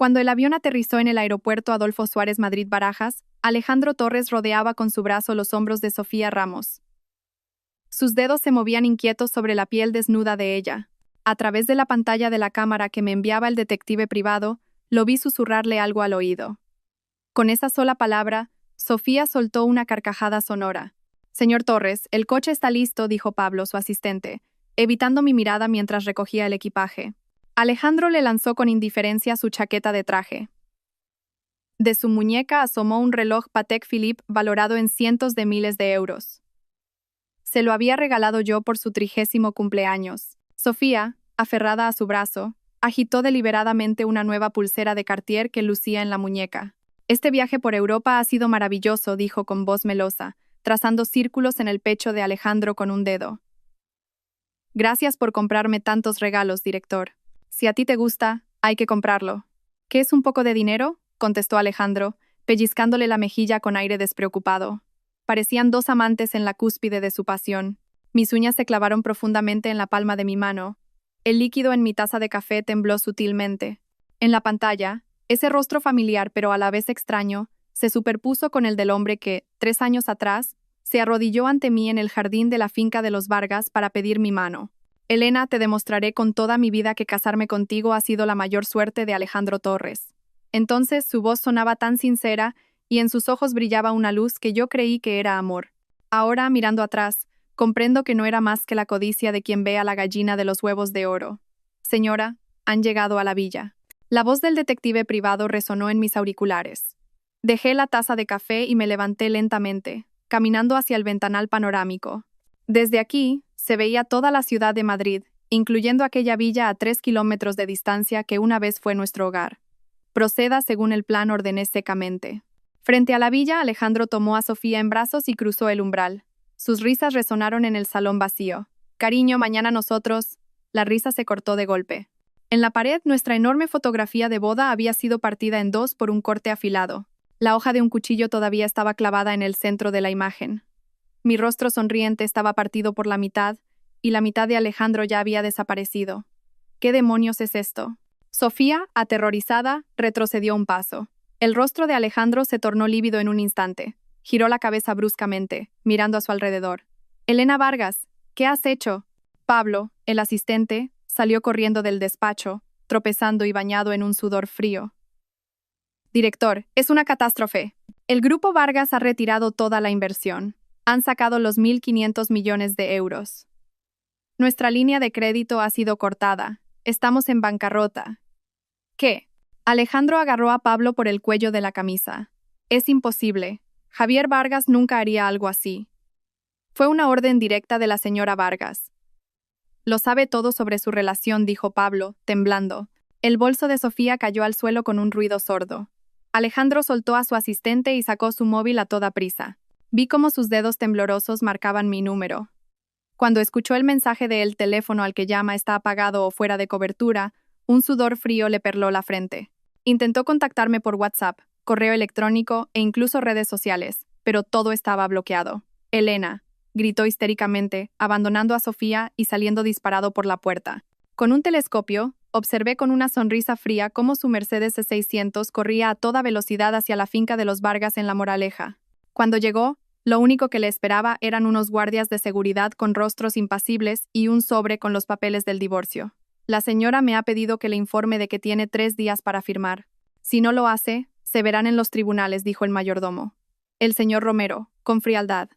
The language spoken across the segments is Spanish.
Cuando el avión aterrizó en el aeropuerto Adolfo Suárez Madrid-Barajas, Alejandro Torres rodeaba con su brazo los hombros de Sofía Ramos. Sus dedos se movían inquietos sobre la piel desnuda de ella. A través de la pantalla de la cámara que me enviaba el detective privado, lo vi susurrarle algo al oído. Con esa sola palabra, Sofía soltó una carcajada sonora. «Señor Torres, el coche está listo», dijo Pablo, su asistente, evitando mi mirada mientras recogía el equipaje. Alejandro le lanzó con indiferencia su chaqueta de traje. De su muñeca asomó un reloj Patek Philippe valorado en cientos de miles de euros. Se lo había regalado yo por su 30º cumpleaños. Sofía, aferrada a su brazo, agitó deliberadamente una nueva pulsera de Cartier que lucía en la muñeca. «Este viaje por Europa ha sido maravilloso», dijo con voz melosa, trazando círculos en el pecho de Alejandro con un dedo. «Gracias por comprarme tantos regalos, director. Si a ti te gusta, hay que comprarlo». «¿Qué es un poco de dinero?», contestó Alejandro, pellizcándole la mejilla con aire despreocupado. Parecían dos amantes en la cúspide de su pasión. Mis uñas se clavaron profundamente en la palma de mi mano. El líquido en mi taza de café tembló sutilmente. En la pantalla, ese rostro familiar pero a la vez extraño, se superpuso con el del hombre que, 3 años atrás, se arrodilló ante mí en el jardín de la finca de los Vargas para pedir mi mano. «Elena, te demostraré con toda mi vida que casarme contigo ha sido la mayor suerte de Alejandro Torres». Entonces su voz sonaba tan sincera y en sus ojos brillaba una luz que yo creí que era amor. Ahora, mirando atrás, comprendo que no era más que la codicia de quien ve a la gallina de los huevos de oro. «Señora, han llegado a la villa». La voz del detective privado resonó en mis auriculares. Dejé la taza de café y me levanté lentamente, caminando hacia el ventanal panorámico. Desde aquí, se veía toda la ciudad de Madrid, incluyendo aquella villa a 3 kilómetros de distancia que una vez fue nuestro hogar. «Proceda según el plan», ordené secamente. Frente a la villa, Alejandro tomó a Sofía en brazos y cruzó el umbral. Sus risas resonaron en el salón vacío. «Cariño, mañana nosotros». La risa se cortó de golpe. En la pared, nuestra enorme fotografía de boda había sido partida en 2 por un corte afilado. La hoja de un cuchillo todavía estaba clavada en el centro de la imagen. Mi rostro sonriente estaba partido por la mitad, y la mitad de Alejandro ya había desaparecido. ¿Qué demonios es esto? Sofía, aterrorizada, retrocedió un paso. El rostro de Alejandro se tornó lívido en un instante. Giró la cabeza bruscamente, mirando a su alrededor. «Elena Vargas, ¿qué has hecho?» Pablo, el asistente, salió corriendo del despacho, tropezando y bañado en un sudor frío. «Director, es una catástrofe. El grupo Vargas ha retirado toda la inversión. Han sacado los 1.500 millones de euros. Nuestra línea de crédito ha sido cortada. Estamos en bancarrota». «¿Qué?» Alejandro agarró a Pablo por el cuello de la camisa. «Es imposible. Javier Vargas nunca haría algo así. Fue una orden directa de la señora Vargas». «Lo sabe todo sobre su relación», dijo Pablo, temblando. El bolso de Sofía cayó al suelo con un ruido sordo. Alejandro soltó a su asistente y sacó su móvil a toda prisa. Vi cómo sus dedos temblorosos marcaban mi número. Cuando escuchó el mensaje del teléfono al que llama está apagado o fuera de cobertura, un sudor frío le perló la frente. Intentó contactarme por WhatsApp, correo electrónico e incluso redes sociales, pero todo estaba bloqueado. «Elena», gritó histéricamente, abandonando a Sofía y saliendo disparado por la puerta. Con un telescopio, observé con una sonrisa fría cómo su Mercedes C600 corría a toda velocidad hacia la finca de los Vargas en La Moraleja. Cuando llegó, lo único que le esperaba eran unos guardias de seguridad con rostros impasibles y un sobre con los papeles del divorcio. «La señora me ha pedido que le informe de que tiene 3 días para firmar. Si no lo hace, se verán en los tribunales», dijo el mayordomo. El señor Romero, con frialdad.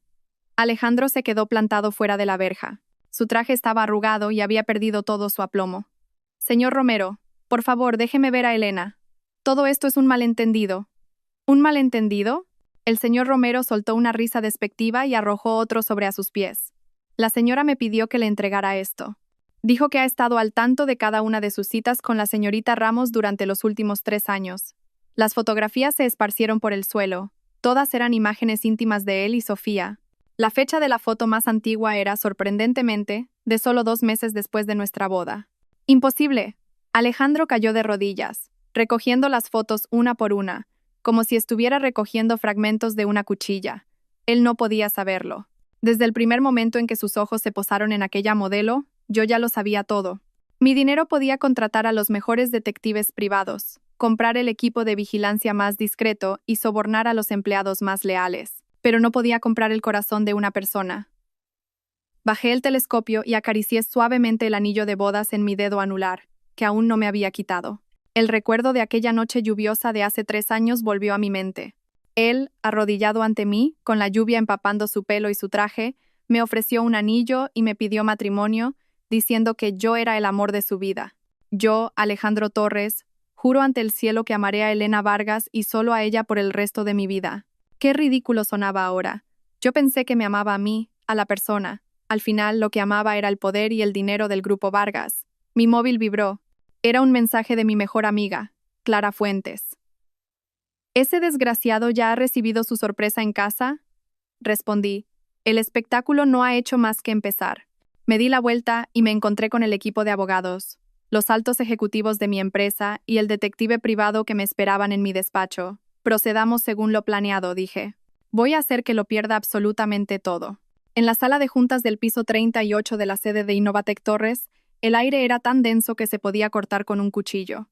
Alejandro se quedó plantado fuera de la verja. Su traje estaba arrugado y había perdido todo su aplomo. «Señor Romero, por favor, déjeme ver a Elena. Todo esto es un malentendido». «¿Un malentendido?» El señor Romero soltó una risa despectiva y arrojó otro sobre a sus pies. «La señora me pidió que le entregara esto. Dijo que ha estado al tanto de cada una de sus citas con la señorita Ramos durante los últimos 3 años. Las fotografías se esparcieron por el suelo. Todas eran imágenes íntimas de él y Sofía. La fecha de la foto más antigua era, sorprendentemente, de solo 2 meses después de nuestra boda. «Imposible». Alejandro cayó de rodillas, recogiendo las fotos una por una, como si estuviera recogiendo fragmentos de una cuchilla. Él no podía saberlo. Desde el primer momento en que sus ojos se posaron en aquella modelo, yo ya lo sabía todo. Mi dinero podía contratar a los mejores detectives privados. comprar el equipo de vigilancia más discreto y sobornar a los empleados más leales. Pero no podía comprar el corazón de una persona. Bajé el telescopio y acaricié suavemente el anillo de bodas en mi dedo anular, que aún no me había quitado. El recuerdo de aquella noche lluviosa de hace 3 años volvió a mi mente. Él, arrodillado ante mí, con la lluvia empapando su pelo y su traje, me ofreció un anillo y me pidió matrimonio, diciendo que yo era el amor de su vida. Yo, Alejandro Torres, juro ante el cielo que amaré a Elena Vargas y solo a ella por el resto de mi vida. Qué ridículo sonaba ahora. Yo pensé que me amaba a mí, a la persona. Al final, lo que amaba era el poder y el dinero del Grupo Vargas. Mi móvil vibró. Era un mensaje de mi mejor amiga, Clara Fuentes. ¿Ese desgraciado ya ha recibido su sorpresa en casa? Respondí. El espectáculo no ha hecho más que empezar. Me di la vuelta y me encontré con el equipo de abogados, los altos ejecutivos de mi empresa y el detective privado que me esperaban en mi despacho. Procedamos según lo planeado, dije. Voy a hacer que lo pierda absolutamente todo. En la sala de juntas del piso 38 de la sede de Innovatec Torres, el aire era tan denso que se podía cortar con un cuchillo.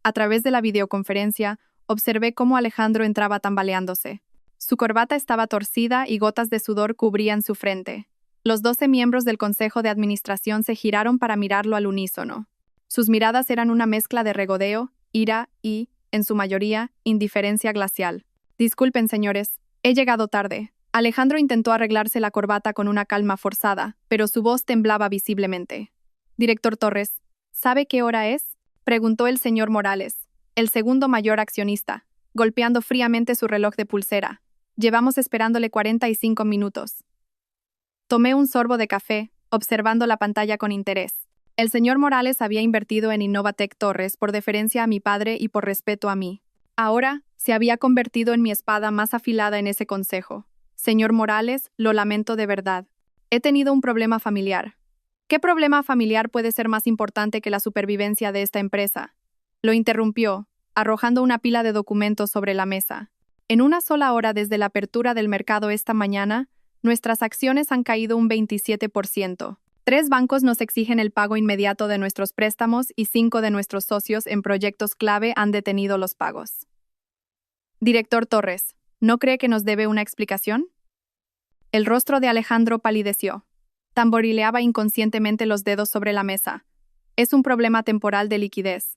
A través de la videoconferencia, observé cómo Alejandro entraba tambaleándose. Su corbata estaba torcida y gotas de sudor cubrían su frente. Los 12 miembros del Consejo de Administración se giraron para mirarlo al unísono. Sus miradas eran una mezcla de regodeo, ira y, en su mayoría, indiferencia glacial. Disculpen, señores, he llegado tarde. Alejandro intentó arreglarse la corbata con una calma forzada, pero su voz temblaba visiblemente. Director Torres, ¿sabe qué hora es? Preguntó el señor Morales, el segundo mayor accionista, golpeando fríamente su reloj de pulsera. Llevamos esperándole 45 minutos. Tomé un sorbo de café, observando la pantalla con interés. El señor Morales había invertido en Innovatec Torres por deferencia a mi padre y por respeto a mí. Ahora, se había convertido en mi espada más afilada en ese consejo. Señor Morales, lo lamento de verdad. He tenido un problema familiar. ¿Qué problema familiar puede ser más importante que la supervivencia de esta empresa? Lo interrumpió, arrojando una pila de documentos sobre la mesa. En una sola hora desde la apertura del mercado esta mañana, nuestras acciones han caído un 27%. 3 bancos nos exigen el pago inmediato de nuestros préstamos y 5 de nuestros socios en proyectos clave han detenido los pagos. Director Torres, ¿no cree que nos debe una explicación? El rostro de Alejandro palideció. Tamborileaba inconscientemente los dedos sobre la mesa. Es un problema temporal de liquidez.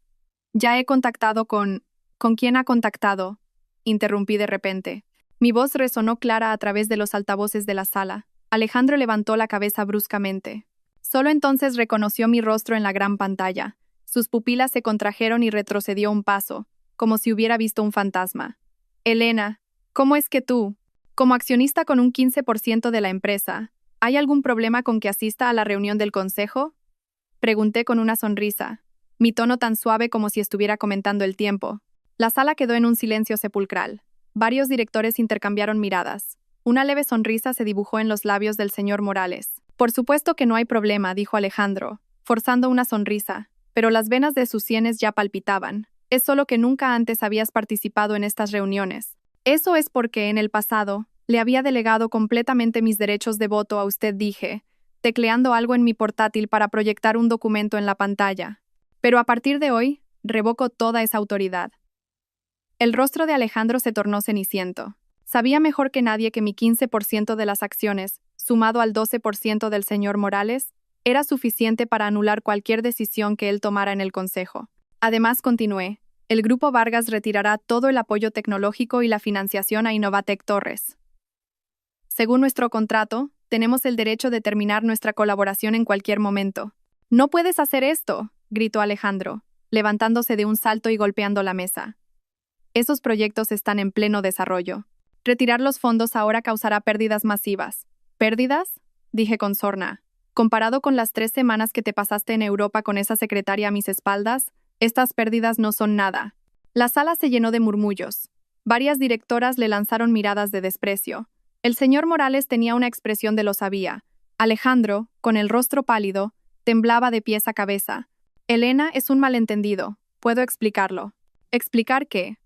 Ya he contactado con... ¿Con quién ha contactado? Interrumpí de repente. Mi voz resonó clara a través de los altavoces de la sala. Alejandro levantó la cabeza bruscamente. Solo entonces reconoció mi rostro en la gran pantalla. Sus pupilas se contrajeron y retrocedió un paso, como si hubiera visto un fantasma. Elena, ¿cómo es que tú, como accionista con un 15% de la empresa, hay algún problema con que asista a la reunión del consejo? Pregunté con una sonrisa, mi tono tan suave como si estuviera comentando el tiempo. La sala quedó en un silencio sepulcral. Varios directores intercambiaron miradas. Una leve sonrisa se dibujó en los labios del señor Morales. Por supuesto que no hay problema, dijo Alejandro, forzando una sonrisa, pero las venas de sus sienes ya palpitaban. Es solo que nunca antes habías participado en estas reuniones. Eso es porque, en el pasado, le había delegado completamente mis derechos de voto a usted, dije, tecleando algo en mi portátil para proyectar un documento en la pantalla. Pero a partir de hoy, revoco toda esa autoridad. El rostro de Alejandro se tornó ceniciento. Sabía mejor que nadie que mi 15% de las acciones, sumado al 12% del señor Morales, era suficiente para anular cualquier decisión que él tomara en el Consejo. Además, continué, el Grupo Vargas retirará todo el apoyo tecnológico y la financiación a Innovatec Torres. Según nuestro contrato, tenemos el derecho de terminar nuestra colaboración en cualquier momento. «¡No puedes hacer esto!», gritó Alejandro, levantándose de un salto y golpeando la mesa. Esos proyectos están en pleno desarrollo. Retirar los fondos ahora causará pérdidas masivas. ¿Pérdidas?, dije con sorna. Comparado con las 3 semanas que te pasaste en Europa con esa secretaria a mis espaldas, estas pérdidas no son nada. La sala se llenó de murmullos. Varias directoras le lanzaron miradas de desprecio. El señor Morales tenía una expresión de lo sabía. Alejandro, con el rostro pálido, temblaba de pies a cabeza. Elena es un malentendido. Puedo explicarlo. ¿Explicar qué?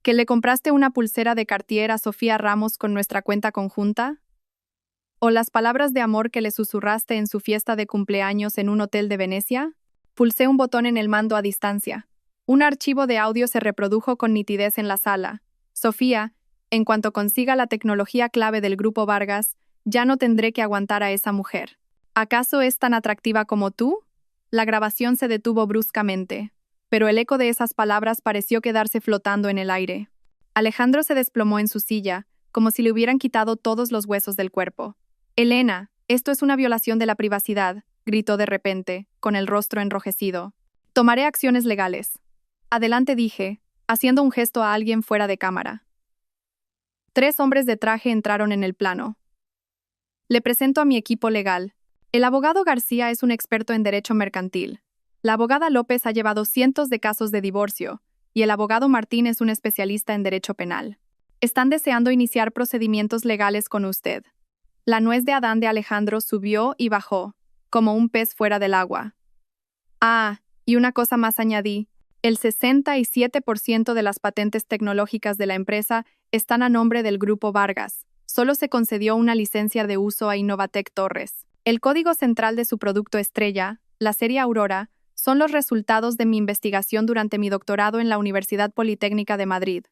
¿Que le compraste una pulsera de Cartier a Sofía Ramos con nuestra cuenta conjunta? ¿O las palabras de amor que le susurraste en su fiesta de cumpleaños en un hotel de Venecia? Pulsé un botón en el mando a distancia. Un archivo de audio se reprodujo con nitidez en la sala. Sofía, en cuanto consiga la tecnología clave del Grupo Vargas, ya no tendré que aguantar a esa mujer. ¿Acaso es tan atractiva como tú? La grabación se detuvo bruscamente, pero el eco de esas palabras pareció quedarse flotando en el aire. Alejandro se desplomó en su silla, como si le hubieran quitado todos los huesos del cuerpo. «Elena, esto es una violación de la privacidad», gritó de repente, con el rostro enrojecido. «Tomaré acciones legales». «Adelante», dije, haciendo un gesto a alguien fuera de cámara. 3 hombres de traje entraron en el plano. «Le presento a mi equipo legal. El abogado García es un experto en derecho mercantil. La abogada López ha llevado cientos de casos de divorcio, y el abogado Martín es un especialista en derecho penal. Están deseando iniciar procedimientos legales con usted». La nuez de Adán de Alejandro subió y bajó, como un pez fuera del agua. «Ah, y una cosa más añadí. El 67% de las patentes tecnológicas de la empresa están a nombre del Grupo Vargas. Solo se concedió una licencia de uso a Innovatec Torres. El código central de su producto estrella, la serie Aurora, son los resultados de mi investigación durante mi doctorado en la Universidad Politécnica de Madrid».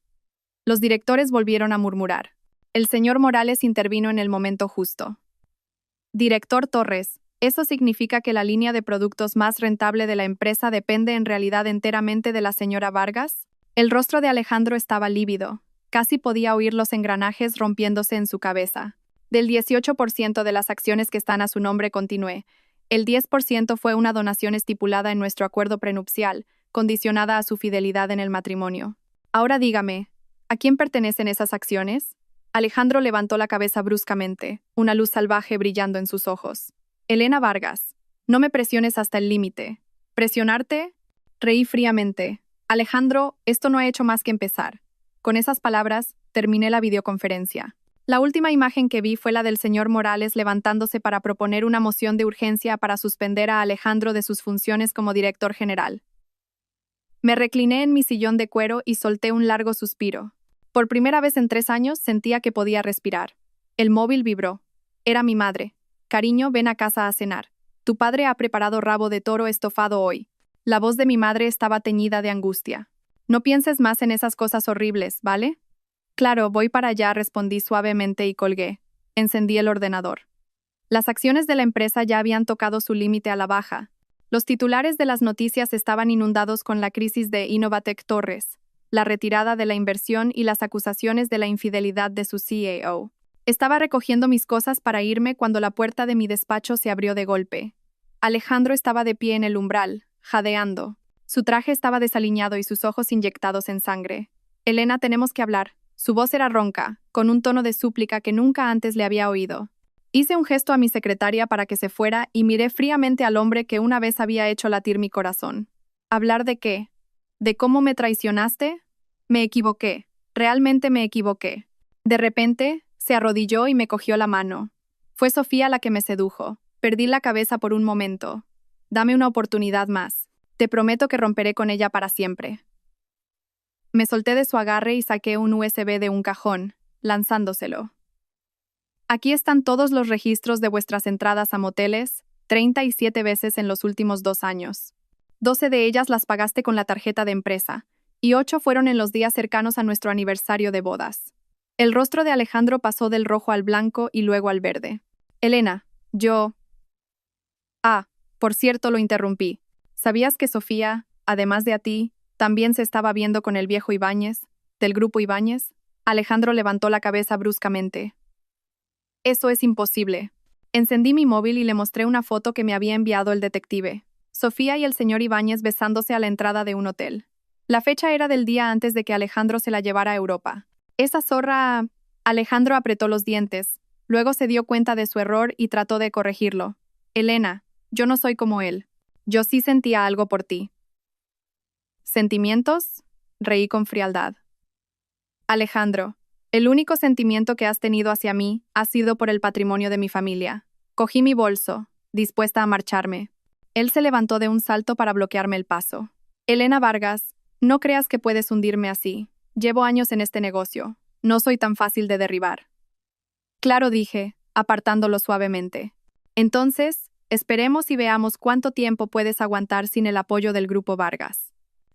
Los directores volvieron a murmurar. El señor Morales intervino en el momento justo. «Director Torres, ¿eso significa que la línea de productos más rentable de la empresa depende en realidad enteramente de la señora Vargas?» El rostro de Alejandro estaba lívido. Casi podía oír los engranajes rompiéndose en su cabeza. «Del 18% de las acciones que están a su nombre», continué, «el 10% fue una donación estipulada en nuestro acuerdo prenupcial, condicionada a su fidelidad en el matrimonio. Ahora dígame, ¿a quién pertenecen esas acciones?» Alejandro levantó la cabeza bruscamente, una luz salvaje brillando en sus ojos. «Elena Vargas, no me presiones hasta el límite». «¿Presionarte?» Reí fríamente. «Alejandro, esto no ha hecho más que empezar». Con esas palabras, terminé la videoconferencia. La última imagen que vi fue la del señor Morales levantándose para proponer una moción de urgencia para suspender a Alejandro de sus funciones como director general. Me recliné en mi sillón de cuero y solté un largo suspiro. Por primera vez en 3 años sentía que podía respirar. El móvil vibró. Era mi madre. «Cariño, ven a casa a cenar. Tu padre ha preparado rabo de toro estofado hoy». La voz de mi madre estaba teñida de angustia. «No pienses más en esas cosas horribles, ¿vale?» «Claro, voy para allá», respondí suavemente y colgué. Encendí el ordenador. Las acciones de la empresa ya habían tocado su límite a la baja. Los titulares de las noticias estaban inundados con la crisis de Innovatec Torres, la retirada de la inversión y las acusaciones de la infidelidad de su CEO. Estaba recogiendo mis cosas para irme cuando la puerta de mi despacho se abrió de golpe. Alejandro estaba de pie en el umbral, jadeando. Su traje estaba desaliñado y sus ojos inyectados en sangre. «Elena, tenemos que hablar». Su voz era ronca, con un tono de súplica que nunca antes le había oído. Hice un gesto a mi secretaria para que se fuera y miré fríamente al hombre que una vez había hecho latir mi corazón. ¿Hablar de qué? ¿De cómo me traicionaste? Me equivoqué. Realmente me equivoqué. De repente, se arrodilló y me cogió la mano. Fue Sofía la que me sedujo. Perdí la cabeza por un momento. «Dame una oportunidad más. Te prometo que romperé con ella para siempre». Me solté de su agarre y saqué un USB de un cajón, lanzándoselo. «Aquí están todos los registros de vuestras entradas a moteles, 37 veces en los últimos 2 años. 12 de ellas las pagaste con la tarjeta de empresa, y 8 fueron en los días cercanos a nuestro aniversario de bodas». El rostro de Alejandro pasó del rojo al blanco y luego al verde. «Elena, yo...» «Ah, por cierto», lo interrumpí. «¿Sabías que Sofía, además de a ti, también se estaba viendo con el viejo Ibáñez, del grupo Ibáñez?» Alejandro levantó la cabeza bruscamente. «Eso es imposible». Encendí mi móvil y le mostré una foto que me había enviado el detective. Sofía y el señor Ibáñez besándose a la entrada de un hotel. La fecha era del día antes de que Alejandro se la llevara a Europa. «Esa zorra...» Alejandro apretó los dientes. Luego se dio cuenta de su error y trató de corregirlo. «Elena, yo no soy como él. Yo sí sentía algo por ti». «¿Sentimientos?», reí con frialdad. «Alejandro, el único sentimiento que has tenido hacia mí ha sido por el patrimonio de mi familia». Cogí mi bolso, dispuesta a marcharme. Él se levantó de un salto para bloquearme el paso. «Elena Vargas, no creas que puedes hundirme así. Llevo años en este negocio. No soy tan fácil de derribar». «Claro», dije, apartándolo suavemente. «Entonces, esperemos y veamos cuánto tiempo puedes aguantar sin el apoyo del Grupo Vargas».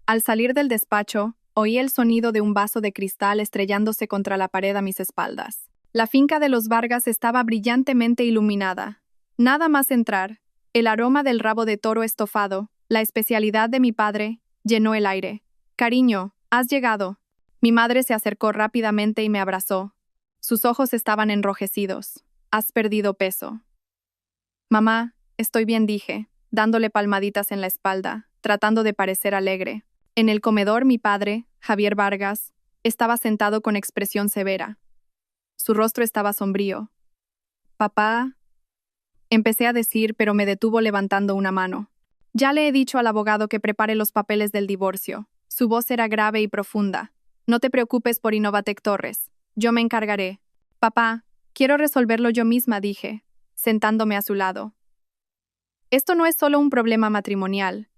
Al salir del despacho, oí el sonido de un vaso de cristal estrellándose contra la pared a mis espaldas. La finca de los Vargas estaba brillantemente iluminada. Nada más entrar, el aroma del rabo de toro estofado, la especialidad de mi padre, llenó el aire. «Cariño, has llegado». Mi madre se acercó rápidamente y me abrazó. Sus ojos estaban enrojecidos. «Has perdido peso». «Mamá, estoy bien», dije, dándole palmaditas en la espalda, tratando de parecer alegre. En el comedor mi padre, Javier Vargas, estaba sentado con expresión severa. Su rostro estaba sombrío. «Papá», empecé a decir, pero me detuvo levantando una mano. «Ya le he dicho al abogado que prepare los papeles del divorcio». Su voz era grave y profunda. «No te preocupes por Innovatec Torres. Yo me encargaré». «Papá, quiero resolverlo yo misma», dije, sentándome a su lado. «Esto no es solo un problema matrimonial.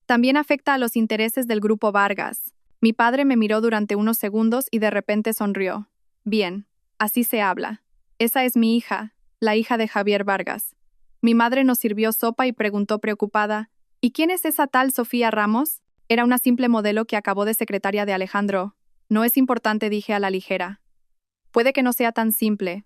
También afecta a los intereses del grupo Vargas». Mi padre me miró durante unos segundos y de repente sonrió. «Bien, así se habla. Esa es mi hija, la hija de Javier Vargas». Mi madre nos sirvió sopa y preguntó preocupada, «¿Y quién es esa tal Sofía Ramos?» Era una simple modelo que acabó de secretaria de Alejandro. «No es importante», dije a la ligera. «Puede que no sea tan simple».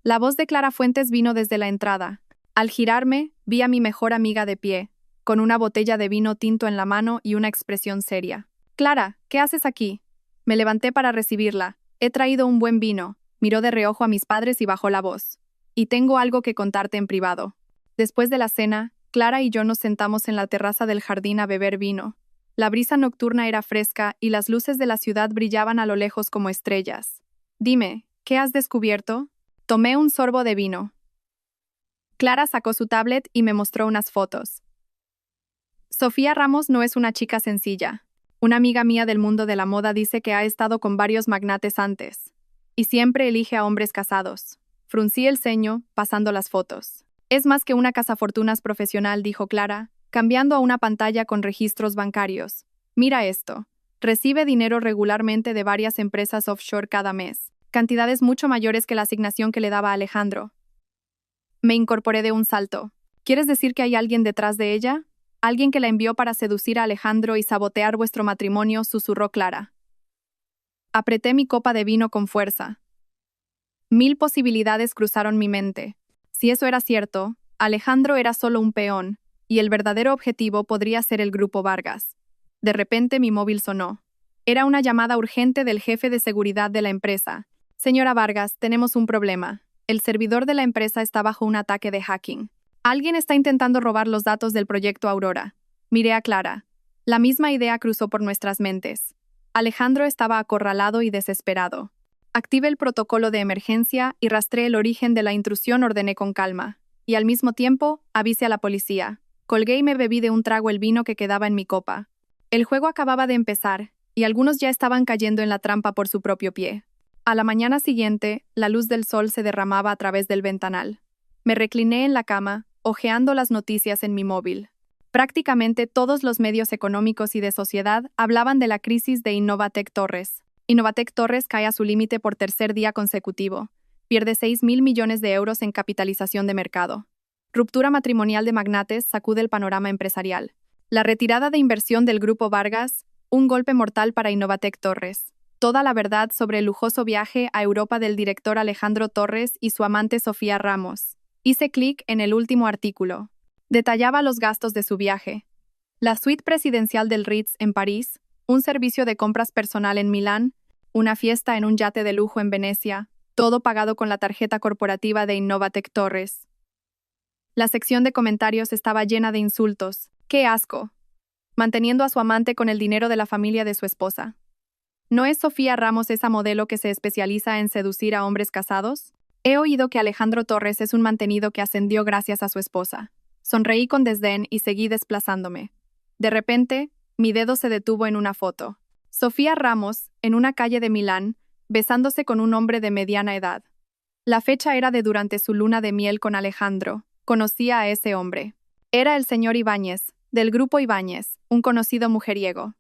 La voz de Clara Fuentes vino desde la entrada. Al girarme, vi a mi mejor amiga de pie, con una botella de vino tinto en la mano y una expresión seria. «Clara, ¿qué haces aquí?» Me levanté para recibirla. «He traído un buen vino». Miró de reojo a mis padres y bajó la voz. «Y tengo algo que contarte en privado». Después de la cena, Clara y yo nos sentamos en la terraza del jardín a beber vino. La brisa nocturna era fresca y las luces de la ciudad brillaban a lo lejos como estrellas. «Dime, ¿qué has descubierto?» Tomé un sorbo de vino. Clara sacó su tablet y me mostró unas fotos. Sofía Ramos no es una chica sencilla. Una amiga mía del mundo de la moda dice que ha estado con varios magnates antes. Y siempre elige a hombres casados. Fruncí el ceño, pasando las fotos. «Es más que una cazafortunas profesional», dijo Clara, cambiando a una pantalla con registros bancarios. «Mira esto. Recibe dinero regularmente de varias empresas offshore cada mes. Cantidades mucho mayores que la asignación que le daba Alejandro». Me incorporé de un salto. «¿Quieres decir que hay alguien detrás de ella? ¿Alguien que la envió para seducir a Alejandro y sabotear vuestro matrimonio?», susurró Clara. Apreté mi copa de vino con fuerza. 1000 posibilidades cruzaron mi mente. Si eso era cierto, Alejandro era solo un peón, y el verdadero objetivo podría ser el grupo Vargas. De repente mi móvil sonó. Era una llamada urgente del jefe de seguridad de la empresa. «Señora Vargas, tenemos un problema. El servidor de la empresa está bajo un ataque de hacking. Alguien está intentando robar los datos del proyecto Aurora». Miré a Clara. La misma idea cruzó por nuestras mentes. Alejandro estaba acorralado y desesperado. Activé el protocolo de emergencia y rastré el origen de la intrusión, ordené con calma. Y al mismo tiempo, avise a la policía. Colgué y me bebí de un trago el vino que quedaba en mi copa. El juego acababa de empezar, y algunos ya estaban cayendo en la trampa por su propio pie. A la mañana siguiente, la luz del sol se derramaba a través del ventanal. Me recliné en la cama, hojeando las noticias en mi móvil. Prácticamente todos los medios económicos y de sociedad hablaban de la crisis de Innovatec Torres. Innovatec Torres cae a su límite por tercer día consecutivo. Pierde 6.000 millones de euros en capitalización de mercado. Ruptura matrimonial de magnates sacude el panorama empresarial. La retirada de inversión del grupo Vargas, un golpe mortal para Innovatec Torres. Toda la verdad sobre el lujoso viaje a Europa del director Alejandro Torres y su amante Sofía Ramos. Hice clic en el último artículo. Detallaba los gastos de su viaje. La suite presidencial del Ritz en París, un servicio de compras personal en Milán, una fiesta en un yate de lujo en Venecia, todo pagado con la tarjeta corporativa de Innovatec Torres. La sección de comentarios estaba llena de insultos. ¡Qué asco! Manteniendo a su amante con el dinero de la familia de su esposa. ¿No es Sofía Ramos esa modelo que se especializa en seducir a hombres casados? He oído que Alejandro Torres es un mantenido que ascendió gracias a su esposa. Sonreí con desdén y seguí desplazándome. De repente, mi dedo se detuvo en una foto. Sofía Ramos, en una calle de Milán, besándose con un hombre de mediana edad. La fecha era de durante su luna de miel con Alejandro. Conocía a ese hombre. Era el señor Ibáñez, del grupo Ibáñez, un conocido mujeriego.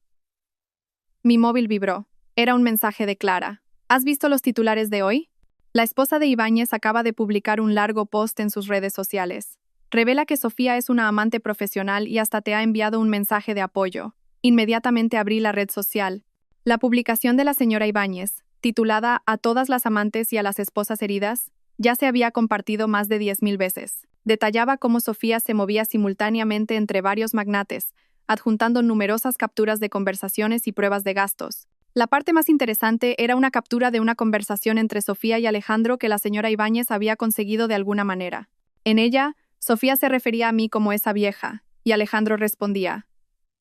Mi móvil vibró. Era un mensaje de Clara. ¿Has visto los titulares de hoy? La esposa de Ibáñez acaba de publicar un largo post en sus redes sociales. Revela que Sofía es una amante profesional y hasta te ha enviado un mensaje de apoyo. Inmediatamente abrí la red social. La publicación de la señora Ibáñez, titulada A todas las amantes y a las esposas heridas, ya se había compartido más de 10.000 veces. Detallaba cómo Sofía se movía simultáneamente entre varios magnates, adjuntando numerosas capturas de conversaciones y pruebas de gastos. La parte más interesante era una captura de una conversación entre Sofía y Alejandro que la señora Ibáñez había conseguido de alguna manera. En ella, Sofía se refería a mí como esa vieja, y Alejandro respondía: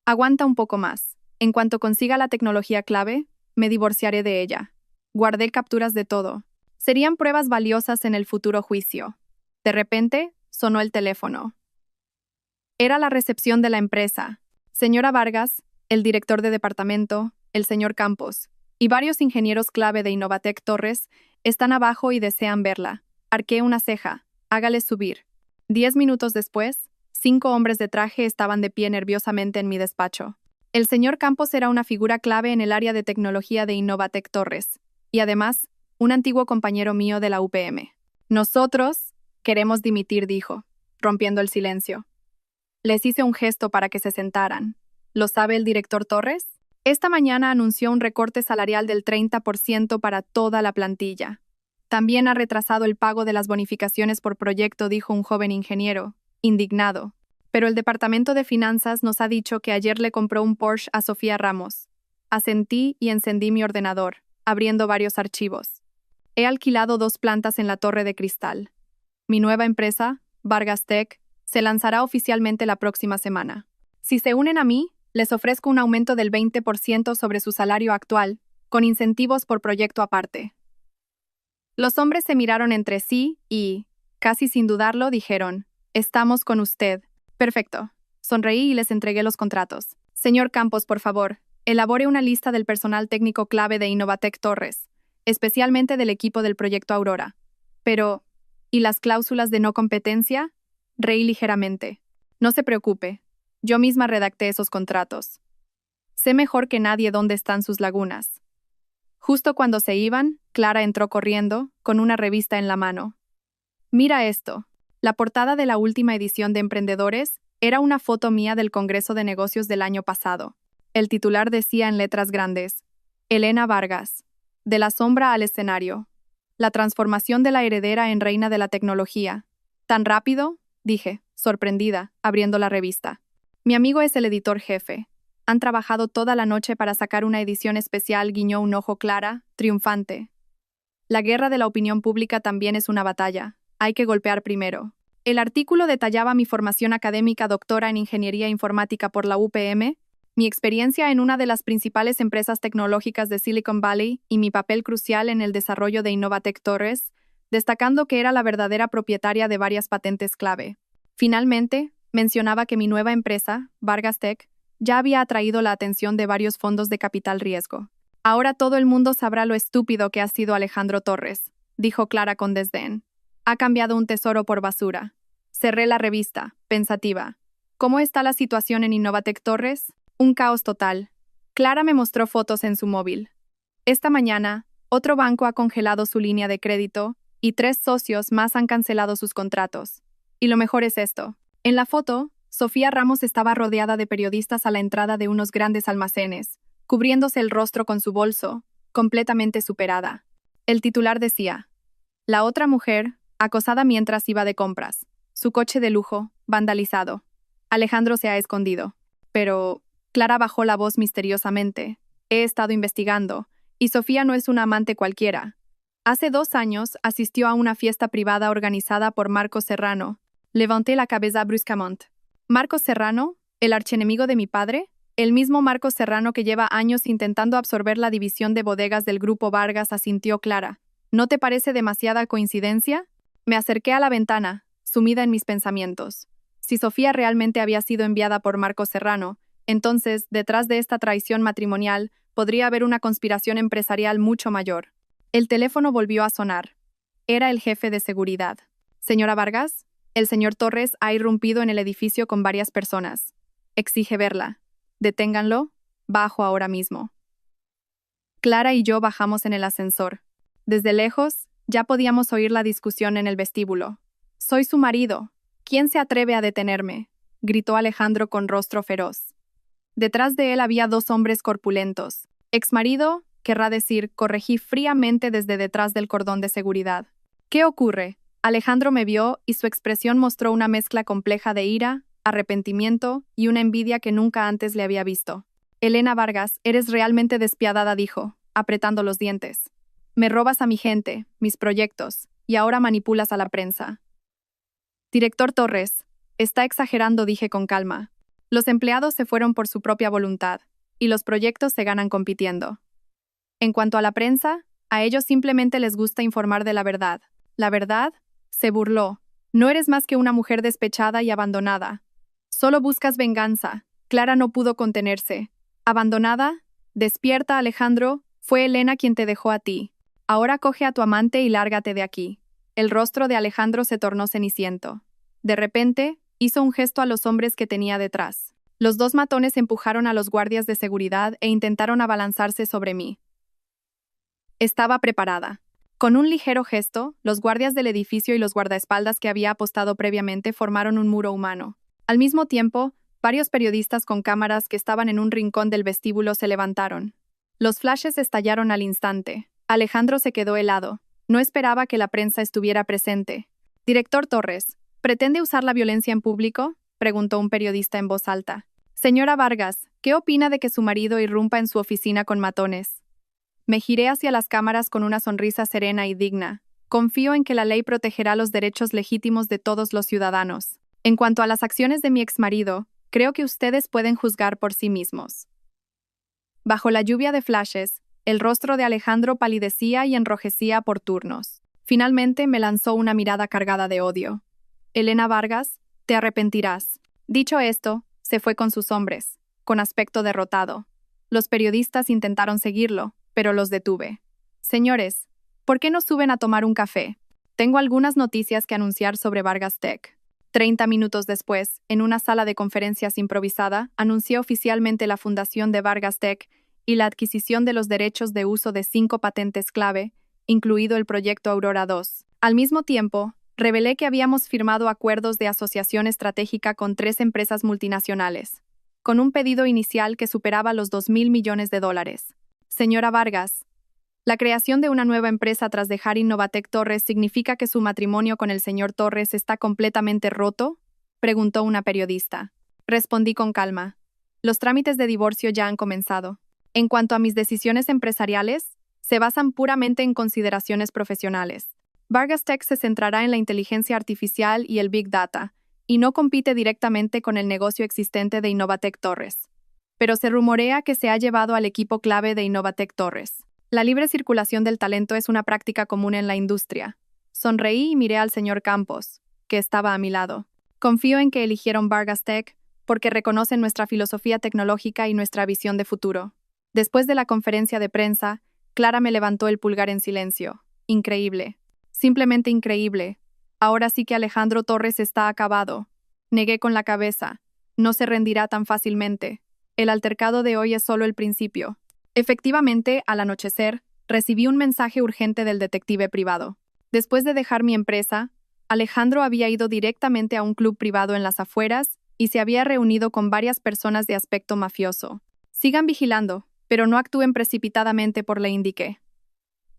aguanta un poco más. En cuanto consiga la tecnología clave, me divorciaré de ella. Guardé capturas de todo. Serían pruebas valiosas en el futuro juicio. De repente, sonó el teléfono. Era la recepción de la empresa. Señora Vargas, el director de departamento, el señor Campos, y varios ingenieros clave de Innovatec Torres están abajo y desean verla. Arqué una ceja. Hágale subir. 10 minutos después, 5 hombres de traje estaban de pie nerviosamente en mi despacho. El señor Campos era una figura clave en el área de tecnología de Innovatec Torres, y además, un antiguo compañero mío de la UPM. Nosotros queremos dimitir, dijo, rompiendo el silencio. Les hice un gesto para que se sentaran. ¿Lo sabe el director Torres? Esta mañana anunció un recorte salarial del 30% para toda la plantilla. También ha retrasado el pago de las bonificaciones por proyecto, dijo un joven ingeniero, indignado. Pero el Departamento de Finanzas nos ha dicho que ayer le compró un Porsche a Sofía Ramos. Asentí y encendí mi ordenador, abriendo varios archivos. He alquilado 2 plantas en la Torre de Cristal. Mi nueva empresa, Vargas Tech, se lanzará oficialmente la próxima semana. Si se unen a mí, les ofrezco un aumento del 20% sobre su salario actual, con incentivos por proyecto aparte. Los hombres se miraron entre sí y, casi sin dudarlo, dijeron: estamos con usted. Perfecto. Sonreí y les entregué los contratos. Señor Campos, por favor, elabore una lista del personal técnico clave de Innovatec Torres, especialmente del equipo del proyecto Aurora. Pero, ¿y las cláusulas de no competencia? Reí ligeramente. No se preocupe. Yo misma redacté esos contratos. Sé mejor que nadie dónde están sus lagunas. Justo cuando se iban, Clara entró corriendo, con una revista en la mano. Mira esto. La portada de la última edición de Emprendedores era una foto mía del Congreso de Negocios del año pasado. El titular decía en letras grandes: Elena Vargas. De la sombra al escenario. La transformación de la heredera en reina de la tecnología. ¿Tan rápido?, dije, sorprendida, abriendo la revista. Mi amigo es el editor jefe. Han trabajado toda la noche para sacar una edición especial, guiñó un ojo Clara, triunfante. La guerra de la opinión pública también es una batalla. Hay que golpear primero. El artículo detallaba mi formación académica, doctora en Ingeniería Informática por la UPM, mi experiencia en una de las principales empresas tecnológicas de Silicon Valley y mi papel crucial en el desarrollo de Innovatec Torres, destacando que era la verdadera propietaria de varias patentes clave. Finalmente, mencionaba que mi nueva empresa, Vargas Tech, ya había atraído la atención de varios fondos de capital riesgo. Ahora todo el mundo sabrá lo estúpido que ha sido Alejandro Torres, dijo Clara con desdén. Ha cambiado un tesoro por basura. Cerré la revista, pensativa. ¿Cómo está la situación en Innovatec Torres? Un caos total. Clara me mostró fotos en su móvil. Esta mañana, otro banco ha congelado su línea de crédito y 3 socios más han cancelado sus contratos. Y lo mejor es esto. En la foto, Sofía Ramos estaba rodeada de periodistas a la entrada de unos grandes almacenes, cubriéndose el rostro con su bolso, completamente superada. El titular decía: la otra mujer, acosada mientras iba de compras. Su coche de lujo, vandalizado. Alejandro se ha escondido. Pero Clara bajó la voz misteriosamente. He estado investigando, y Sofía no es una amante cualquiera. Hace 2 años asistió a una fiesta privada organizada por Marcos Serrano. Levanté la cabeza bruscamente. ¿Marcos Serrano, el archienemigo de mi padre? El mismo Marcos Serrano que lleva años intentando absorber la división de bodegas del Grupo Vargas, asintió Clara. ¿No te parece demasiada coincidencia? Me acerqué a la ventana, sumida en mis pensamientos. Si Sofía realmente había sido enviada por Marcos Serrano, entonces, detrás de esta traición matrimonial, podría haber una conspiración empresarial mucho mayor. El teléfono volvió a sonar. Era el jefe de seguridad. Señora Vargas, el señor Torres ha irrumpido en el edificio con varias personas. Exige verla. Deténganlo. Bajo ahora mismo. Clara y yo bajamos en el ascensor. Desde lejos, ya podíamos oír la discusión en el vestíbulo. Soy su marido. ¿Quién se atreve a detenerme?, gritó Alejandro con rostro feroz. Detrás de él había dos hombres corpulentos. Exmarido, querrá decir, corregí fríamente desde detrás del cordón de seguridad. ¿Qué ocurre? Alejandro me vio y su expresión mostró una mezcla compleja de ira, arrepentimiento y una envidia que nunca antes le había visto. Elena Vargas, eres realmente despiadada, dijo, apretando los dientes. Me robas a mi gente, mis proyectos, y ahora manipulas a la prensa. Director Torres, está exagerando, dije con calma. Los empleados se fueron por su propia voluntad, y los proyectos se ganan compitiendo. En cuanto a la prensa, a ellos simplemente les gusta informar de la verdad. ¿La verdad? Se burló. No eres más que una mujer despechada y abandonada. Solo buscas venganza. Clara no pudo contenerse. ¿Abandonada? Despierta, Alejandro. Fue Elena quien te dejó a ti. Ahora coge a tu amante y lárgate de aquí. El rostro de Alejandro se tornó ceniciento. De repente, hizo un gesto a los hombres que tenía detrás. Los dos matones empujaron a los guardias de seguridad e intentaron abalanzarse sobre mí. Estaba preparada. Con un ligero gesto, los guardias del edificio y los guardaespaldas que había apostado previamente formaron un muro humano. Al mismo tiempo, varios periodistas con cámaras que estaban en un rincón del vestíbulo se levantaron. Los flashes estallaron al instante. Alejandro se quedó helado. No esperaba que la prensa estuviera presente. Director Torres, ¿pretende usar la violencia en público?, preguntó un periodista en voz alta. Señora Vargas, ¿qué opina de que su marido irrumpa en su oficina con matones? Me giré hacia las cámaras con una sonrisa serena y digna. Confío en que la ley protegerá los derechos legítimos de todos los ciudadanos. En cuanto a las acciones de mi exmarido, creo que ustedes pueden juzgar por sí mismos. Bajo la lluvia de flashes, el rostro de Alejandro palidecía y enrojecía por turnos. Finalmente me lanzó una mirada cargada de odio. Elena Vargas, te arrepentirás. Dicho esto, se fue con sus hombres, con aspecto derrotado. Los periodistas intentaron seguirlo, pero los detuve. Señores, ¿por qué no suben a tomar un café? Tengo algunas noticias que anunciar sobre Vargas Tech. 30 minutos después, en una sala de conferencias improvisada, anuncié oficialmente la fundación de Vargas Tech y la adquisición de los derechos de uso de 5 patentes clave, incluido el proyecto Aurora 2. Al mismo tiempo, revelé que habíamos firmado acuerdos de asociación estratégica con 3 empresas multinacionales, con un pedido inicial que superaba los $2.000 millones. Señora Vargas, la creación de una nueva empresa tras dejar Innovatec Torres significa que su matrimonio con el señor Torres está completamente roto, preguntó una periodista. Respondí con calma. Los trámites de divorcio ya han comenzado. En cuanto a mis decisiones empresariales, se basan puramente en consideraciones profesionales. Vargas Tech se centrará en la inteligencia artificial y el Big Data, y no compite directamente con el negocio existente de Innovatec Torres. Pero se rumorea que se ha llevado al equipo clave de Innovatec Torres. La libre circulación del talento es una práctica común en la industria. Sonreí y miré al señor Campos, que estaba a mi lado. Confío en que eligieron Vargas Tech porque reconocen nuestra filosofía tecnológica y nuestra visión de futuro. Después de la conferencia de prensa, Clara me levantó el pulgar en silencio. Increíble. Simplemente increíble. Ahora sí que Alejandro Torres está acabado. Negué con la cabeza. No se rendirá tan fácilmente. El altercado de hoy es solo el principio. Efectivamente, al anochecer, recibí un mensaje urgente del detective privado. Después de dejar mi empresa, Alejandro había ido directamente a un club privado en las afueras y se había reunido con varias personas de aspecto mafioso. Sigan vigilando, pero no actúen precipitadamente, le indiqué.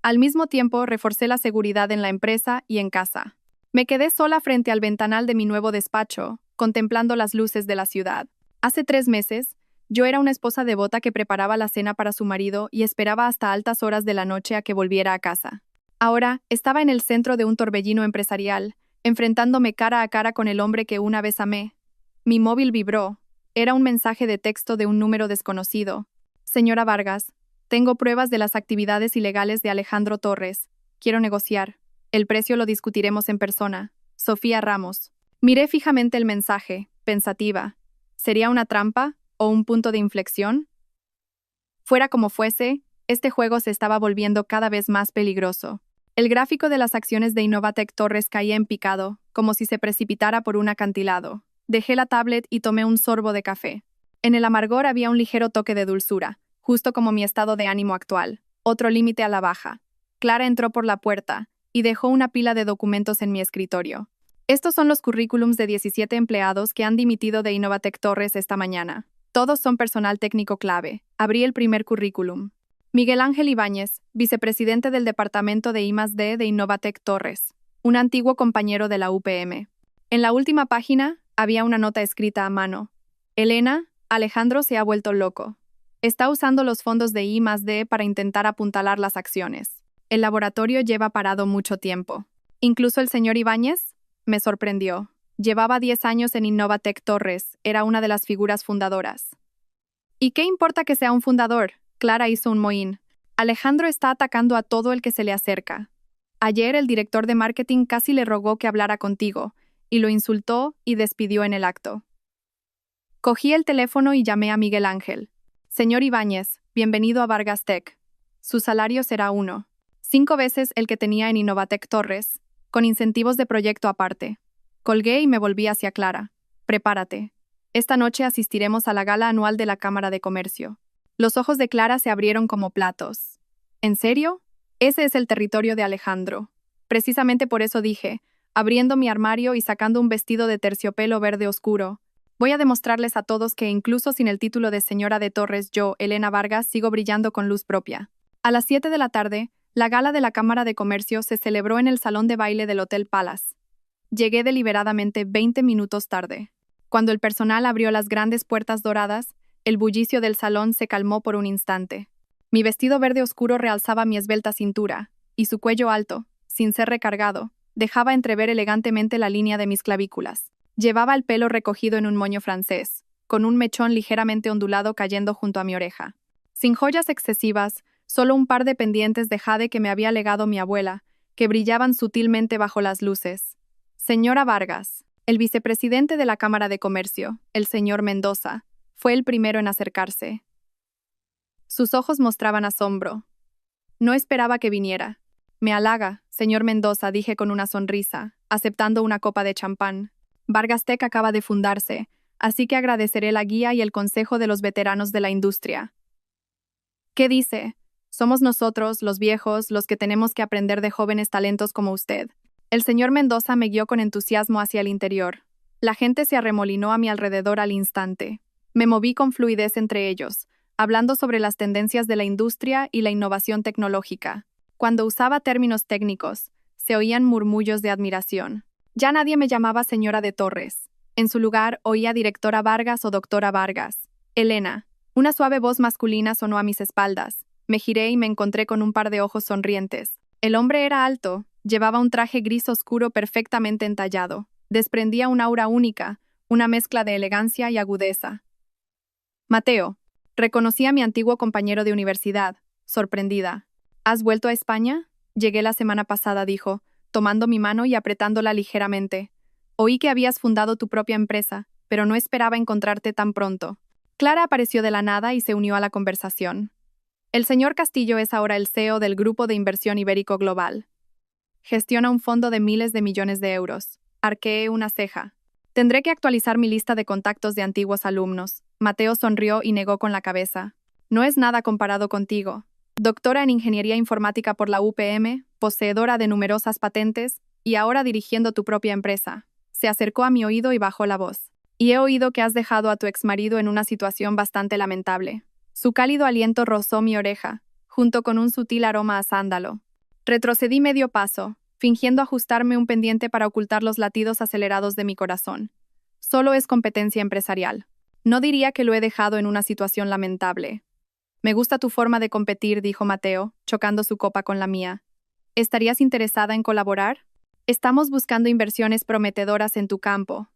Al mismo tiempo, reforcé la seguridad en la empresa y en casa. Me quedé sola frente al ventanal de mi nuevo despacho, contemplando las luces de la ciudad. Hace 3 meses, yo era una esposa devota que preparaba la cena para su marido y esperaba hasta altas horas de la noche a que volviera a casa. Ahora, estaba en el centro de un torbellino empresarial, enfrentándome cara a cara con el hombre que una vez amé. Mi móvil vibró. Era un mensaje de texto de un número desconocido. Señora Vargas, tengo pruebas de las actividades ilegales de Alejandro Torres. Quiero negociar. El precio lo discutiremos en persona. Sofía Ramos. Miré fijamente el mensaje, pensativa. ¿Sería una trampa o un punto de inflexión? Fuera como fuese, este juego se estaba volviendo cada vez más peligroso. El gráfico de las acciones de Innovatec Torres caía en picado, como si se precipitara por un acantilado. Dejé la tablet y tomé un sorbo de café. En el amargor había un ligero toque de dulzura, justo como mi estado de ánimo actual, otro límite a la baja. Clara entró por la puerta y dejó una pila de documentos en mi escritorio. Estos son los currículums de 17 empleados que han dimitido de Innovatec Torres esta mañana. Todos son personal técnico clave. Abrí el primer currículum. Miguel Ángel Ibáñez, vicepresidente del departamento de I+D de Innovatec Torres, un antiguo compañero de la UPM. En la última página había una nota escrita a mano. Elena, Alejandro se ha vuelto loco. Está usando los fondos de I+D para intentar apuntalar las acciones. El laboratorio lleva parado mucho tiempo. Incluso el señor Ibáñez me sorprendió. Llevaba 10 años en Innovatec Torres, era una de las figuras fundadoras. ¿Y qué importa que sea un fundador? Clara hizo un mohín. Alejandro está atacando a todo el que se le acerca. Ayer el director de marketing casi le rogó que hablara contigo, y lo insultó y despidió en el acto. Cogí el teléfono y llamé a Miguel Ángel. Señor Ibáñez, bienvenido a Vargas Tech. Su salario será 5 veces el que tenía en Innovatec Torres, con incentivos de proyecto aparte. Colgué y me volví hacia Clara. Prepárate. Esta noche asistiremos a la gala anual de la Cámara de Comercio. Los ojos de Clara se abrieron como platos. ¿En serio? Ese es el territorio de Alejandro. Precisamente por eso dije, abriendo mi armario y sacando un vestido de terciopelo verde oscuro, voy a demostrarles a todos que incluso sin el título de señora de Torres yo, Elena Vargas, sigo brillando con luz propia. A las 7 de la tarde, la gala de la Cámara de Comercio se celebró en el salón de baile del Hotel Palace. Llegué deliberadamente 20 minutos tarde. Cuando el personal abrió las grandes puertas doradas, el bullicio del salón se calmó por un instante. Mi vestido verde oscuro realzaba mi esbelta cintura, y su cuello alto, sin ser recargado, dejaba entrever elegantemente la línea de mis clavículas. Llevaba el pelo recogido en un moño francés, con un mechón ligeramente ondulado cayendo junto a mi oreja. Sin joyas excesivas, solo un par de pendientes de jade que me había legado mi abuela, que brillaban sutilmente bajo las luces. Señora Vargas, el vicepresidente de la Cámara de Comercio, el señor Mendoza, fue el primero en acercarse. Sus ojos mostraban asombro. No esperaba que viniera. Me halaga, señor Mendoza, dije con una sonrisa, aceptando una copa de champán. Vargas Tech acaba de fundarse, así que agradeceré la guía y el consejo de los veteranos de la industria. ¿Qué dice? Somos nosotros, los viejos, los que tenemos que aprender de jóvenes talentos como usted. El señor Mendoza me guió con entusiasmo hacia el interior. La gente se arremolinó a mi alrededor al instante. Me moví con fluidez entre ellos, hablando sobre las tendencias de la industria y la innovación tecnológica. Cuando usaba términos técnicos, se oían murmullos de admiración. Ya nadie me llamaba señora de Torres. En su lugar, oía directora Vargas o doctora Vargas. Elena. Una suave voz masculina sonó a mis espaldas. Me giré y me encontré con un par de ojos sonrientes. El hombre era alto, llevaba un traje gris oscuro perfectamente entallado. Desprendía un aura única, una mezcla de elegancia y agudeza. Mateo. Reconocí a mi antiguo compañero de universidad, sorprendida. ¿Has vuelto a España? Llegué la semana pasada, dijo, tomando mi mano y apretándola ligeramente. Oí que habías fundado tu propia empresa, pero no esperaba encontrarte tan pronto. Clara apareció de la nada y se unió a la conversación. El señor Castillo es ahora el CEO del Grupo de Inversión Ibérico Global. Gestiona un fondo de miles de millones de euros. Arqueé una ceja. Tendré que actualizar mi lista de contactos de antiguos alumnos. Mateo sonrió y negó con la cabeza. No es nada comparado contigo. Doctora en Ingeniería Informática por la UPM, poseedora de numerosas patentes, y ahora dirigiendo tu propia empresa. Se acercó a mi oído y bajó la voz. Y he oído que has dejado a tu exmarido en una situación bastante lamentable. Su cálido aliento rozó mi oreja, junto con un sutil aroma a sándalo. Retrocedí medio paso, fingiendo ajustarme un pendiente para ocultar los latidos acelerados de mi corazón. Solo es competencia empresarial. No diría que lo he dejado en una situación lamentable. Me gusta tu forma de competir, dijo Mateo, chocando su copa con la mía. ¿Estarías interesada en colaborar? Estamos buscando inversiones prometedoras en tu campo.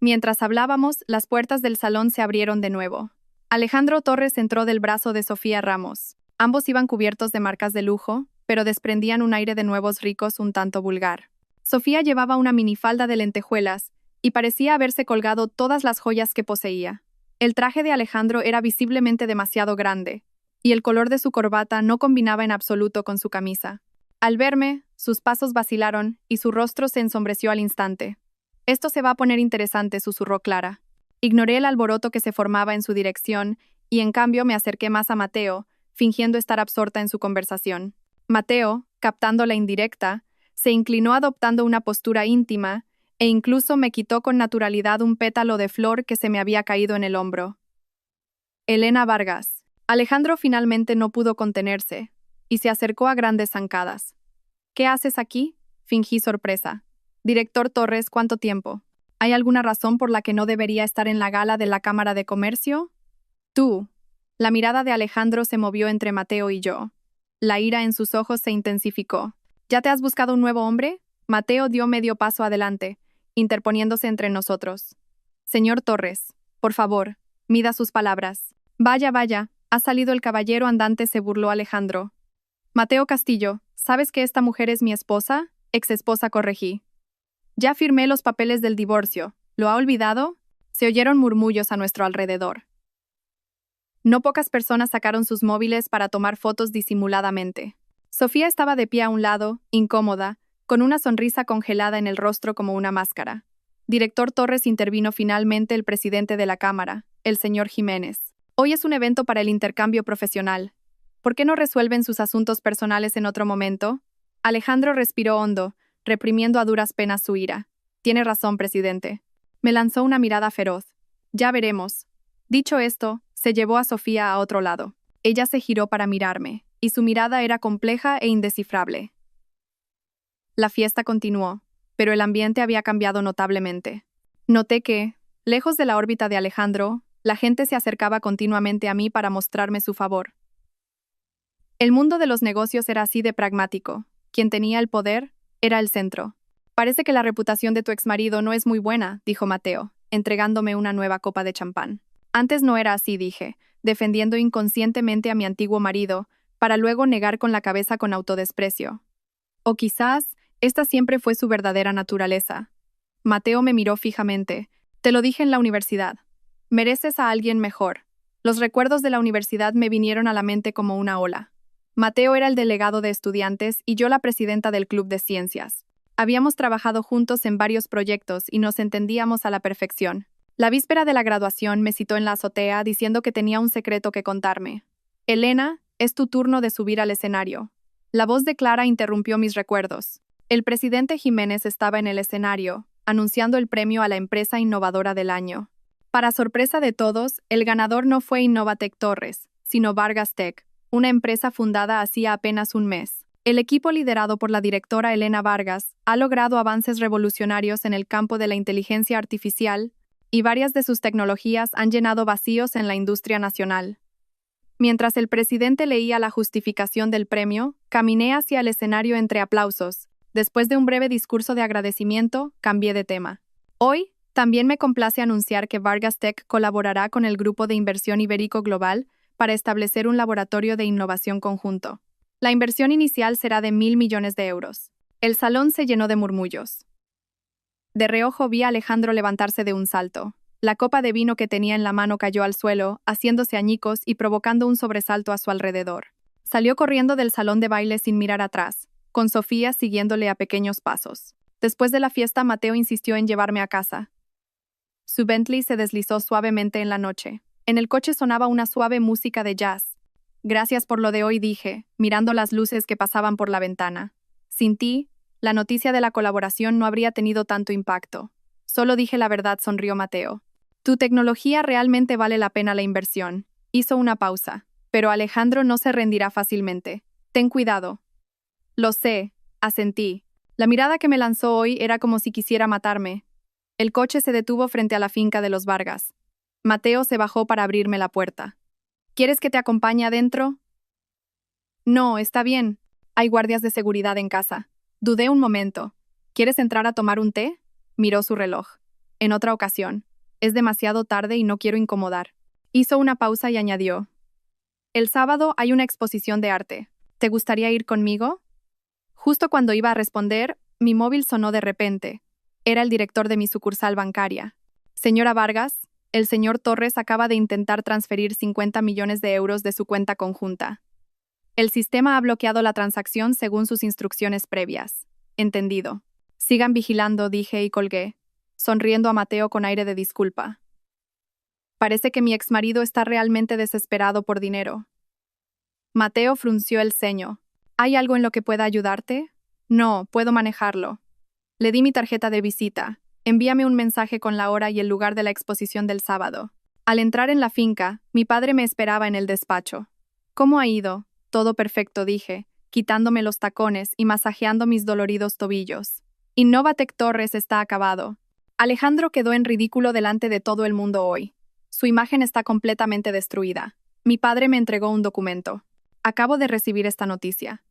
Mientras hablábamos, las puertas del salón se abrieron de nuevo. Alejandro Torres entró del brazo de Sofía Ramos. Ambos iban cubiertos de marcas de lujo, pero desprendían un aire de nuevos ricos un tanto vulgar. Sofía llevaba una minifalda de lentejuelas y parecía haberse colgado todas las joyas que poseía. El traje de Alejandro era visiblemente demasiado grande, y el color de su corbata no combinaba en absoluto con su camisa. Al verme, sus pasos vacilaron y su rostro se ensombreció al instante. «Esto se va a poner interesante», susurró Clara. Ignoré el alboroto que se formaba en su dirección y en cambio me acerqué más a Mateo, fingiendo estar absorta en su conversación. Mateo, captando la indirecta, se inclinó adoptando una postura íntima, e incluso me quitó con naturalidad un pétalo de flor que se me había caído en el hombro. Elena Vargas. Alejandro finalmente no pudo contenerse y se acercó a grandes zancadas. ¿Qué haces aquí? Fingí sorpresa. Director Torres, ¿cuánto tiempo? ¿Hay alguna razón por la que no debería estar en la gala de la Cámara de Comercio? Tú. La mirada de Alejandro se movió entre Mateo y yo. La ira en sus ojos se intensificó. ¿Ya te has buscado un nuevo hombre? Mateo dio medio paso adelante, interponiéndose entre nosotros. Señor Torres, por favor, mida sus palabras. Vaya, vaya, ha salido el caballero andante, se burló Alejandro. Mateo Castillo, ¿sabes que esta mujer es mi esposa? Exesposa, corregí. Ya firmé los papeles del divorcio. ¿Lo ha olvidado? Se oyeron murmullos a nuestro alrededor. No pocas personas sacaron sus móviles para tomar fotos disimuladamente. Sofía estaba de pie a un lado, incómoda, con una sonrisa congelada en el rostro como una máscara. Director Torres, intervino finalmente el presidente de la Cámara, el señor Jiménez. Hoy es un evento para el intercambio profesional. ¿Por qué no resuelven sus asuntos personales en otro momento? Alejandro respiró hondo, reprimiendo a duras penas su ira. Tiene razón, presidente. Me lanzó una mirada feroz. Ya veremos. Dicho esto, se llevó a Sofía a otro lado. Ella se giró para mirarme, y su mirada era compleja e indescifrable. La fiesta continuó, pero el ambiente había cambiado notablemente. Noté que, lejos de la órbita de Alejandro, la gente se acercaba continuamente a mí para mostrarme su favor. El mundo de los negocios era así de pragmático. Quien tenía el poder era el centro. Parece que la reputación de tu exmarido no es muy buena, dijo Mateo, entregándome una nueva copa de champán. Antes no era así, dije, defendiendo inconscientemente a mi antiguo marido, para luego negar con la cabeza con autodesprecio. O quizás, esta siempre fue su verdadera naturaleza. Mateo me miró fijamente. Te lo dije en la universidad. Mereces a alguien mejor. Los recuerdos de la universidad me vinieron a la mente como una ola. Mateo era el delegado de estudiantes y yo la presidenta del club de ciencias. Habíamos trabajado juntos en varios proyectos y nos entendíamos a la perfección. La víspera de la graduación me citó en la azotea diciendo que tenía un secreto que contarme. Elena, es tu turno de subir al escenario. La voz de Clara interrumpió mis recuerdos. El presidente Jiménez estaba en el escenario, anunciando el premio a la empresa innovadora del año. Para sorpresa de todos, el ganador no fue Innovatec Torres, sino Vargas Tech, una empresa fundada hacía apenas un mes. El equipo liderado por la directora Elena Vargas ha logrado avances revolucionarios en el campo de la inteligencia artificial, y varias de sus tecnologías han llenado vacíos en la industria nacional. Mientras el presidente leía la justificación del premio, caminé hacia el escenario entre aplausos. Después de un breve discurso de agradecimiento, cambié de tema. Hoy, también me complace anunciar que Vargas Tech colaborará con el Grupo de Inversión Ibérico Global para establecer un laboratorio de innovación conjunto. La inversión inicial será de 1.000 millones de euros. El salón se llenó de murmullos. De reojo vi a Alejandro levantarse de un salto. La copa de vino que tenía en la mano cayó al suelo, haciéndose añicos y provocando un sobresalto a su alrededor. Salió corriendo del salón de baile sin mirar atrás, con Sofía siguiéndole a pequeños pasos. Después de la fiesta, Mateo insistió en llevarme a casa. Su Bentley se deslizó suavemente en la noche. En el coche sonaba una suave música de jazz. Gracias por lo de hoy, dije, mirando las luces que pasaban por la ventana. Sin ti, la noticia de la colaboración no habría tenido tanto impacto. Solo dije la verdad, sonrió Mateo. Tu tecnología realmente vale la pena la inversión. Hizo una pausa, pero Alejandro no se rendirá fácilmente. Ten cuidado. Lo sé, asentí. La mirada que me lanzó hoy era como si quisiera matarme. El coche se detuvo frente a la finca de los Vargas. Mateo se bajó para abrirme la puerta. ¿Quieres que te acompañe adentro? No, está bien. Hay guardias de seguridad en casa. Dudé un momento. ¿Quieres entrar a tomar un té? Miró su reloj. En otra ocasión. Es demasiado tarde y no quiero incomodar. Hizo una pausa y añadió. El sábado hay una exposición de arte. ¿Te gustaría ir conmigo? Justo cuando iba a responder, mi móvil sonó de repente. Era el director de mi sucursal bancaria. Señora Vargas, el señor Torres acaba de intentar transferir 50 millones de euros de su cuenta conjunta. El sistema ha bloqueado la transacción según sus instrucciones previas. Entendido. Sigan vigilando, dije y colgué, sonriendo a Mateo con aire de disculpa. Parece que mi exmarido está realmente desesperado por dinero. Mateo frunció el ceño. ¿Hay algo en lo que pueda ayudarte? No, puedo manejarlo. Le di mi tarjeta de visita. Envíame un mensaje con la hora y el lugar de la exposición del sábado. Al entrar en la finca, mi padre me esperaba en el despacho. ¿Cómo ha ido? Todo perfecto, dije, quitándome los tacones y masajeando mis doloridos tobillos. Innovatec Torres está acabado. Alejandro quedó en ridículo delante de todo el mundo hoy. Su imagen está completamente destruida. Mi padre me entregó un documento. Acabo de recibir esta noticia.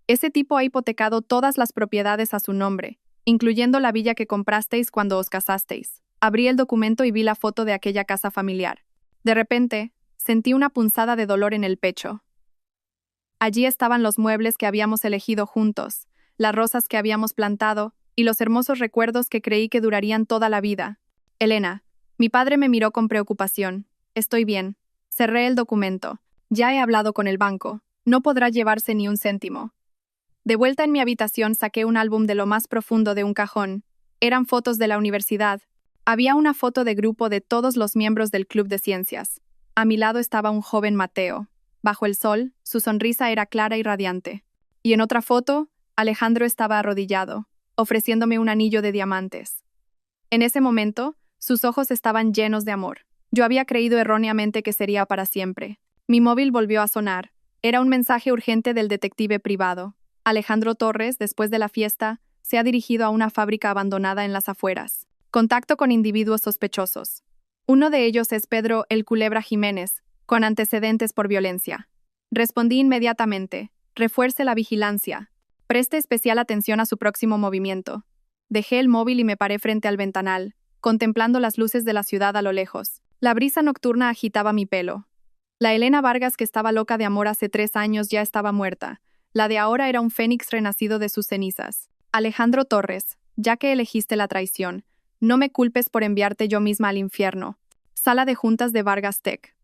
Ese tipo ha hipotecado todas las propiedades a su nombre, incluyendo la villa que comprasteis cuando os casasteis. Abrí el documento y vi la foto de aquella casa familiar. De repente, sentí una punzada de dolor en el pecho. Allí estaban los muebles que habíamos elegido juntos, las rosas que habíamos plantado y los hermosos recuerdos que creí que durarían toda la vida. Elena, mi padre me miró con preocupación. Estoy bien. Cerré el documento. Ya he hablado con el banco. No podrá llevarse ni un céntimo. De vuelta en mi habitación saqué un álbum de lo más profundo de un cajón. Eran fotos de la universidad. Había una foto de grupo de todos los miembros del Club de Ciencias. A mi lado estaba un joven Mateo. Bajo el sol, su sonrisa era clara y radiante. Y en otra foto, Alejandro estaba arrodillado, ofreciéndome un anillo de diamantes. En ese momento, sus ojos estaban llenos de amor. Yo había creído erróneamente que sería para siempre. Mi móvil volvió a sonar. Era un mensaje urgente del detective privado. Alejandro Torres, después de la fiesta, se ha dirigido a una fábrica abandonada en las afueras. Contacto con individuos sospechosos. Uno de ellos es Pedro El Culebra Jiménez, con antecedentes por violencia. Respondí inmediatamente. Refuerce la vigilancia. Preste especial atención a su próximo movimiento. Dejé el móvil y me paré frente al ventanal, contemplando las luces de la ciudad a lo lejos. La brisa nocturna agitaba mi pelo. La Elena Vargas que estaba loca de amor hace 3 años ya estaba muerta. La de ahora era un fénix renacido de sus cenizas. Alejandro Torres, ya que elegiste la traición, no me culpes por enviarte yo misma al infierno. Sala de juntas de Vargas Tech.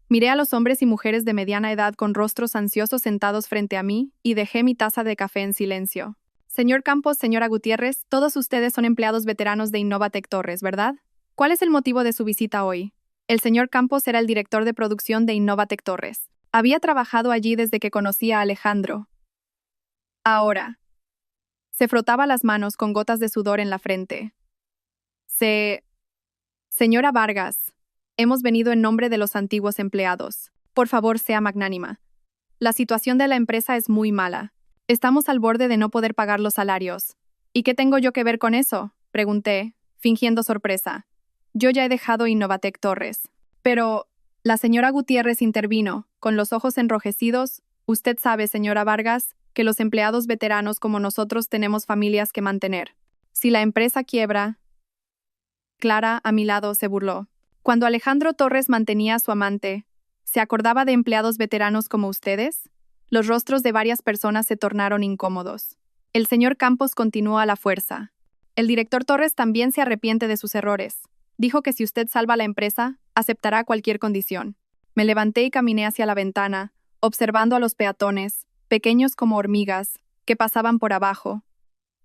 Miré a los hombres y mujeres de mediana edad con rostros ansiosos sentados frente a mí y dejé mi taza de café en silencio. Señor Campos, señora Gutiérrez, todos ustedes son empleados veteranos de Innovatec Torres, ¿verdad? ¿Cuál es el motivo de su visita hoy? El señor Campos era el director de producción de Innovatec Torres. Había trabajado allí desde que conocí a Alejandro. Ahora. Se frotaba las manos con gotas de sudor en la frente. Señora Vargas, hemos venido en nombre de los antiguos empleados. Por favor, sea magnánima. La situación de la empresa es muy mala. Estamos al borde de no poder pagar los salarios. ¿Y qué tengo yo que ver con eso? Pregunté, fingiendo sorpresa. Yo ya he dejado Innovatec Torres. Pero, la señora Gutiérrez intervino, con los ojos enrojecidos. Usted sabe, señora Vargas, que los empleados veteranos como nosotros tenemos familias que mantener. Si la empresa quiebra... Clara, a mi lado, se burló. Cuando Alejandro Torres mantenía a su amante, ¿se acordaba de empleados veteranos como ustedes? Los rostros de varias personas se tornaron incómodos. El señor Campos continuó a la fuerza. El director Torres también se arrepiente de sus errores. Dijo que si usted salva la empresa, aceptará cualquier condición. Me levanté y caminé hacia la ventana, observando a los peatones, pequeños como hormigas, que pasaban por abajo.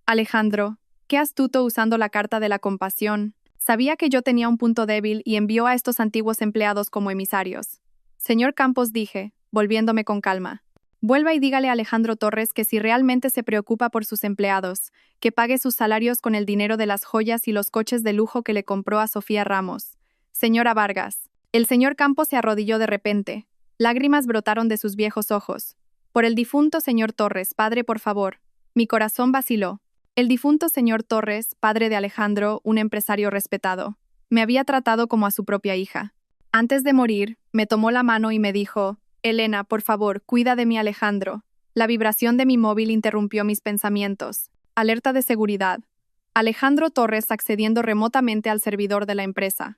Alejandro, qué astuto usando la carta de la compasión. Sabía que yo tenía un punto débil y envió a estos antiguos empleados como emisarios. Señor Campos, dije, volviéndome con calma. Vuelva y dígale a Alejandro Torres que si realmente se preocupa por sus empleados, que pague sus salarios con el dinero de las joyas y los coches de lujo que le compró a Sofía Ramos. Señora Vargas. El señor Campos se arrodilló de repente. Lágrimas brotaron de sus viejos ojos. Por el difunto señor Torres, padre, por favor. Mi corazón vaciló. El difunto señor Torres, padre de Alejandro, un empresario respetado, me había tratado como a su propia hija. Antes de morir, me tomó la mano y me dijo, Elena, por favor, cuida de mi Alejandro. La vibración de mi móvil interrumpió mis pensamientos. Alerta de seguridad. Alejandro Torres accediendo remotamente al servidor de la empresa.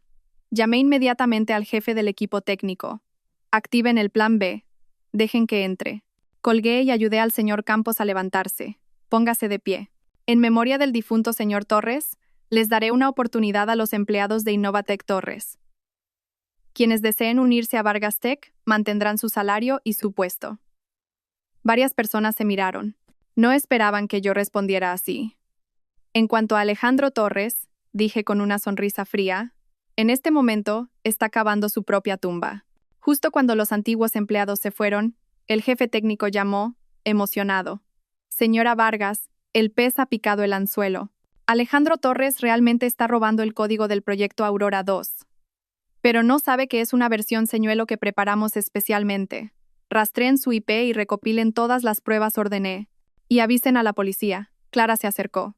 Llamé inmediatamente al jefe del equipo técnico. Activen el plan B. Dejen que entre. Colgué y ayudé al señor Campos a levantarse. Póngase de pie. En memoria del difunto señor Torres, les daré una oportunidad a los empleados de Innovatec Torres. Quienes deseen unirse a Vargas Tech mantendrán su salario y su puesto. Varias personas se miraron. No esperaban que yo respondiera así. En cuanto a Alejandro Torres, dije con una sonrisa fría, en este momento está cavando su propia tumba. Justo cuando los antiguos empleados se fueron, el jefe técnico llamó, emocionado. Señora Vargas, el pez ha picado el anzuelo. Alejandro Torres realmente está robando el código del proyecto Aurora 2. Pero no sabe que es una versión señuelo que preparamos especialmente. Rastreen su IP y recopilen todas las pruebas, ordené. Y avisen a la policía. Clara se acercó.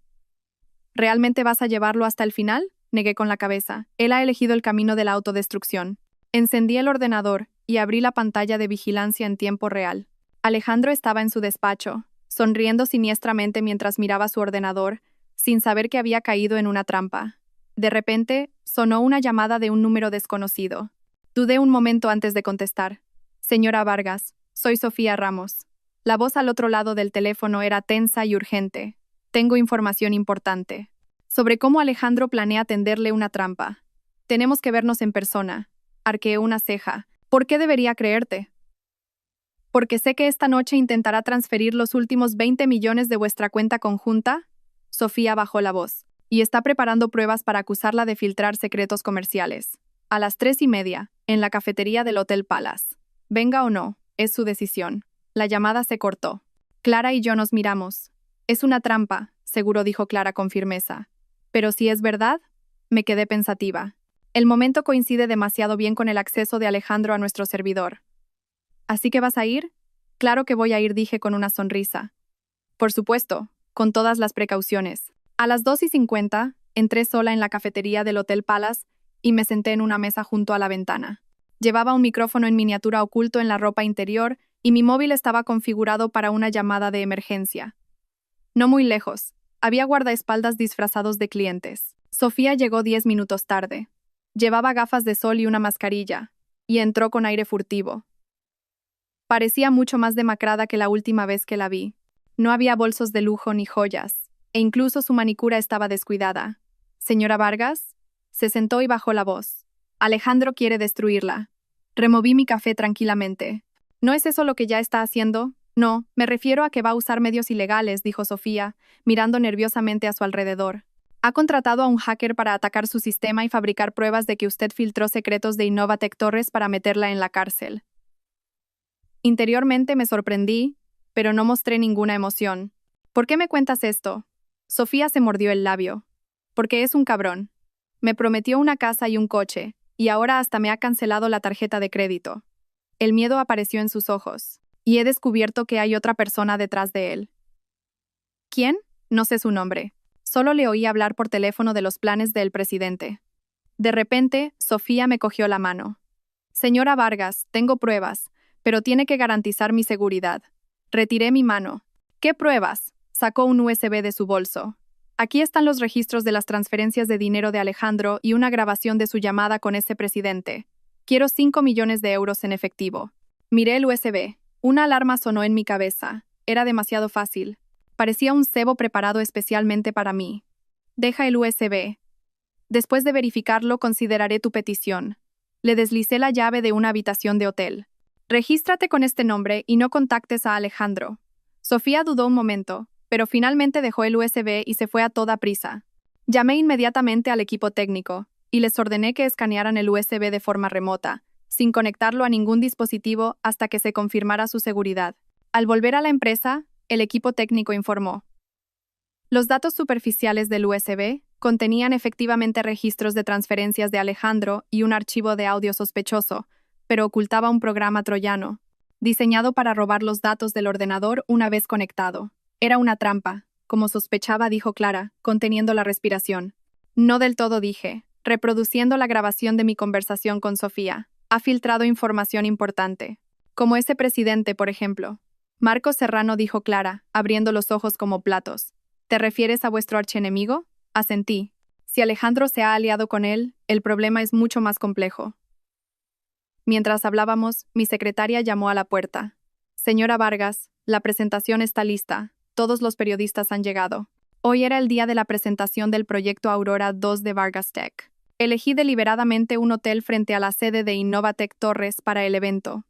¿Realmente vas a llevarlo hasta el final? Negué con la cabeza. Él ha elegido el camino de la autodestrucción. Encendí el ordenador y abrí la pantalla de vigilancia en tiempo real. Alejandro estaba en su despacho, sonriendo siniestramente mientras miraba su ordenador, sin saber que había caído en una trampa. De repente, sonó una llamada de un número desconocido. Dudé un momento antes de contestar. Señora Vargas, soy Sofía Ramos. La voz al otro lado del teléfono era tensa y urgente. Tengo información importante. Sobre cómo Alejandro planea tenderle una trampa. Tenemos que vernos en persona. Arqueé una ceja. ¿Por qué debería creerte? Porque sé que esta noche intentará transferir los últimos 20 millones de vuestra cuenta conjunta. Sofía bajó la voz. Y está preparando pruebas para acusarla de filtrar secretos comerciales. A las 3:30, en la cafetería del Hotel Palace. Venga o no, es su decisión. La llamada se cortó. Clara y yo nos miramos. Es una trampa, seguro dijo Clara con firmeza. Pero si es verdad, me quedé pensativa. El momento coincide demasiado bien con el acceso de Alejandro a nuestro servidor. ¿Así que vas a ir? Claro que voy a ir, dije con una sonrisa. Por supuesto, con todas las precauciones. A las 2:50, entré sola en la cafetería del Hotel Palace y me senté en una mesa junto a la ventana. Llevaba un micrófono en miniatura oculto en la ropa interior y mi móvil estaba configurado para una llamada de emergencia. No muy lejos, había guardaespaldas disfrazados de clientes. Sofía llegó 10 minutos tarde. Llevaba gafas de sol y una mascarilla, y entró con aire furtivo. Parecía mucho más demacrada que la última vez que la vi. No había bolsos de lujo ni joyas, e incluso su manicura estaba descuidada. ¿Señora Vargas? Se sentó y bajó la voz. Alejandro quiere destruirla. Removí mi café tranquilamente. ¿No es eso lo que ya está haciendo? No, me refiero a que va a usar medios ilegales, dijo Sofía, mirando nerviosamente a su alrededor. Ha contratado a un hacker para atacar su sistema y fabricar pruebas de que usted filtró secretos de Innovatec Torres para meterla en la cárcel. Interiormente me sorprendí, pero no mostré ninguna emoción. ¿Por qué me cuentas esto? Sofía se mordió el labio. Porque es un cabrón. Me prometió una casa y un coche, y ahora hasta me ha cancelado la tarjeta de crédito. El miedo apareció en sus ojos, y he descubierto que hay otra persona detrás de él. ¿Quién? No sé su nombre. Solo le oí hablar por teléfono de los planes del presidente. De repente, Sofía me cogió la mano. Señora Vargas, tengo pruebas, pero tiene que garantizar mi seguridad. Retiré mi mano. ¿Qué pruebas? Sacó un USB de su bolso. Aquí están los registros de las transferencias de dinero de Alejandro y una grabación de su llamada con ese presidente. Quiero 5 millones de euros en efectivo. Miré el USB. Una alarma sonó en mi cabeza. Era demasiado fácil. Parecía un cebo preparado especialmente para mí. Deja el USB. Después de verificarlo, consideraré tu petición. Le deslicé la llave de una habitación de hotel. Regístrate con este nombre y no contactes a Alejandro. Sofía dudó un momento, pero finalmente dejó el USB y se fue a toda prisa. Llamé inmediatamente al equipo técnico y les ordené que escanearan el USB de forma remota, sin conectarlo a ningún dispositivo hasta que se confirmara su seguridad. Al volver a la empresa, el equipo técnico informó. Los datos superficiales del USB contenían efectivamente registros de transferencias de Alejandro y un archivo de audio sospechoso, pero ocultaba un programa troyano, diseñado para robar los datos del ordenador una vez conectado. Era una trampa, como sospechaba, dijo Clara, conteniendo la respiración. No del todo, dije, reproduciendo la grabación de mi conversación con Sofía. Ha filtrado información importante, como ese presidente, por ejemplo. Marcos Serrano, dijo Clara, abriendo los ojos como platos. ¿Te refieres a vuestro archienemigo? Asentí. Si Alejandro se ha aliado con él, el problema es mucho más complejo. Mientras hablábamos, mi secretaria llamó a la puerta. Señora Vargas, la presentación está lista. Todos los periodistas han llegado. Hoy era el día de la presentación del proyecto Aurora 2 de Vargas Tech. Elegí deliberadamente un hotel frente a la sede de Innovatec Torres para el evento.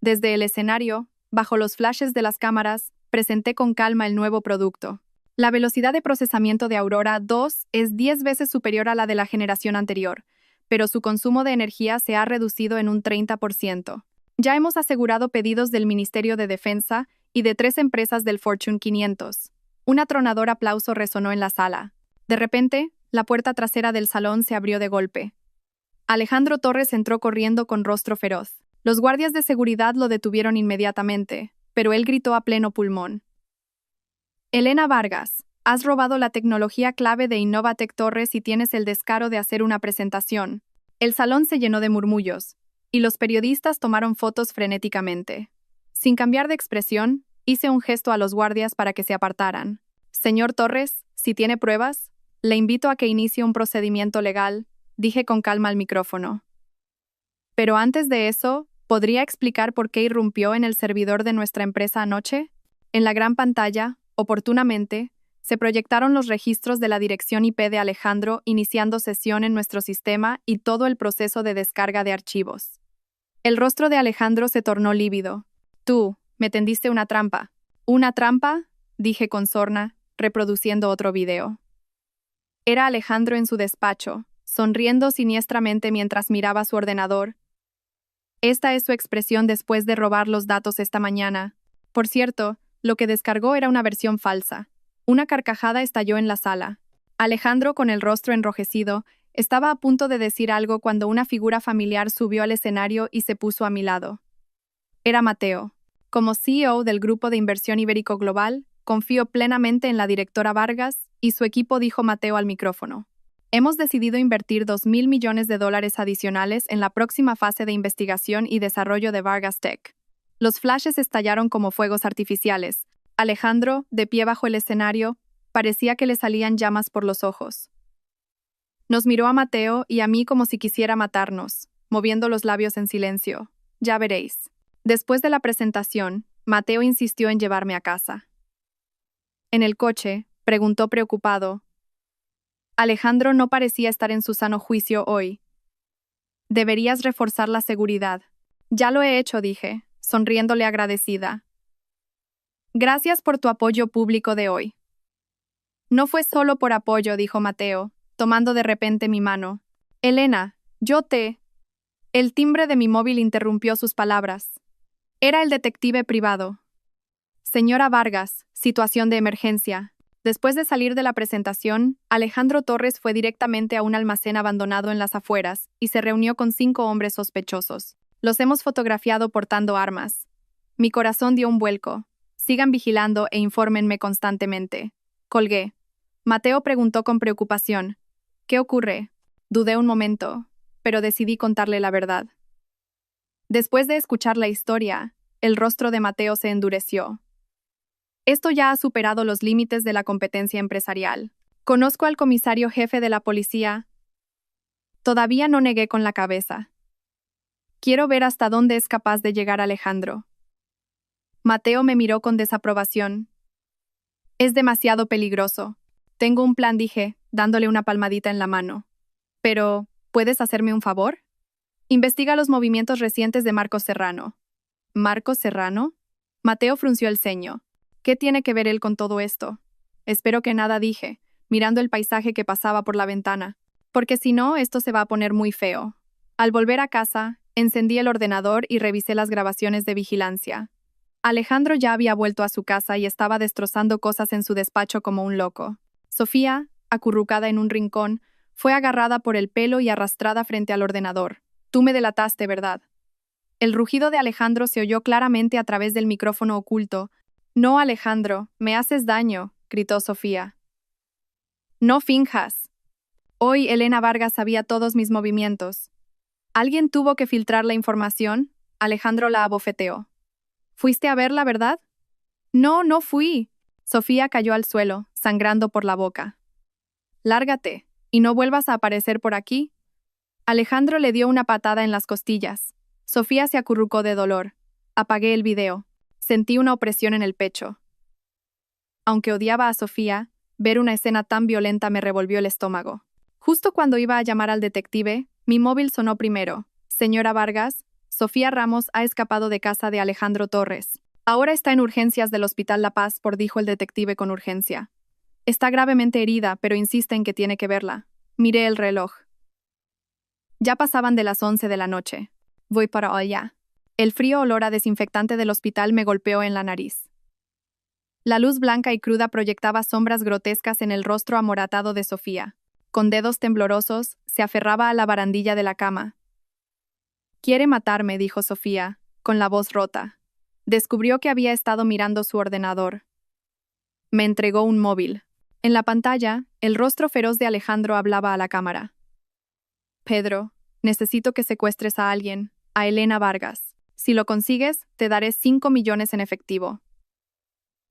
Desde el escenario, bajo los flashes de las cámaras, presenté con calma el nuevo producto. La velocidad de procesamiento de Aurora 2 es 10 veces superior a la de la generación anterior, pero su consumo de energía se ha reducido en un 30%. Ya hemos asegurado pedidos del Ministerio de Defensa y de 3 empresas del Fortune 500. Un atronador aplauso resonó en la sala. De repente, la puerta trasera del salón se abrió de golpe. Alejandro Torres entró corriendo con rostro feroz. Los guardias de seguridad lo detuvieron inmediatamente, pero él gritó a pleno pulmón: «Elena Vargas, has robado la tecnología clave de Innovatec Torres y tienes el descaro de hacer una presentación». El salón se llenó de murmullos, y los periodistas tomaron fotos frenéticamente. Sin cambiar de expresión, hice un gesto a los guardias para que se apartaran. «Señor Torres, si tiene pruebas, le invito a que inicie un procedimiento legal», dije con calma al micrófono. «Pero antes de eso, ¿podría explicar por qué irrumpió en el servidor de nuestra empresa anoche?» En la gran pantalla, oportunamente, se proyectaron los registros de la dirección IP de Alejandro iniciando sesión en nuestro sistema y todo el proceso de descarga de archivos. El rostro de Alejandro se tornó lívido. «Tú, me tendiste una trampa». «¿Una trampa?», dije con sorna, reproduciendo otro video. Era Alejandro en su despacho, sonriendo siniestramente mientras miraba su ordenador. Esta es su expresión después de robar los datos esta mañana. Por cierto, lo que descargó era una versión falsa. Una carcajada estalló en la sala. Alejandro, con el rostro enrojecido, estaba a punto de decir algo cuando una figura familiar subió al escenario y se puso a mi lado. Era Mateo. Como CEO del Grupo de Inversión Ibérico Global, confío plenamente en la directora Vargas y su equipo, dijo Mateo al micrófono. Hemos decidido invertir $2.000 millones adicionales en la próxima fase de investigación y desarrollo de Vargas Tech. Los flashes estallaron como fuegos artificiales. Alejandro, de pie bajo el escenario, parecía que le salían llamas por los ojos. Nos miró a Mateo y a mí como si quisiera matarnos, moviendo los labios en silencio. «Ya veréis». Después de la presentación, Mateo insistió en llevarme a casa. En el coche, preguntó preocupado. Alejandro no parecía estar en su sano juicio hoy. «Deberías reforzar la seguridad». «Ya lo he hecho», dije, sonriéndole agradecida. «Gracias por tu apoyo público de hoy». «No fue solo por apoyo», dijo Mateo, tomando de repente mi mano. «Elena, yo te...». El timbre de mi móvil interrumpió sus palabras. Era el detective privado. «Señora Vargas, situación de emergencia». Después de salir de la presentación, Alejandro Torres fue directamente a un almacén abandonado en las afueras y se reunió con 5 hombres sospechosos. «Los hemos fotografiado portando armas». Mi corazón dio un vuelco. «Sigan vigilando e infórmenme constantemente». Colgué. Mateo preguntó con preocupación: «¿Qué ocurre?». Dudé un momento, pero decidí contarle la verdad. Después de escuchar la historia, el rostro de Mateo se endureció. «Esto ya ha superado los límites de la competencia empresarial. Conozco al comisario jefe de la policía». Todavía no negué con la cabeza. «Quiero ver hasta dónde es capaz de llegar Alejandro». Mateo me miró con desaprobación. «Es demasiado peligroso. Tengo un plan», dije, dándole una palmadita en la mano. «Pero, ¿puedes hacerme un favor? Investiga los movimientos recientes de Marcos Serrano». «¿Marcos Serrano?». Mateo frunció el ceño. «¿Qué tiene que ver él con todo esto?». «Espero que nada», dije, mirando el paisaje que pasaba por la ventana. «Porque si no, esto se va a poner muy feo». Al volver a casa, encendí el ordenador y revisé las grabaciones de vigilancia. Alejandro ya había vuelto a su casa y estaba destrozando cosas en su despacho como un loco. Sofía, acurrucada en un rincón, fue agarrada por el pelo y arrastrada frente al ordenador. «Tú me delataste, ¿verdad?». El rugido de Alejandro se oyó claramente a través del micrófono oculto. «No, Alejandro, me haces daño», gritó Sofía. «No finjas». Hoy Elena Vargas sabía todos mis movimientos. «¿Alguien tuvo que filtrar la información?». Alejandro la abofeteó. «¿Fuiste a verla, verdad?». «No, no fui». Sofía cayó al suelo, sangrando por la boca. «Lárgate, y no vuelvas a aparecer por aquí». Alejandro le dio una patada en las costillas. Sofía se acurrucó de dolor. Apagué el video. Sentí una opresión en el pecho. Aunque odiaba a Sofía, ver una escena tan violenta me revolvió el estómago. Justo cuando iba a llamar al detective, mi móvil sonó primero. «Señora Vargas, Sofía Ramos ha escapado de casa de Alejandro Torres. Ahora está en urgencias del Hospital La Paz», dijo el detective con urgencia. «Está gravemente herida, pero insiste en que tiene que verla». Miré el reloj. Ya pasaban de las 11 de la noche. «Voy para allá». El frío olor a desinfectante del hospital me golpeó en la nariz. La luz blanca y cruda proyectaba sombras grotescas en el rostro amoratado de Sofía. Con dedos temblorosos, se aferraba a la barandilla de la cama. «Quiere matarme», dijo Sofía, con la voz rota. Descubrió que había estado mirando su ordenador. Me entregó un móvil. En la pantalla, el rostro feroz de Alejandro hablaba a la cámara. «Pedro, necesito que secuestres a alguien, a Elena Vargas. Si lo consigues, te daré 5 millones en efectivo».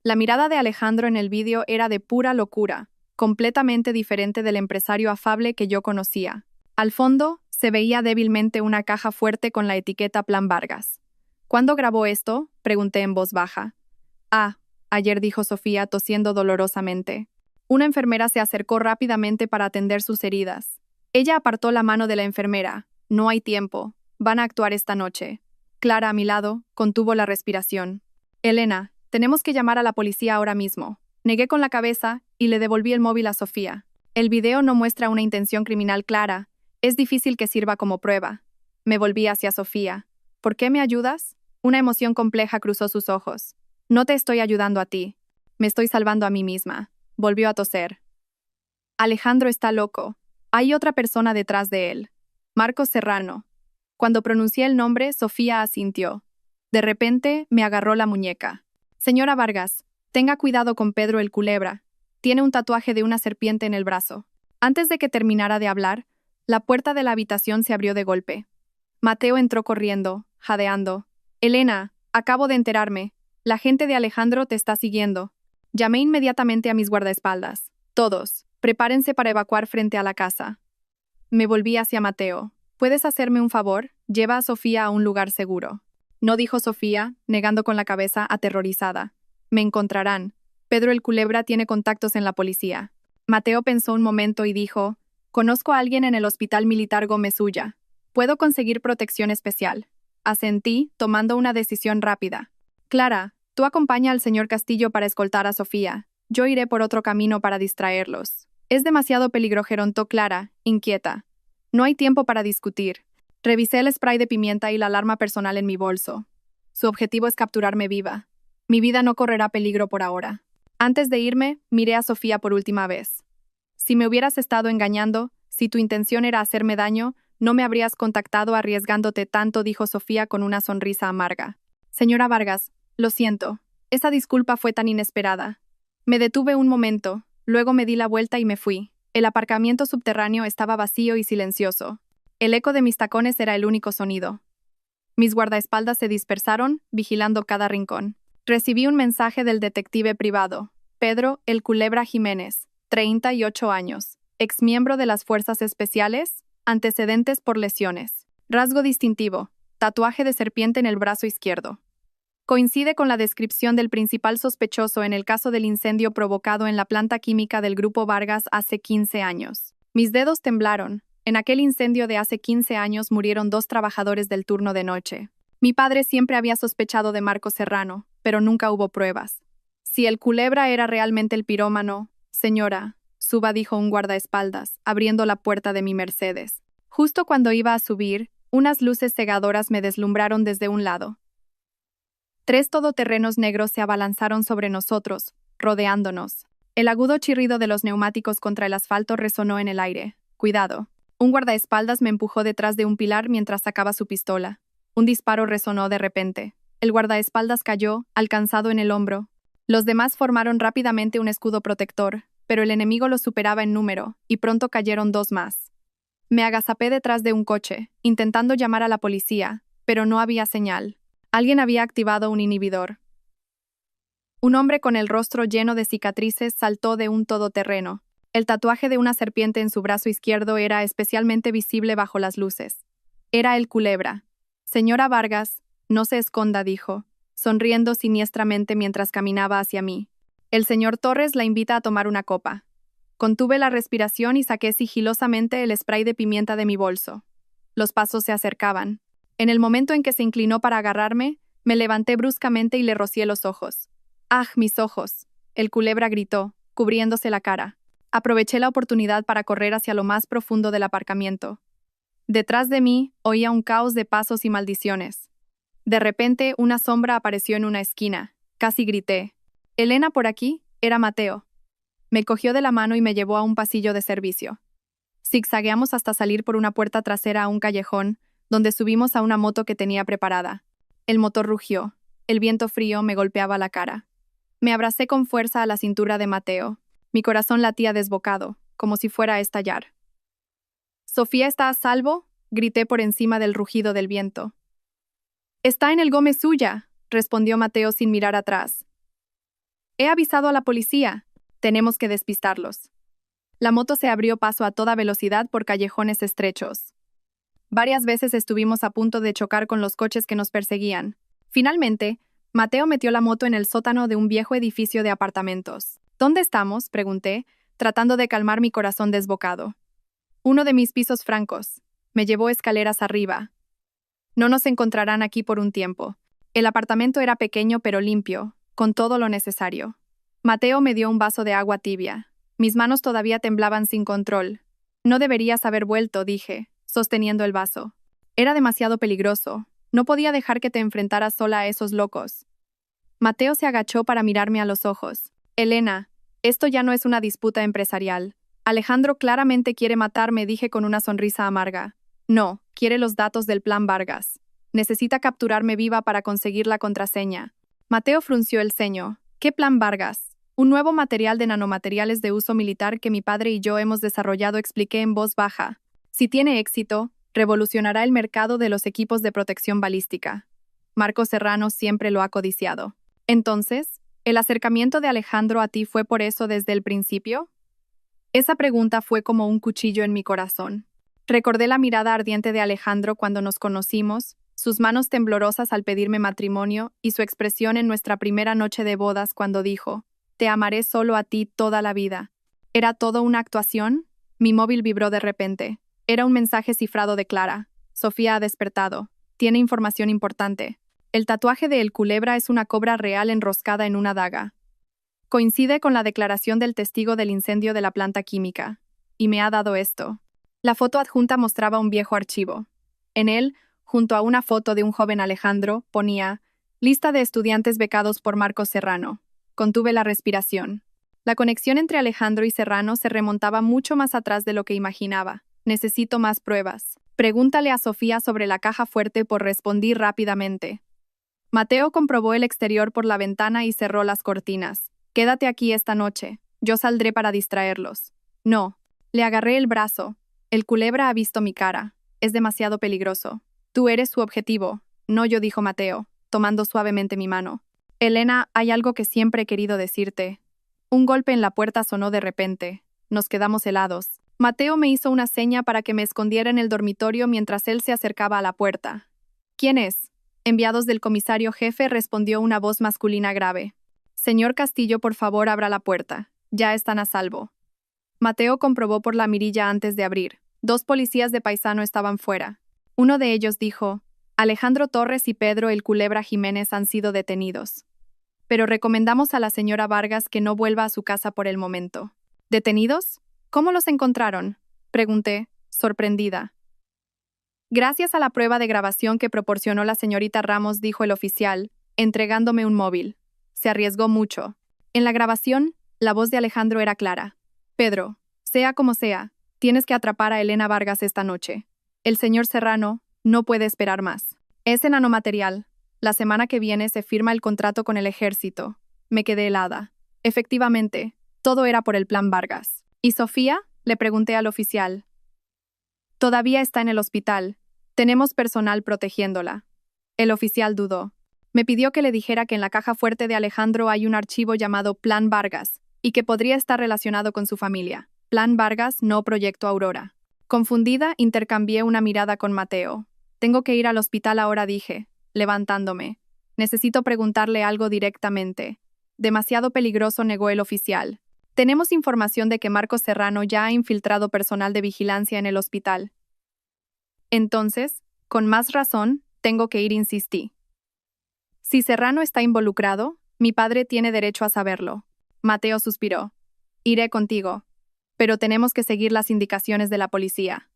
La mirada de Alejandro en el vídeo era de pura locura, completamente diferente del empresario afable que yo conocía. Al fondo, se veía débilmente una caja fuerte con la etiqueta Plan Vargas. «¿Cuándo grabó esto?», pregunté en voz baja. Ayer», dijo Sofía, tosiendo dolorosamente. Una enfermera se acercó rápidamente para atender sus heridas. Ella apartó la mano de la enfermera. «No hay tiempo. Van a actuar esta noche». Clara, a mi lado, contuvo la respiración. «Elena, tenemos que llamar a la policía ahora mismo». Negué con la cabeza y le devolví el móvil a Sofía. «El video no muestra una intención criminal clara. Es difícil que sirva como prueba». Me volví hacia Sofía. «¿Por qué me ayudas?». Una emoción compleja cruzó sus ojos. «No te estoy ayudando a ti. Me estoy salvando a mí misma». Volvió a toser. «Alejandro está loco. Hay otra persona detrás de él. Marcos Serrano». Cuando pronuncié el nombre, Sofía asintió. De repente, me agarró la muñeca. «Señora Vargas, tenga cuidado con Pedro el Culebra. Tiene un tatuaje de una serpiente en el brazo». Antes de que terminara de hablar, la puerta de la habitación se abrió de golpe. Mateo entró corriendo, jadeando. «Elena, acabo de enterarme. La gente de Alejandro te está siguiendo». Llamé inmediatamente a mis guardaespaldas. «Todos, prepárense para evacuar frente a la casa». Me volví hacia Mateo. «¿Puedes hacerme un favor? Lleva a Sofía a un lugar seguro». «No», dijo Sofía, negando con la cabeza, aterrorizada. «Me encontrarán. Pedro el Culebra tiene contactos en la policía». Mateo pensó un momento y dijo: «Conozco a alguien en el Hospital Militar Gómez Ulla. Puedo conseguir protección especial». Asentí, tomando una decisión rápida. «Clara, tú acompaña al señor Castillo para escoltar a Sofía. Yo iré por otro camino para distraerlos». «Es demasiado peligro», gerontó Clara, inquieta. «No hay tiempo para discutir». Revisé el spray de pimienta y la alarma personal en mi bolso. Su objetivo es capturarme viva. Mi vida no correrá peligro por ahora. Antes de irme, miré a Sofía por última vez. «Si me hubieras estado engañando, si tu intención era hacerme daño, no me habrías contactado arriesgándote tanto», dijo Sofía con una sonrisa amarga. «Señora Vargas, lo siento. Esa disculpa fue tan inesperada». Me detuve un momento, luego me di la vuelta y me fui. El aparcamiento subterráneo estaba vacío y silencioso. El eco de mis tacones era el único sonido. Mis guardaespaldas se dispersaron, vigilando cada rincón. Recibí un mensaje del detective privado. Pedro el Culebra Jiménez, 38 años, exmiembro de las Fuerzas Especiales, antecedentes por lesiones. Rasgo distintivo: tatuaje de serpiente en el brazo izquierdo. Coincide con la descripción del principal sospechoso en el caso del incendio provocado en la planta química del Grupo Vargas hace 15 años. Mis dedos temblaron. En aquel incendio de hace 15 años murieron 2 trabajadores del turno de noche. Mi padre siempre había sospechado de Marcos Serrano, pero nunca hubo pruebas. Si el Culebra era realmente el pirómano... «Señora», suba, dijo un guardaespaldas, abriendo la puerta de mi Mercedes. Justo cuando iba a subir, unas luces cegadoras me deslumbraron desde un lado. 3 todoterrenos negros se abalanzaron sobre nosotros, rodeándonos. El agudo chirrido de los neumáticos contra el asfalto resonó en el aire. «Cuidado». Un guardaespaldas me empujó detrás de un pilar mientras sacaba su pistola. Un disparo resonó de repente. El guardaespaldas cayó, alcanzado en el hombro. Los demás formaron rápidamente un escudo protector, pero el enemigo los superaba en número, y pronto cayeron 2 más. Me agazapé detrás de un coche, intentando llamar a la policía, pero no había señal. Alguien había activado un inhibidor. Un hombre con el rostro lleno de cicatrices saltó de un todoterreno. El tatuaje de una serpiente en su brazo izquierdo era especialmente visible bajo las luces. Era el Culebra. «Señora Vargas, no se esconda», dijo, sonriendo siniestramente mientras caminaba hacia mí. «El señor Torres la invita a tomar una copa». Contuve la respiración y saqué sigilosamente el spray de pimienta de mi bolso. Los pasos se acercaban. En el momento en que se inclinó para agarrarme, me levanté bruscamente y le rocié los ojos. «¡Ah, mis ojos!», el Culebra gritó, cubriéndose la cara. Aproveché la oportunidad para correr hacia lo más profundo del aparcamiento. Detrás de mí, oía un caos de pasos y maldiciones. De repente, una sombra apareció en una esquina. Casi grité. Elena por aquí, era Mateo. Me cogió de la mano y me llevó a un pasillo de servicio. Zigzagueamos hasta salir por una puerta trasera a un callejón, donde subimos a una moto que tenía preparada. El motor rugió. El viento frío me golpeaba la cara. Me abracé con fuerza a la cintura de Mateo. Mi corazón latía desbocado, como si fuera a estallar. «¿Sofía está a salvo?», grité por encima del rugido del viento. «Está en el Gómez Suya», respondió Mateo sin mirar atrás. «He avisado a la policía. Tenemos que despistarlos». La moto se abrió paso a toda velocidad por callejones estrechos. Varias veces estuvimos a punto de chocar con los coches que nos perseguían. Finalmente, Mateo metió la moto en el sótano de un viejo edificio de apartamentos. «¿Dónde estamos?», pregunté, tratando de calmar mi corazón desbocado. «Uno de mis pisos francos». Me llevó escaleras arriba. «No nos encontrarán aquí por un tiempo». El apartamento era pequeño pero limpio, con todo lo necesario. Mateo me dio un vaso de agua tibia. Mis manos todavía temblaban sin control. «No deberías haber vuelto», dije, sosteniendo el vaso. «Era demasiado peligroso. No podía dejar que te enfrentaras sola a esos locos». Mateo se agachó para mirarme a los ojos. «Elena, esto ya no es una disputa empresarial. Alejandro claramente quiere matarme», dije con una sonrisa amarga. «No, quiere los datos del Plan Vargas. Necesita capturarme viva para conseguir la contraseña». Mateo frunció el ceño. «¿Qué Plan Vargas?» «Un nuevo material de nanomateriales de uso militar que mi padre y yo hemos desarrollado», expliqué en voz baja. «Si tiene éxito, revolucionará el mercado de los equipos de protección balística. Marcos Serrano siempre lo ha codiciado». «Entonces, ¿el acercamiento de Alejandro a ti fue por eso desde el principio?». Esa pregunta fue como un cuchillo en mi corazón. Recordé la mirada ardiente de Alejandro cuando nos conocimos, sus manos temblorosas al pedirme matrimonio y su expresión en nuestra primera noche de bodas cuando dijo: «Te amaré solo a ti toda la vida». ¿Era todo una actuación? Mi móvil vibró de repente. Era un mensaje cifrado de Clara. «Sofía ha despertado. Tiene información importante. El tatuaje de El Culebra es una cobra real enroscada en una daga. Coincide con la declaración del testigo del incendio de la planta química. Y me ha dado esto». La foto adjunta mostraba un viejo archivo. En él, junto a una foto de un joven Alejandro, ponía: «Lista de estudiantes becados por Marcos Serrano». Contuve la respiración. La conexión entre Alejandro y Serrano se remontaba mucho más atrás de lo que imaginaba. «Necesito más pruebas». «Pregúntale a Sofía sobre la caja fuerte», respondí rápidamente. Mateo comprobó el exterior por la ventana y cerró las cortinas. «Quédate aquí esta noche. Yo saldré para distraerlos». «No». Le agarré el brazo. «El Culebra ha visto mi cara. Es demasiado peligroso. Tú eres su objetivo». «No yo», dijo Mateo, tomando suavemente mi mano. «Elena, hay algo que siempre he querido decirte». Un golpe en la puerta sonó de repente. Nos quedamos helados. Mateo me hizo una seña para que me escondiera en el dormitorio mientras él se acercaba a la puerta. «¿Quién es?». «Enviados del comisario jefe», respondió una voz masculina grave. «Señor Castillo, por favor, abra la puerta. Ya están a salvo». Mateo comprobó por la mirilla antes de abrir. 2 policías de paisano estaban fuera. Uno de ellos dijo: «Alejandro Torres y Pedro El Culebra Jiménez han sido detenidos. Pero recomendamos a la señora Vargas que no vuelva a su casa por el momento». «¿Detenidos? ¿Cómo los encontraron?», pregunté, sorprendida. «Gracias a la prueba de grabación que proporcionó la señorita Ramos», dijo el oficial, entregándome un móvil. Se arriesgó mucho. En la grabación, la voz de Alejandro era clara. «Pedro, sea como sea, tienes que atrapar a Elena Vargas esta noche. El señor Serrano no puede esperar más. Es en nanomaterial. La semana que viene se firma el contrato con el ejército». Me quedé helada. Efectivamente, todo era por el Plan Vargas. «¿Y Sofía?», le pregunté al oficial. «Todavía está en el hospital. Tenemos personal protegiéndola». El oficial dudó. Me pidió que le dijera que en la caja fuerte de Alejandro hay un archivo llamado Plan Vargas, y que podría estar relacionado con su familia. Plan Vargas, no Proyecto Aurora. Confundida, intercambié una mirada con Mateo. «Tengo que ir al hospital ahora», dije, levantándome. «Necesito preguntarle algo directamente». «Demasiado peligroso», negó el oficial. «Tenemos información de que Marcos Serrano ya ha infiltrado personal de vigilancia en el hospital». «Entonces, con más razón, tengo que ir», insistí. «Si Serrano está involucrado, mi padre tiene derecho a saberlo». Mateo suspiró. «Iré contigo. Pero tenemos que seguir las indicaciones de la policía».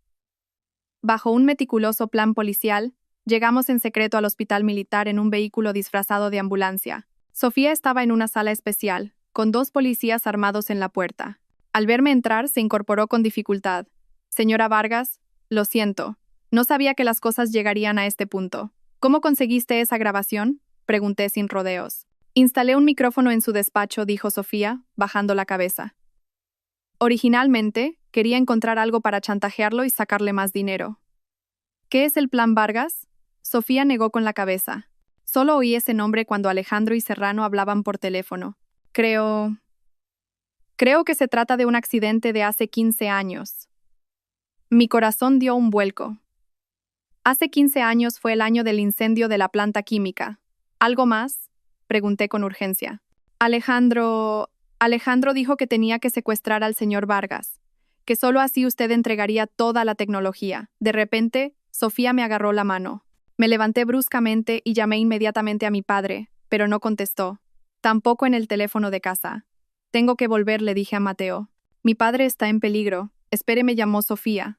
Bajo un meticuloso plan policial, llegamos en secreto al hospital militar en un vehículo disfrazado de ambulancia. Sofía estaba en una sala especial, con 2 policías armados en la puerta. Al verme entrar, se incorporó con dificultad. Señora Vargas, lo siento. No sabía que las cosas llegarían a este punto. ¿Cómo conseguiste esa grabación?, pregunté sin rodeos. Instalé un micrófono en su despacho, dijo Sofía, bajando la cabeza. Originalmente, quería encontrar algo para chantajearlo y sacarle más dinero. ¿Qué es el Plan Vargas? Sofía negó con la cabeza. Solo oí ese nombre cuando Alejandro y Serrano hablaban por teléfono. Creo que se trata de un accidente de hace 15 años. Mi corazón dio un vuelco. Hace 15 años fue el año del incendio de la planta química. ¿Algo más?, pregunté con urgencia. Alejandro dijo que tenía que secuestrar al señor Vargas, que solo así usted entregaría toda la tecnología. De repente, Sofía me agarró la mano. Me levanté bruscamente y llamé inmediatamente a mi padre, pero no contestó. Tampoco en el teléfono de casa. Tengo que volver, le dije a Mateo. Mi padre está en peligro. Espéreme, llamó Sofía.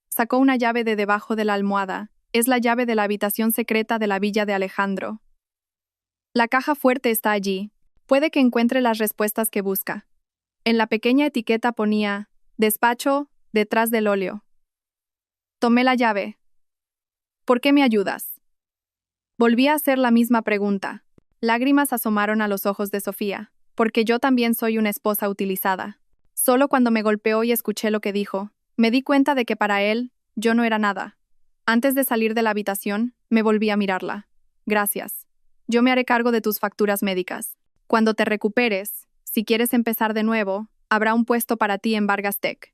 Sacó una llave de debajo de la almohada. Es la llave de la habitación secreta de la villa de Alejandro. La caja fuerte está allí. Puede que encuentre las respuestas que busca. En la pequeña etiqueta ponía, despacho, detrás del óleo. Tomé la llave. ¿Por qué me ayudas? Volví a hacer la misma pregunta. Lágrimas asomaron a los ojos de Sofía, porque yo también soy una esposa utilizada. Solo cuando me golpeó y escuché lo que dijo, me di cuenta de que para él, yo no era nada. Antes de salir de la habitación, me volví a mirarla. Gracias. Yo me haré cargo de tus facturas médicas. Cuando te recuperes, si quieres empezar de nuevo, habrá un puesto para ti en Vargas Tech.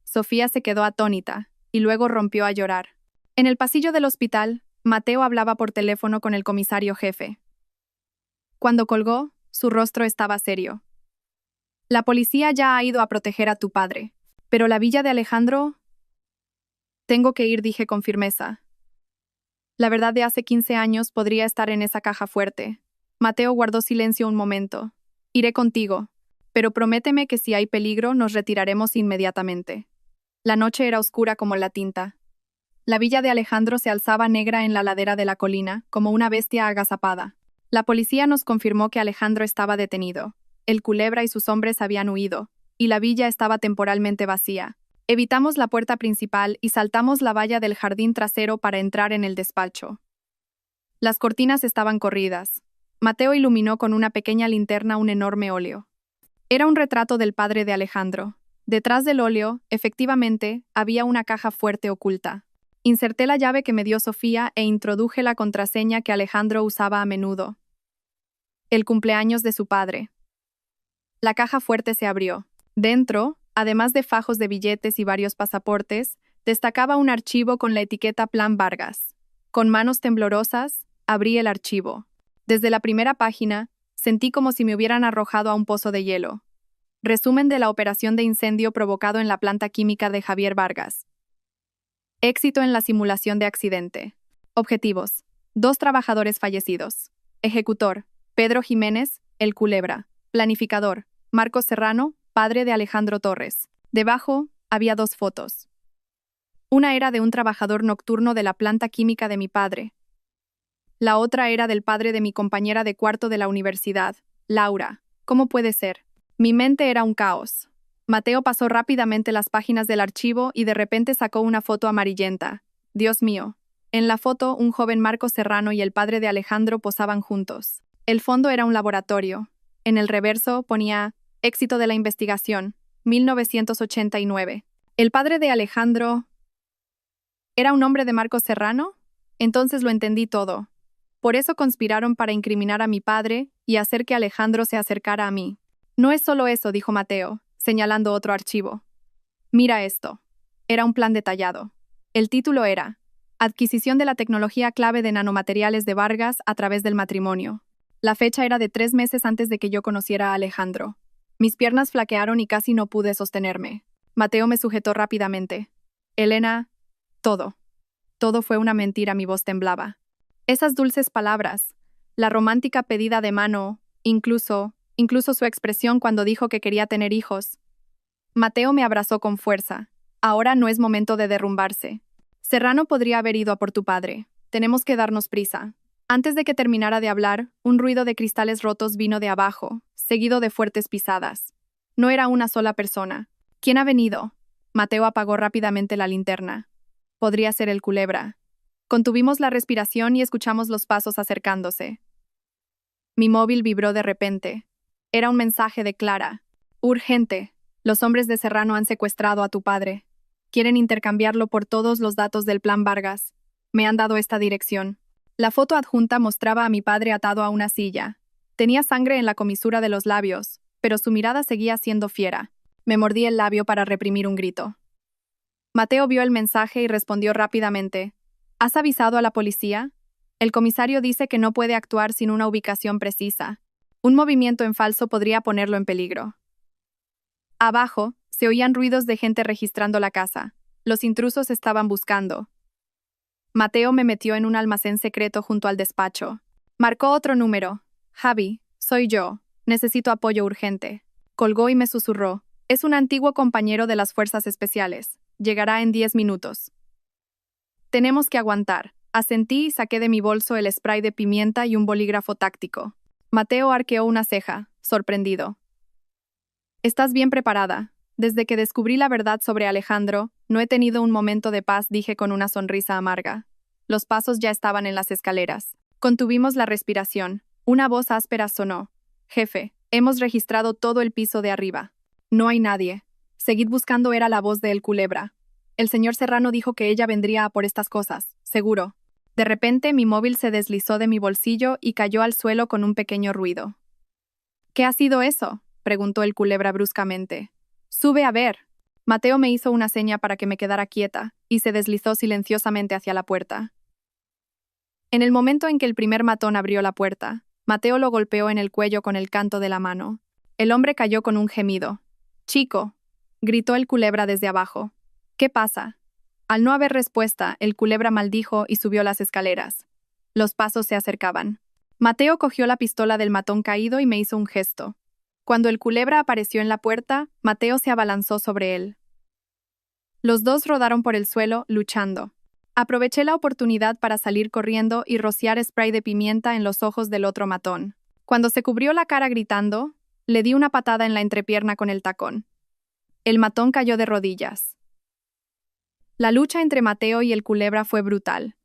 Sofía se quedó atónita, y luego rompió a llorar. En el pasillo del hospital, Mateo hablaba por teléfono con el comisario jefe. Cuando colgó, su rostro estaba serio. La policía ya ha ido a proteger a tu padre, pero la villa de Alejandro... Tengo que ir, dije con firmeza. La verdad de hace 15 años podría estar en esa caja fuerte. Mateo guardó silencio un momento. Iré contigo, pero prométeme que si hay peligro nos retiraremos inmediatamente. La noche era oscura como la tinta. La villa de Alejandro se alzaba negra en la ladera de la colina, como una bestia agazapada. La policía nos confirmó que Alejandro estaba detenido. El Culebra y sus hombres habían huido, y la villa estaba temporalmente vacía. Evitamos la puerta principal y saltamos la valla del jardín trasero para entrar en el despacho. Las cortinas estaban corridas. Mateo iluminó con una pequeña linterna un enorme óleo. Era un retrato del padre de Alejandro. Detrás del óleo, efectivamente, había una caja fuerte oculta. Inserté la llave que me dio Sofía e introduje la contraseña que Alejandro usaba a menudo. El cumpleaños de su padre. La caja fuerte se abrió. Dentro, además de fajos de billetes y varios pasaportes, destacaba un archivo con la etiqueta Plan Vargas. Con manos temblorosas, abrí el archivo. Desde la primera página, sentí como si me hubieran arrojado a un pozo de hielo. Resumen de la operación de incendio provocado en la planta química de Javier Vargas. Éxito en la simulación de accidente. Objetivos: 2 trabajadores fallecidos. Ejecutor: Pedro Jiménez, el Culebra. Planificador: Marcos Serrano, padre de Alejandro Torres. Debajo, había 2 fotos. Una era de un trabajador nocturno de la planta química de mi padre. La otra era del padre de mi compañera de cuarto de la universidad, Laura. ¿Cómo puede ser? Mi mente era un caos. Mateo pasó rápidamente las páginas del archivo y de repente sacó una foto amarillenta. Dios mío. En la foto, un joven Marcos Serrano y el padre de Alejandro posaban juntos. El fondo era un laboratorio. En el reverso ponía éxito de la investigación, 1989. ¿El padre de Alejandro era un hombre de Marcos Serrano? Entonces lo entendí todo. Por eso conspiraron para incriminar a mi padre y hacer que Alejandro se acercara a mí. No es solo eso, dijo Mateo, señalando otro archivo. Mira esto. Era un plan detallado. El título era Adquisición de la tecnología clave de nanomateriales de Vargas a través del matrimonio. La fecha era de 3 meses antes de que yo conociera a Alejandro. Mis piernas flaquearon y casi no pude sostenerme. Mateo me sujetó rápidamente. Elena, todo. Todo fue una mentira, mi voz temblaba. Esas dulces palabras, la romántica pedida de mano, incluso su expresión cuando dijo que quería tener hijos. Mateo me abrazó con fuerza. Ahora no es momento de derrumbarse. Serrano podría haber ido a por tu padre. Tenemos que darnos prisa. Antes de que terminara de hablar, un ruido de cristales rotos vino de abajo, seguido de fuertes pisadas. No era una sola persona. ¿Quién ha venido? Mateo apagó rápidamente la linterna. Podría ser el culebra. Contuvimos la respiración y escuchamos los pasos acercándose. Mi móvil vibró de repente. Era un mensaje de Clara. Urgente. Los hombres de Serrano han secuestrado a tu padre. Quieren intercambiarlo por todos los datos del plan Vargas. Me han dado esta dirección. La foto adjunta mostraba a mi padre atado a una silla. Tenía sangre en la comisura de los labios, pero su mirada seguía siendo fiera. Me mordí el labio para reprimir un grito. Mateo vio el mensaje y respondió rápidamente. ¿Has avisado a la policía? El comisario dice que no puede actuar sin una ubicación precisa. Un movimiento en falso podría ponerlo en peligro. Abajo, se oían ruidos de gente registrando la casa. Los intrusos estaban buscando. Mateo me metió en un almacén secreto junto al despacho. Marcó otro número. Javi, soy yo. Necesito apoyo urgente. Colgó y me susurró. Es un antiguo compañero de las fuerzas especiales. Llegará en 10 minutos. Tenemos que aguantar. Asentí y saqué de mi bolso el spray de pimienta y un bolígrafo táctico. Mateo arqueó una ceja, sorprendido. ¿Estás bien preparada? Desde que descubrí la verdad sobre Alejandro, no he tenido un momento de paz, dije con una sonrisa amarga. Los pasos ya estaban en las escaleras. Contuvimos la respiración. Una voz áspera sonó. Jefe, hemos registrado todo el piso de arriba. No hay nadie. Seguid buscando, era la voz de El Culebra. El señor Serrano dijo que ella vendría a por estas cosas, seguro. De repente mi móvil se deslizó de mi bolsillo y cayó al suelo con un pequeño ruido. ¿Qué ha sido eso?, preguntó El Culebra bruscamente. Sube a ver. Mateo me hizo una seña para que me quedara quieta, y se deslizó silenciosamente hacia la puerta. En el momento en que el primer matón abrió la puerta, Mateo lo golpeó en el cuello con el canto de la mano. El hombre cayó con un gemido. «Chico», gritó El Culebra desde abajo. «¿Qué pasa?». Al no haber respuesta, El Culebra maldijo y subió las escaleras. Los pasos se acercaban. Mateo cogió la pistola del matón caído y me hizo un gesto. Cuando El Culebra apareció en la puerta, Mateo se abalanzó sobre él. Los dos rodaron por el suelo, luchando. Aproveché la oportunidad para salir corriendo y rociar spray de pimienta en los ojos del otro matón. Cuando se cubrió la cara gritando, le di una patada en la entrepierna con el tacón. El matón cayó de rodillas. La lucha entre Mateo y El Culebra fue brutal.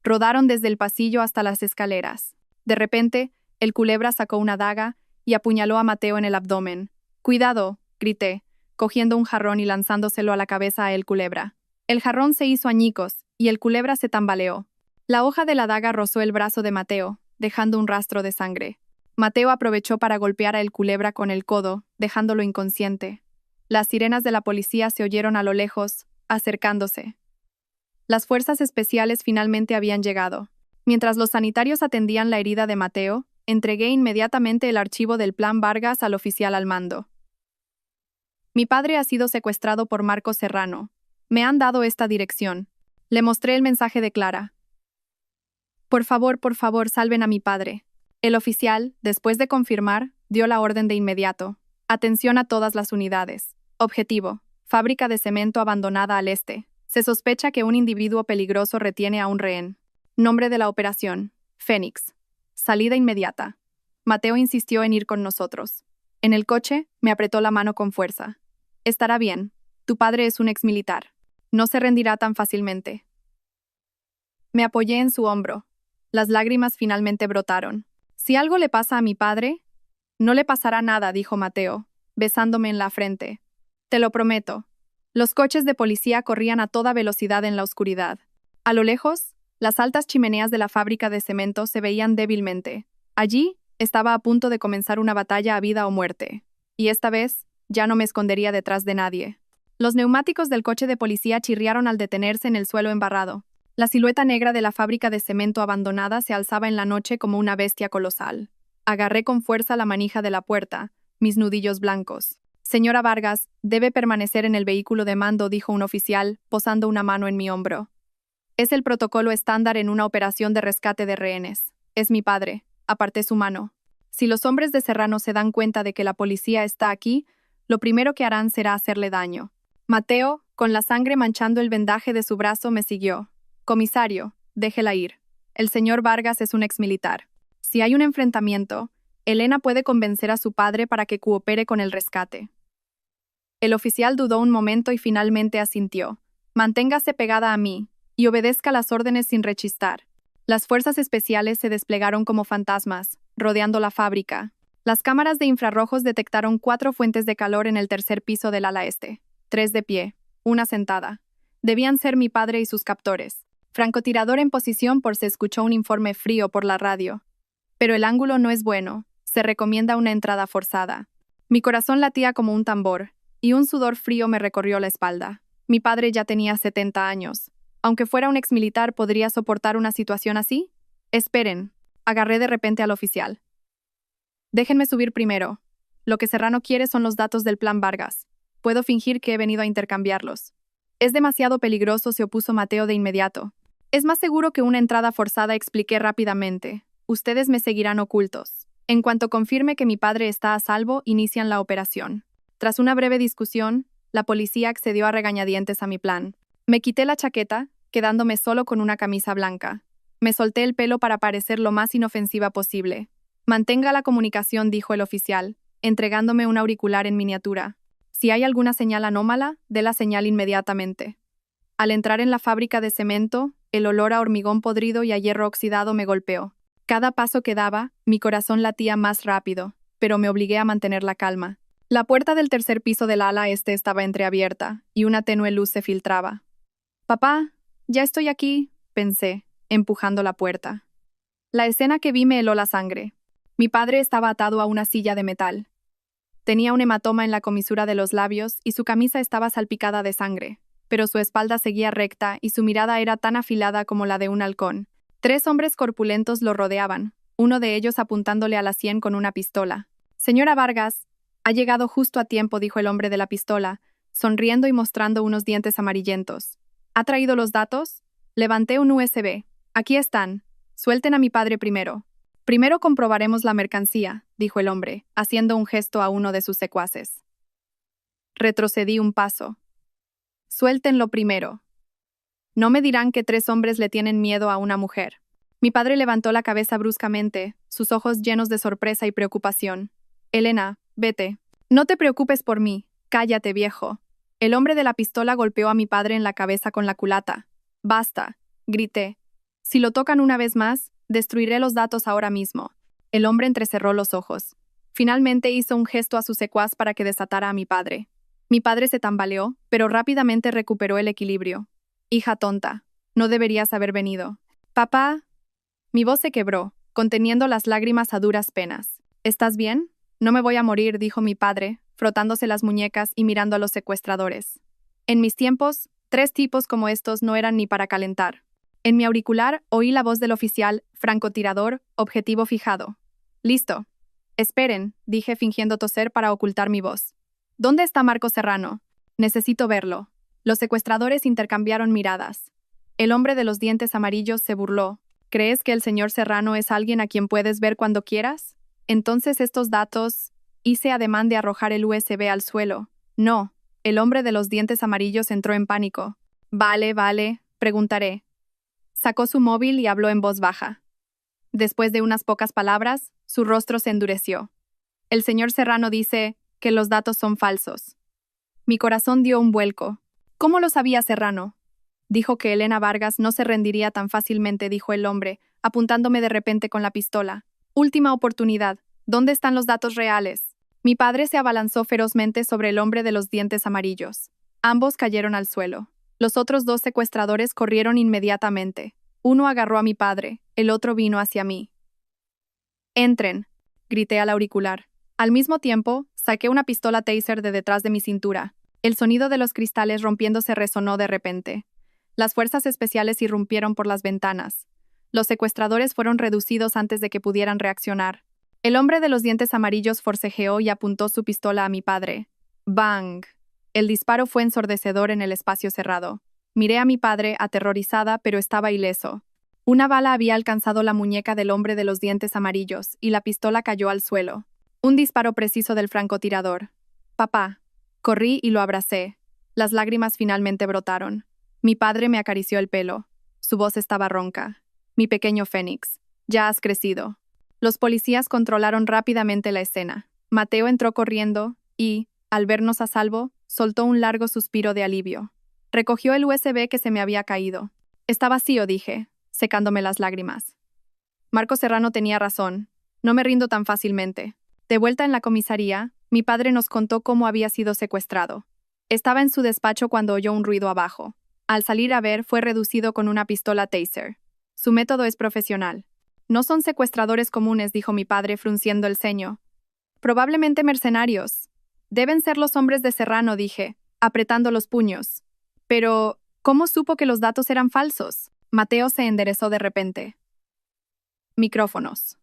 Rodaron desde el pasillo hasta las escaleras. De repente, El Culebra sacó una daga y apuñaló a Mateo en el abdomen. «¡Cuidado!», grité, cogiendo un jarrón y lanzándoselo a la cabeza a El Culebra. El jarrón se hizo añicos, y El Culebra se tambaleó. La hoja de la daga rozó el brazo de Mateo, dejando un rastro de sangre. Mateo aprovechó para golpear a El Culebra con el codo, dejándolo inconsciente. Las sirenas de la policía se oyeron a lo lejos, acercándose. Las fuerzas especiales finalmente habían llegado. Mientras los sanitarios atendían la herida de Mateo, entregué inmediatamente el archivo del plan Vargas al oficial al mando. Mi padre ha sido secuestrado por Marcos Serrano. Me han dado esta dirección. Le mostré el mensaje de Clara. Por favor, salven a mi padre. El oficial, después de confirmar, dio la orden de inmediato. Atención a todas las unidades. Objetivo: fábrica de cemento abandonada al este. Se sospecha que un individuo peligroso retiene a un rehén. Nombre de la operación: Fénix. Salida inmediata. Mateo insistió en ir con nosotros. En el coche, me apretó la mano con fuerza. Estará bien. Tu padre es un exmilitar. No se rendirá tan fácilmente. Me apoyé en su hombro. Las lágrimas finalmente brotaron. Si algo le pasa a mi padre, no le pasará nada, dijo Mateo, besándome en la frente. Te lo prometo. Los coches de policía corrían a toda velocidad en la oscuridad. A lo lejos, las altas chimeneas de la fábrica de cemento se veían débilmente. Allí, estaba a punto de comenzar una batalla a vida o muerte. Y esta vez, ya no me escondería detrás de nadie. Los neumáticos del coche de policía chirriaron al detenerse en el suelo embarrado. La silueta negra de la fábrica de cemento abandonada se alzaba en la noche como una bestia colosal. Agarré con fuerza la manija de la puerta, mis nudillos blancos. Señora Vargas, debe permanecer en el vehículo de mando, dijo un oficial, posando una mano en mi hombro. Es el protocolo estándar en una operación de rescate de rehenes. Es mi padre. Aparté su mano. Si los hombres de Serrano se dan cuenta de que la policía está aquí, lo primero que harán será hacerle daño. Mateo, con la sangre manchando el vendaje de su brazo, me siguió. Comisario, déjela ir. El señor Vargas es un exmilitar. Si hay un enfrentamiento, Elena puede convencer a su padre para que coopere con el rescate. El oficial dudó un momento y finalmente asintió. Manténgase pegada a mí y obedezca las órdenes sin rechistar. Las fuerzas especiales se desplegaron como fantasmas, rodeando la fábrica. Las cámaras de infrarrojos detectaron 4 fuentes de calor en el tercer piso del ala este. 3 de pie, una sentada. Debían ser mi padre y sus captores. Francotirador en posición por se escuchó un informe frío por la radio. Pero el ángulo no es bueno. Se recomienda una entrada forzada. Mi corazón latía como un tambor, y un sudor frío me recorrió la espalda. Mi padre ya tenía 70 años. Aunque fuera un exmilitar, ¿podría soportar una situación así? Esperen. Agarré de repente al oficial. Déjenme subir primero. Lo que Serrano quiere son los datos del plan Vargas. Puedo fingir que he venido a intercambiarlos. Es demasiado peligroso, se opuso Mateo de inmediato. Es más seguro que una entrada forzada, expliqué rápidamente. Ustedes me seguirán ocultos. En cuanto confirme que mi padre está a salvo, inician la operación. Tras una breve discusión, la policía accedió a regañadientes a mi plan. Me quité la chaqueta, quedándome solo con una camisa blanca. Me solté el pelo para parecer lo más inofensiva posible. Mantenga la comunicación, dijo el oficial, entregándome un auricular en miniatura. Si hay alguna señal anómala, dé la señal inmediatamente. Al entrar en la fábrica de cemento, el olor a hormigón podrido y a hierro oxidado me golpeó. Cada paso que daba, mi corazón latía más rápido, pero me obligué a mantener la calma. La puerta del tercer piso del ala este estaba entreabierta, y una tenue luz se filtraba. «Papá, ya estoy aquí», pensé, empujando la puerta. La escena que vi me heló la sangre. Mi padre estaba atado a una silla de metal. Tenía un hematoma en la comisura de los labios y su camisa estaba salpicada de sangre, pero su espalda seguía recta y su mirada era tan afilada como la de un halcón. 3 hombres corpulentos lo rodeaban, uno de ellos apuntándole a la sien con una pistola. «Señora Vargas, ha llegado justo a tiempo», dijo el hombre de la pistola, sonriendo y mostrando unos dientes amarillentos. «¿Ha traído los datos?» Levanté un USB. «Aquí están. Suelten a mi padre primero». «Primero comprobaremos la mercancía», dijo el hombre, haciendo un gesto a uno de sus secuaces. Retrocedí un paso. «Suéltenlo primero. No me dirán que 3 hombres le tienen miedo a una mujer». Mi padre levantó la cabeza bruscamente, sus ojos llenos de sorpresa y preocupación. «Elena, vete. No te preocupes por mí. Cállate, viejo». El hombre de la pistola golpeó a mi padre en la cabeza con la culata. «Basta», grité. «Si lo tocan una vez más, destruiré los datos ahora mismo». El hombre entrecerró los ojos. Finalmente hizo un gesto a su secuaz para que desatara a mi padre. Mi padre se tambaleó, pero rápidamente recuperó el equilibrio. «Hija tonta, no deberías haber venido». «Papá». Mi voz se quebró, conteniendo las lágrimas a duras penas. «¿Estás bien?» «No me voy a morir», dijo mi padre, frotándose las muñecas y mirando a los secuestradores. En mis tiempos, 3 tipos como estos no eran ni para calentar. En mi auricular oí la voz del oficial, francotirador, objetivo fijado. «Listo». «Esperen», dije fingiendo toser para ocultar mi voz. «¿Dónde está Marco Serrano? Necesito verlo». Los secuestradores intercambiaron miradas. El hombre de los dientes amarillos se burló. «¿Crees que el señor Serrano es alguien a quien puedes ver cuando quieras? Entonces estos datos...» Hice ademán de arrojar el USB al suelo. «No». El hombre de los dientes amarillos entró en pánico. Vale, preguntaré». Sacó su móvil y habló en voz baja. Después de unas pocas palabras, su rostro se endureció. «El señor Serrano dice que los datos son falsos». Mi corazón dio un vuelco. «¿Cómo lo sabía Serrano?» «Dijo que Elena Vargas no se rendiría tan fácilmente», dijo el hombre, apuntándome de repente con la pistola. «Última oportunidad. ¿Dónde están los datos reales?» Mi padre se abalanzó ferozmente sobre el hombre de los dientes amarillos. Ambos cayeron al suelo. Los otros 2 secuestradores corrieron inmediatamente. Uno agarró a mi padre, el otro vino hacia mí. «Entren», grité al auricular. Al mismo tiempo, saqué una pistola taser de detrás de mi cintura. El sonido de los cristales rompiéndose resonó de repente. Las fuerzas especiales irrumpieron por las ventanas. Los secuestradores fueron reducidos antes de que pudieran reaccionar. El hombre de los dientes amarillos forcejeó y apuntó su pistola a mi padre. ¡Bang! El disparo fue ensordecedor en el espacio cerrado. Miré a mi padre, aterrorizada, pero estaba ileso. Una bala había alcanzado la muñeca del hombre de los dientes amarillos, y la pistola cayó al suelo. Un disparo preciso del francotirador. «Papá». Corrí y lo abracé. Las lágrimas finalmente brotaron. Mi padre me acarició el pelo. Su voz estaba ronca. Mi pequeño Fénix, ya has crecido. Los policías controlaron rápidamente la escena. Mateo entró corriendo y, al vernos a salvo, soltó un largo suspiro de alivio. Recogió el USB que se me había caído. Está vacío, dije, secándome las lágrimas. Marco Serrano tenía razón. No me rindo tan fácilmente. De vuelta en la comisaría, mi padre nos contó cómo había sido secuestrado. Estaba en su despacho cuando oyó un ruido abajo. Al salir a ver, fue reducido con una pistola Taser. Su método es profesional. No son secuestradores comunes, dijo mi padre frunciendo el ceño. Probablemente mercenarios. Deben ser los hombres de Serrano, dije, apretando los puños. Pero, ¿cómo supo que los datos eran falsos? Mateo se enderezó de repente. Micrófonos.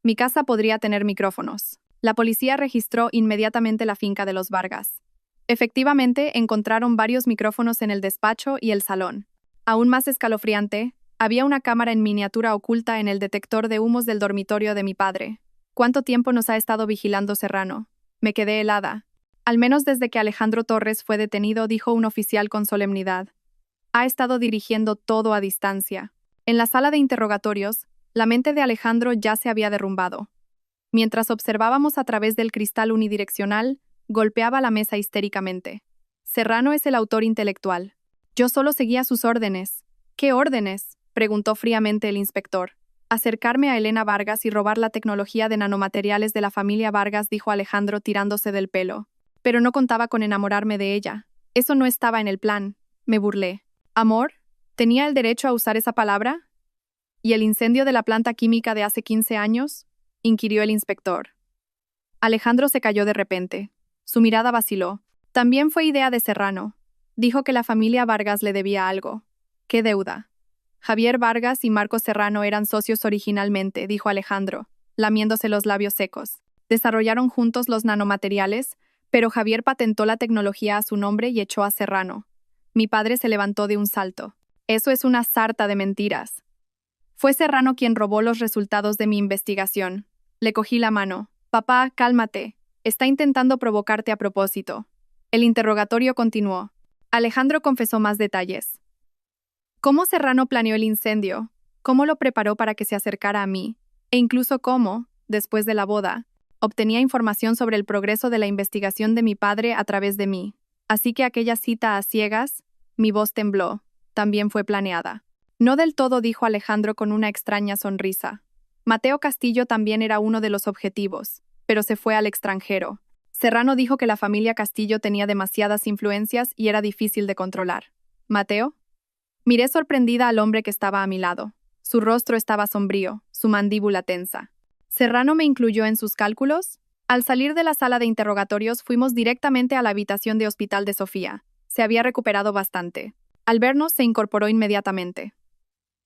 Mi casa podría tener micrófonos. La policía registró inmediatamente la finca de los Vargas. Efectivamente, encontraron varios micrófonos en el despacho y el salón. Aún más escalofriante, había una cámara en miniatura oculta en el detector de humos del dormitorio de mi padre. ¿Cuánto tiempo nos ha estado vigilando Serrano? Me quedé helada. Al menos desde que Alejandro Torres fue detenido, dijo un oficial con solemnidad. Ha estado dirigiendo todo a distancia. En la sala de interrogatorios, la mente de Alejandro ya se había derrumbado. Mientras observábamos a través del cristal unidireccional, golpeaba la mesa histéricamente. Serrano es el autor intelectual. Yo solo seguía sus órdenes. ¿Qué órdenes?, preguntó fríamente el inspector. Acercarme a Elena Vargas y robar la tecnología de nanomateriales de la familia Vargas, dijo Alejandro tirándose del pelo. Pero no contaba con enamorarme de ella. Eso no estaba en el plan. Me burlé. ¿Amor? ¿Tenía el derecho a usar esa palabra? ¿Y el incendio de la planta química de hace 15 años? Inquirió el inspector. Alejandro se cayó de repente. Su mirada vaciló. También fue idea de Serrano. Dijo que la familia Vargas le debía algo. ¿Qué deuda? Javier Vargas y Marco Serrano eran socios originalmente, dijo Alejandro, lamiéndose los labios secos. Desarrollaron juntos los nanomateriales, pero Javier patentó la tecnología a su nombre y echó a Serrano. Mi padre se levantó de un salto. Eso es una sarta de mentiras. Fue Serrano quien robó los resultados de mi investigación. Le cogí la mano. Papá, cálmate. Está intentando provocarte a propósito. El interrogatorio continuó. Alejandro confesó más detalles. ¿Cómo Serrano planeó el incendio? ¿Cómo lo preparó para que se acercara a mí? E incluso cómo, después de la boda, obtenía información sobre el progreso de la investigación de mi padre a través de mí. Así que aquella cita a ciegas, mi voz tembló, también fue planeada. No del todo, dijo Alejandro con una extraña sonrisa. Mateo Castillo también era uno de los objetivos, pero se fue al extranjero. Serrano dijo que la familia Castillo tenía demasiadas influencias y era difícil de controlar. ¿Mateo? Miré sorprendida al hombre que estaba a mi lado. Su rostro estaba sombrío, su mandíbula tensa. ¿Serrano me incluyó en sus cálculos? Al salir de la sala de interrogatorios fuimos directamente a la habitación de hospital de Sofía. Se había recuperado bastante. Al vernos se incorporó inmediatamente.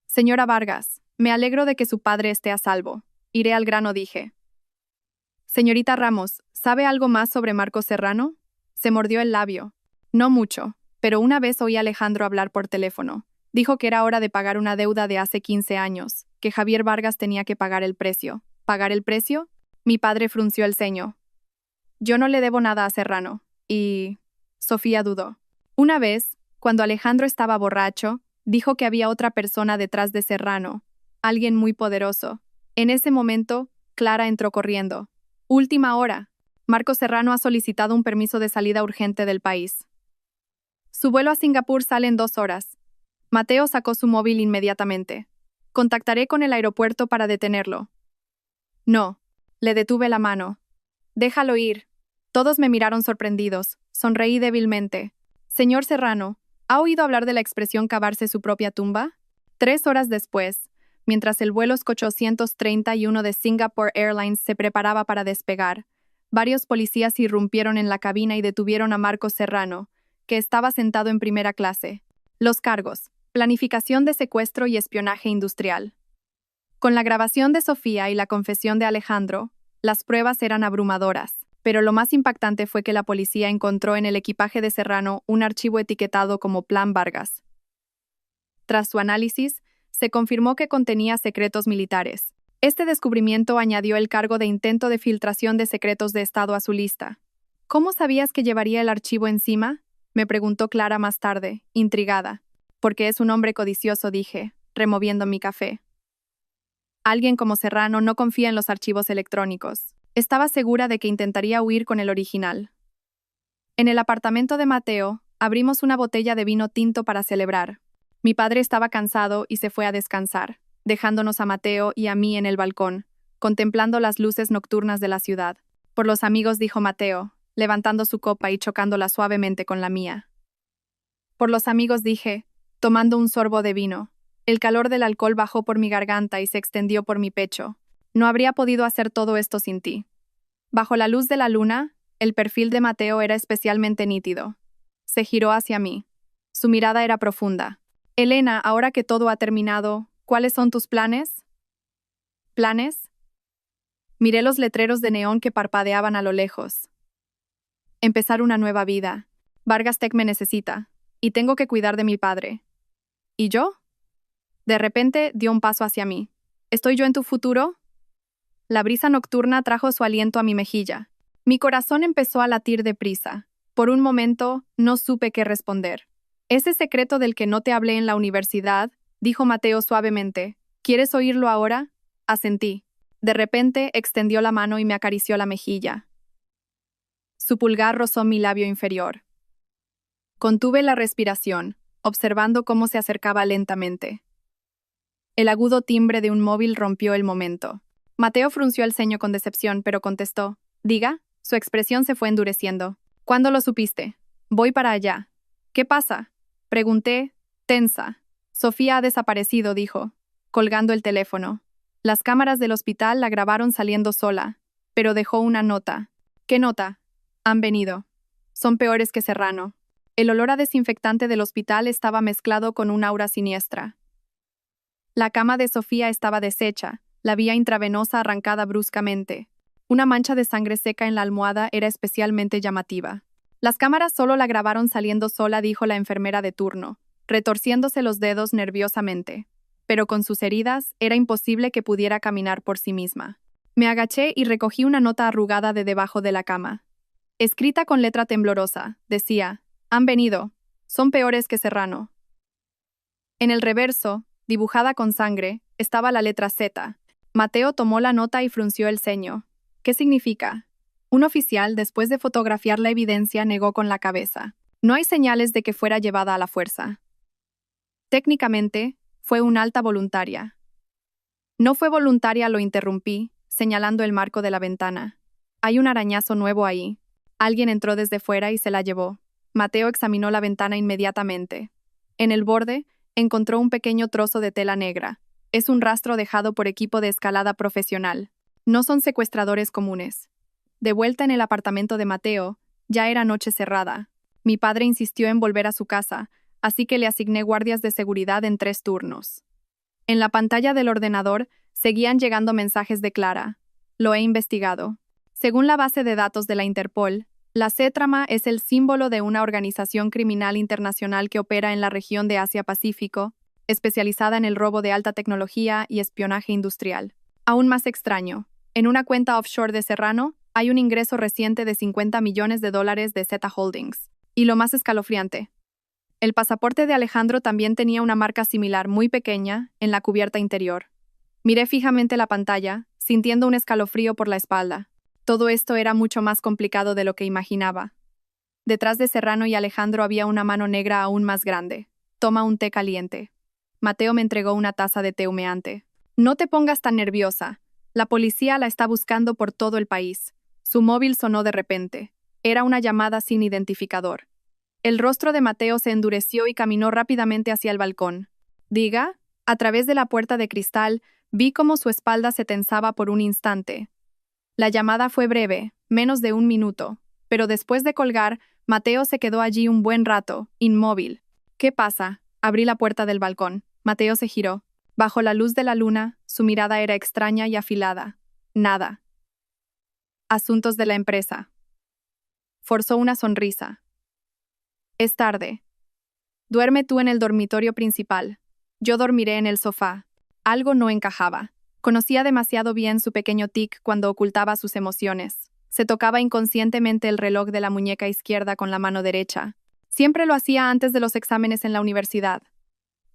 Señora Vargas, me alegro de que su padre esté a salvo. Iré al grano, dije. Señorita Ramos, ¿sabe algo más sobre Marco Serrano? Se mordió el labio. No mucho, pero una vez oí a Alejandro hablar por teléfono. Dijo que era hora de pagar una deuda de hace 15 años, que Javier Vargas tenía que pagar el precio. ¿Pagar el precio? Mi padre frunció el ceño. Yo no le debo nada a Serrano. Y... Sofía dudó. Una vez, cuando Alejandro estaba borracho, dijo que había otra persona detrás de Serrano, alguien muy poderoso. En ese momento, Clara entró corriendo. Última hora. Marco Serrano ha solicitado un permiso de salida urgente del país. Su vuelo a Singapur sale en 2 horas. Mateo sacó su móvil inmediatamente. Contactaré con el aeropuerto para detenerlo. No. Le detuve la mano. Déjalo ir. Todos me miraron sorprendidos. Sonreí débilmente. Señor Serrano, ¿ha oído hablar de la expresión cavarse su propia tumba? 3 horas después, mientras el vuelo SQ 831 de Singapore Airlines se preparaba para despegar, varios policías irrumpieron en la cabina y detuvieron a Marco Serrano, que estaba sentado en primera clase. Los cargos: planificación de secuestro y espionaje industrial. Con la grabación de Sofía y la confesión de Alejandro, las pruebas eran abrumadoras, pero lo más impactante fue que la policía encontró en el equipaje de Serrano un archivo etiquetado como Plan Vargas. Tras su análisis, se confirmó que contenía secretos militares. Este descubrimiento añadió el cargo de intento de filtración de secretos de Estado a su lista. ¿Cómo sabías que llevaría el archivo encima?, me preguntó Clara más tarde, intrigada. Porque es un hombre codicioso, dije. removiendo mi café. Alguien como Serrano no confía en los archivos electrónicos. Estaba segura de que intentaría huir con el original. En el apartamento de Mateo, abrimos una botella de vino tinto para celebrar. Mi padre estaba cansado y se fue a descansar, dejándonos a Mateo y a mí en el balcón, contemplando las luces nocturnas de la ciudad. Por los amigos, dijo Mateo, levantando su copa y chocándola suavemente con la mía. Por los amigos, dije, tomando un sorbo de vino. El calor del alcohol bajó por mi garganta y se extendió por mi pecho. No habría podido hacer todo esto sin ti. Bajo la luz de la luna, el perfil de Mateo era especialmente nítido. Se giró hacia mí. Su mirada era profunda. Elena, ahora que todo ha terminado, ¿cuáles son tus planes? ¿Planes? Miré los letreros de neón que parpadeaban a lo lejos. Empezar una nueva vida. Vargas Tech me necesita, y tengo que cuidar de mi padre. ¿Y yo? De repente dio un paso hacia mí. ¿Estoy yo en tu futuro? La brisa nocturna trajo su aliento a mi mejilla. Mi corazón empezó a latir deprisa. Por un momento, no supe qué responder. Ese secreto del que no te hablé en la universidad, dijo Mateo suavemente. ¿Quieres oírlo ahora? Asentí. De repente, extendió la mano y me acarició la mejilla. Su pulgar rozó mi labio inferior. Contuve la respiración, observando cómo se acercaba lentamente. El agudo timbre de un móvil rompió el momento. Mateo frunció el ceño con decepción, pero contestó. ¿Diga? Su expresión se fue endureciendo. ¿Cuándo lo supiste? Voy para allá. ¿Qué pasa? Pregunté, tensa. Sofía ha desaparecido, dijo, colgando el teléfono. Las cámaras del hospital la grabaron saliendo sola, pero dejó una nota. ¿Qué nota? Han venido. Son peores que Serrano. El olor a desinfectante del hospital estaba mezclado con un aura siniestra. La cama de Sofía estaba deshecha, la vía intravenosa arrancada bruscamente. Una mancha de sangre seca en la almohada era especialmente llamativa. Las cámaras solo la grabaron saliendo sola, dijo la enfermera de turno, retorciéndose los dedos nerviosamente. Pero con sus heridas era imposible que pudiera caminar por sí misma. Me agaché y recogí una nota arrugada de debajo de la cama. Escrita con letra temblorosa, decía, han venido. Son peores que Serrano. En el reverso, dibujada con sangre, estaba la letra Z. Mateo tomó la nota y frunció el ceño. ¿Qué significa? Un oficial, después de fotografiar la evidencia, negó con la cabeza. No hay señales de que fuera llevada a la fuerza. Técnicamente, fue una alta voluntaria. No fue voluntaria, lo interrumpí, señalando el marco de la ventana. Hay un arañazo nuevo ahí. Alguien entró desde fuera y se la llevó. Mateo examinó la ventana inmediatamente. En el borde, encontró un pequeño trozo de tela negra. Es un rastro dejado por equipo de escalada profesional. No son secuestradores comunes. De vuelta en el apartamento de Mateo, ya era noche cerrada. Mi padre insistió en volver a su casa, así que le asigné guardias de seguridad en 3 turnos. En la pantalla del ordenador seguían llegando mensajes de Clara. Lo he investigado. Según la base de datos de la Interpol, la C-Trama es el símbolo de una organización criminal internacional que opera en la región de Asia-Pacífico, especializada en el robo de alta tecnología y espionaje industrial. Aún más extraño, en una cuenta offshore de Serrano hay un ingreso reciente de $50 millones de Z Holdings. Y lo más escalofriante, el pasaporte de Alejandro también tenía una marca similar muy pequeña en la cubierta interior. Miré fijamente la pantalla, sintiendo un escalofrío por la espalda. Todo esto era mucho más complicado de lo que imaginaba. Detrás de Serrano y Alejandro había una mano negra aún más grande. Toma un té caliente. Mateo me entregó una taza de té humeante. No te pongas tan nerviosa. La policía la está buscando por todo el país. Su móvil sonó de repente. Era una llamada sin identificador. El rostro de Mateo se endureció y caminó rápidamente hacia el balcón. Diga, a través de la puerta de cristal, vi cómo su espalda se tensaba por un instante. La llamada fue breve, menos de 1 minuto, pero después de colgar, Mateo se quedó allí un buen rato, inmóvil. ¿Qué pasa? Abrí la puerta del balcón. Mateo se giró. Bajo la luz de la luna, su mirada era extraña y afilada. Nada. Asuntos de la empresa. Forzó una sonrisa. Es tarde. Duerme tú en el dormitorio principal. Yo dormiré en el sofá. Algo no encajaba. Conocía demasiado bien su pequeño tic cuando ocultaba sus emociones. Se tocaba inconscientemente el reloj de la muñeca izquierda con la mano derecha. Siempre lo hacía antes de los exámenes en la universidad.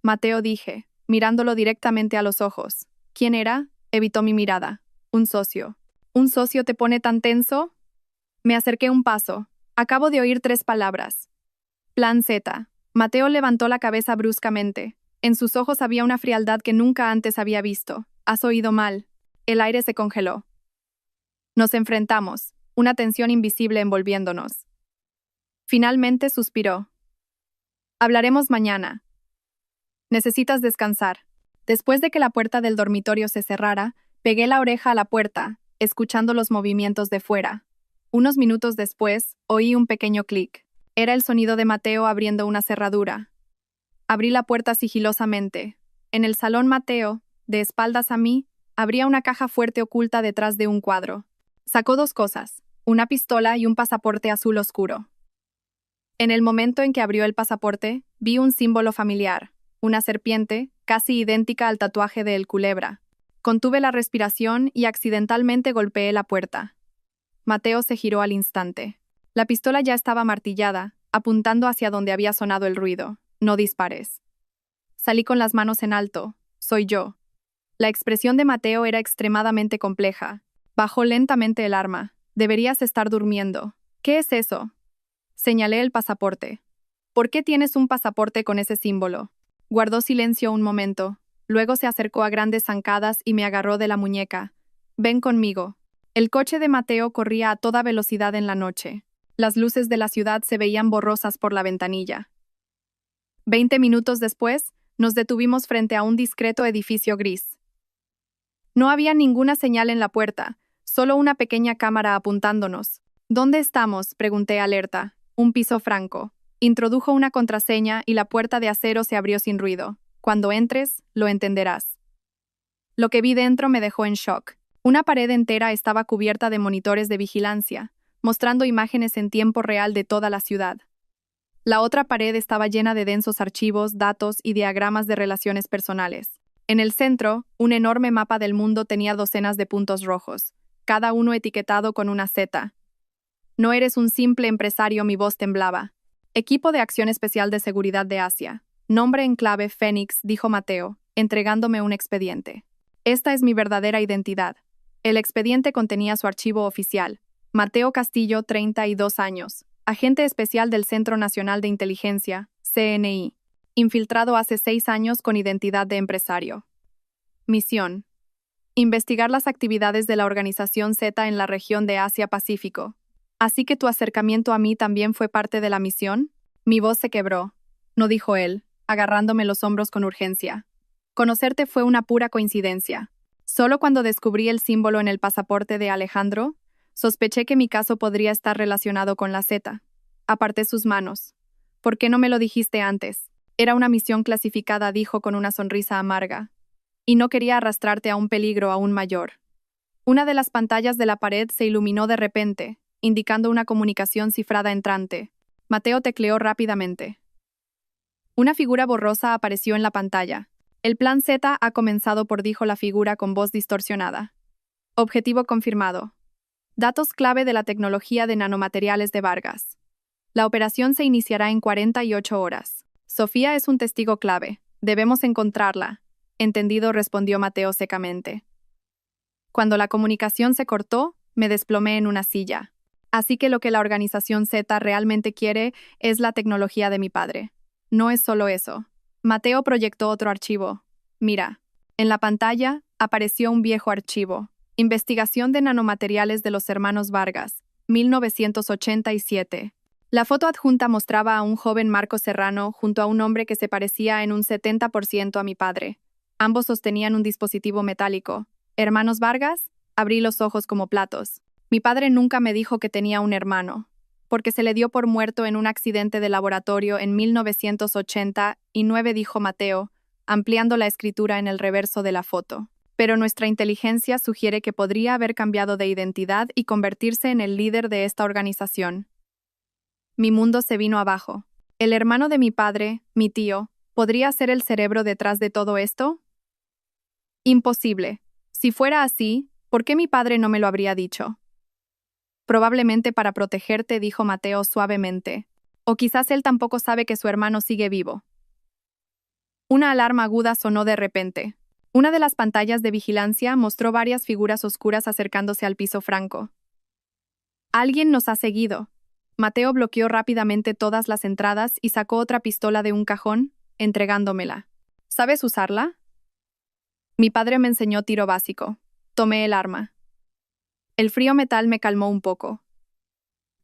Mateo, dije, mirándolo directamente a los ojos. ¿Quién era? Evitó mi mirada. Un socio. ¿Un socio te pone tan tenso? Me acerqué un paso. Acabo de oír 3 palabras. Plan Z. Mateo levantó la cabeza bruscamente. En sus ojos había una frialdad que nunca antes había visto. Has oído mal. El aire se congeló. Nos enfrentamos, una tensión invisible envolviéndonos. Finalmente suspiró. Hablaremos mañana. Necesitas descansar. Después de que la puerta del dormitorio se cerrara, pegué la oreja a la puerta, escuchando los movimientos de fuera. Unos minutos después, oí un pequeño clic. Era el sonido de Mateo abriendo una cerradura. Abrí la puerta sigilosamente. En el salón Mateo, de espaldas a mí, abría una caja fuerte oculta detrás de un cuadro. Sacó 2 cosas, una pistola y un pasaporte azul oscuro. En el momento en que abrió el pasaporte, vi un símbolo familiar, una serpiente, casi idéntica al tatuaje de El Culebra. Contuve la respiración y accidentalmente golpeé la puerta. Mateo se giró al instante. La pistola ya estaba martillada, apuntando hacia donde había sonado el ruido. No dispares. Salí con las manos en alto. Soy yo. La expresión de Mateo era extremadamente compleja. Bajó lentamente el arma. Deberías estar durmiendo. ¿Qué es eso? Señalé el pasaporte. ¿Por qué tienes un pasaporte con ese símbolo? Guardó silencio un momento. Luego se acercó a grandes zancadas y me agarró de la muñeca. Ven conmigo. El coche de Mateo corría a toda velocidad en la noche. Las luces de la ciudad se veían borrosas por la ventanilla. 20 minutos después, nos detuvimos frente a un discreto edificio gris. No había ninguna señal en la puerta, solo una pequeña cámara apuntándonos. ¿Dónde estamos?, pregunté alerta. Un piso franco. Introdujo una contraseña y la puerta de acero se abrió sin ruido. Cuando entres, lo entenderás. Lo que vi dentro me dejó en shock. Una pared entera estaba cubierta de monitores de vigilancia, mostrando imágenes en tiempo real de toda la ciudad. La otra pared estaba llena de densos archivos, datos y diagramas de relaciones personales. En el centro, un enorme mapa del mundo tenía docenas de puntos rojos, cada uno etiquetado con una Z. No eres un simple empresario, mi voz temblaba. Equipo de Acción Especial de Seguridad de Asia. Nombre en clave Fénix, dijo Mateo, entregándome un expediente. Esta es mi verdadera identidad. El expediente contenía su archivo oficial. Mateo Castillo, 32 años. Agente especial del Centro Nacional de Inteligencia, CNI. Infiltrado hace 6 años con identidad de empresario. Misión. Investigar las actividades de la Organización Z en la región de Asia-Pacífico. ¿Así que tu acercamiento a mí también fue parte de la misión? Mi voz se quebró. No, dijo él, agarrándome los hombros con urgencia. Conocerte fue una pura coincidencia. Solo cuando descubrí el símbolo en el pasaporte de Alejandro, sospeché que mi caso podría estar relacionado con la Z. Aparté sus manos. ¿Por qué no me lo dijiste antes? Era una misión clasificada, dijo con una sonrisa amarga. Y no quería arrastrarte a un peligro aún mayor. Una de las pantallas de la pared se iluminó de repente, indicando una comunicación cifrada entrante. Mateo tecleó rápidamente. Una figura borrosa apareció en la pantalla. El plan Z ha comenzado por, dijo la figura con voz distorsionada. Objetivo confirmado. Datos clave de la tecnología de nanomateriales de Vargas. La operación se iniciará en 48 horas. Sofía es un testigo clave. Debemos encontrarla. Entendido, respondió Mateo secamente. Cuando la comunicación se cortó, me desplomé en una silla. Así que lo que la organización Z realmente quiere es la tecnología de mi padre. No es solo eso. Mateo proyectó otro archivo. Mira, en la pantalla apareció un viejo archivo. Investigación de nanomateriales de los hermanos Vargas, 1987. La foto adjunta mostraba a un joven Marco Serrano junto a un hombre que se parecía en un 70% a mi padre. Ambos sostenían un dispositivo metálico. ¿Hermanos Vargas? Abrí los ojos como platos. Mi padre nunca me dijo que tenía un hermano, porque se le dio por muerto en un accidente de laboratorio en 1989, dijo Mateo, ampliando la escritura en el reverso de la foto. Pero nuestra inteligencia sugiere que podría haber cambiado de identidad y convertirse en el líder de esta organización. Mi mundo se vino abajo. ¿El hermano de mi padre, mi tío, podría ser el cerebro detrás de todo esto? Imposible. Si fuera así, ¿por qué mi padre no me lo habría dicho? Probablemente para protegerte, dijo Mateo suavemente. O quizás él tampoco sabe que su hermano sigue vivo. Una alarma aguda sonó de repente. Una de las pantallas de vigilancia mostró varias figuras oscuras acercándose al piso franco. Alguien nos ha seguido. Mateo bloqueó rápidamente todas las entradas y sacó otra pistola de un cajón, entregándomela. ¿Sabes usarla? Mi padre me enseñó tiro básico. Tomé el arma. El frío metal me calmó un poco.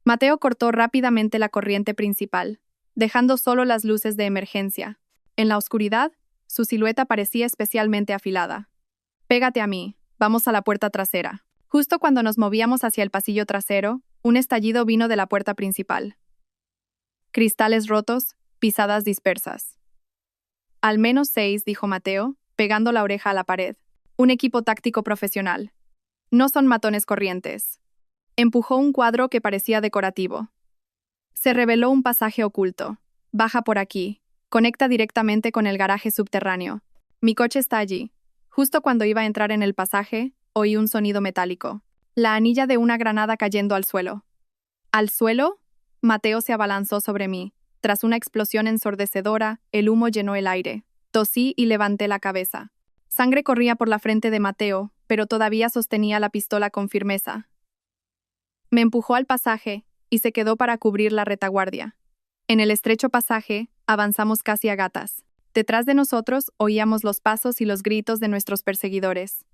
Mateo cortó rápidamente la corriente principal, dejando solo las luces de emergencia. En la oscuridad, su silueta parecía especialmente afilada. Pégate a mí, vamos a la puerta trasera. Justo cuando nos movíamos hacia el pasillo trasero, un estallido vino de la puerta principal. Cristales rotos, pisadas dispersas. Al menos 6, dijo Mateo, pegando la oreja a la pared. Un equipo táctico profesional. No son matones corrientes. Empujó un cuadro que parecía decorativo. Se reveló un pasaje oculto. Baja por aquí. Conecta directamente con el garaje subterráneo. Mi coche está allí. Justo cuando iba a entrar en el pasaje, oí un sonido metálico. La anilla de una granada cayendo al suelo. ¿Al suelo? Mateo se abalanzó sobre mí. Tras una explosión ensordecedora, el humo llenó el aire. Tosí y levanté la cabeza. Sangre corría por la frente de Mateo, pero todavía sostenía la pistola con firmeza. Me empujó al pasaje y se quedó para cubrir la retaguardia. En el estrecho pasaje, avanzamos casi a gatas. Detrás de nosotros oíamos los pasos y los gritos de nuestros perseguidores.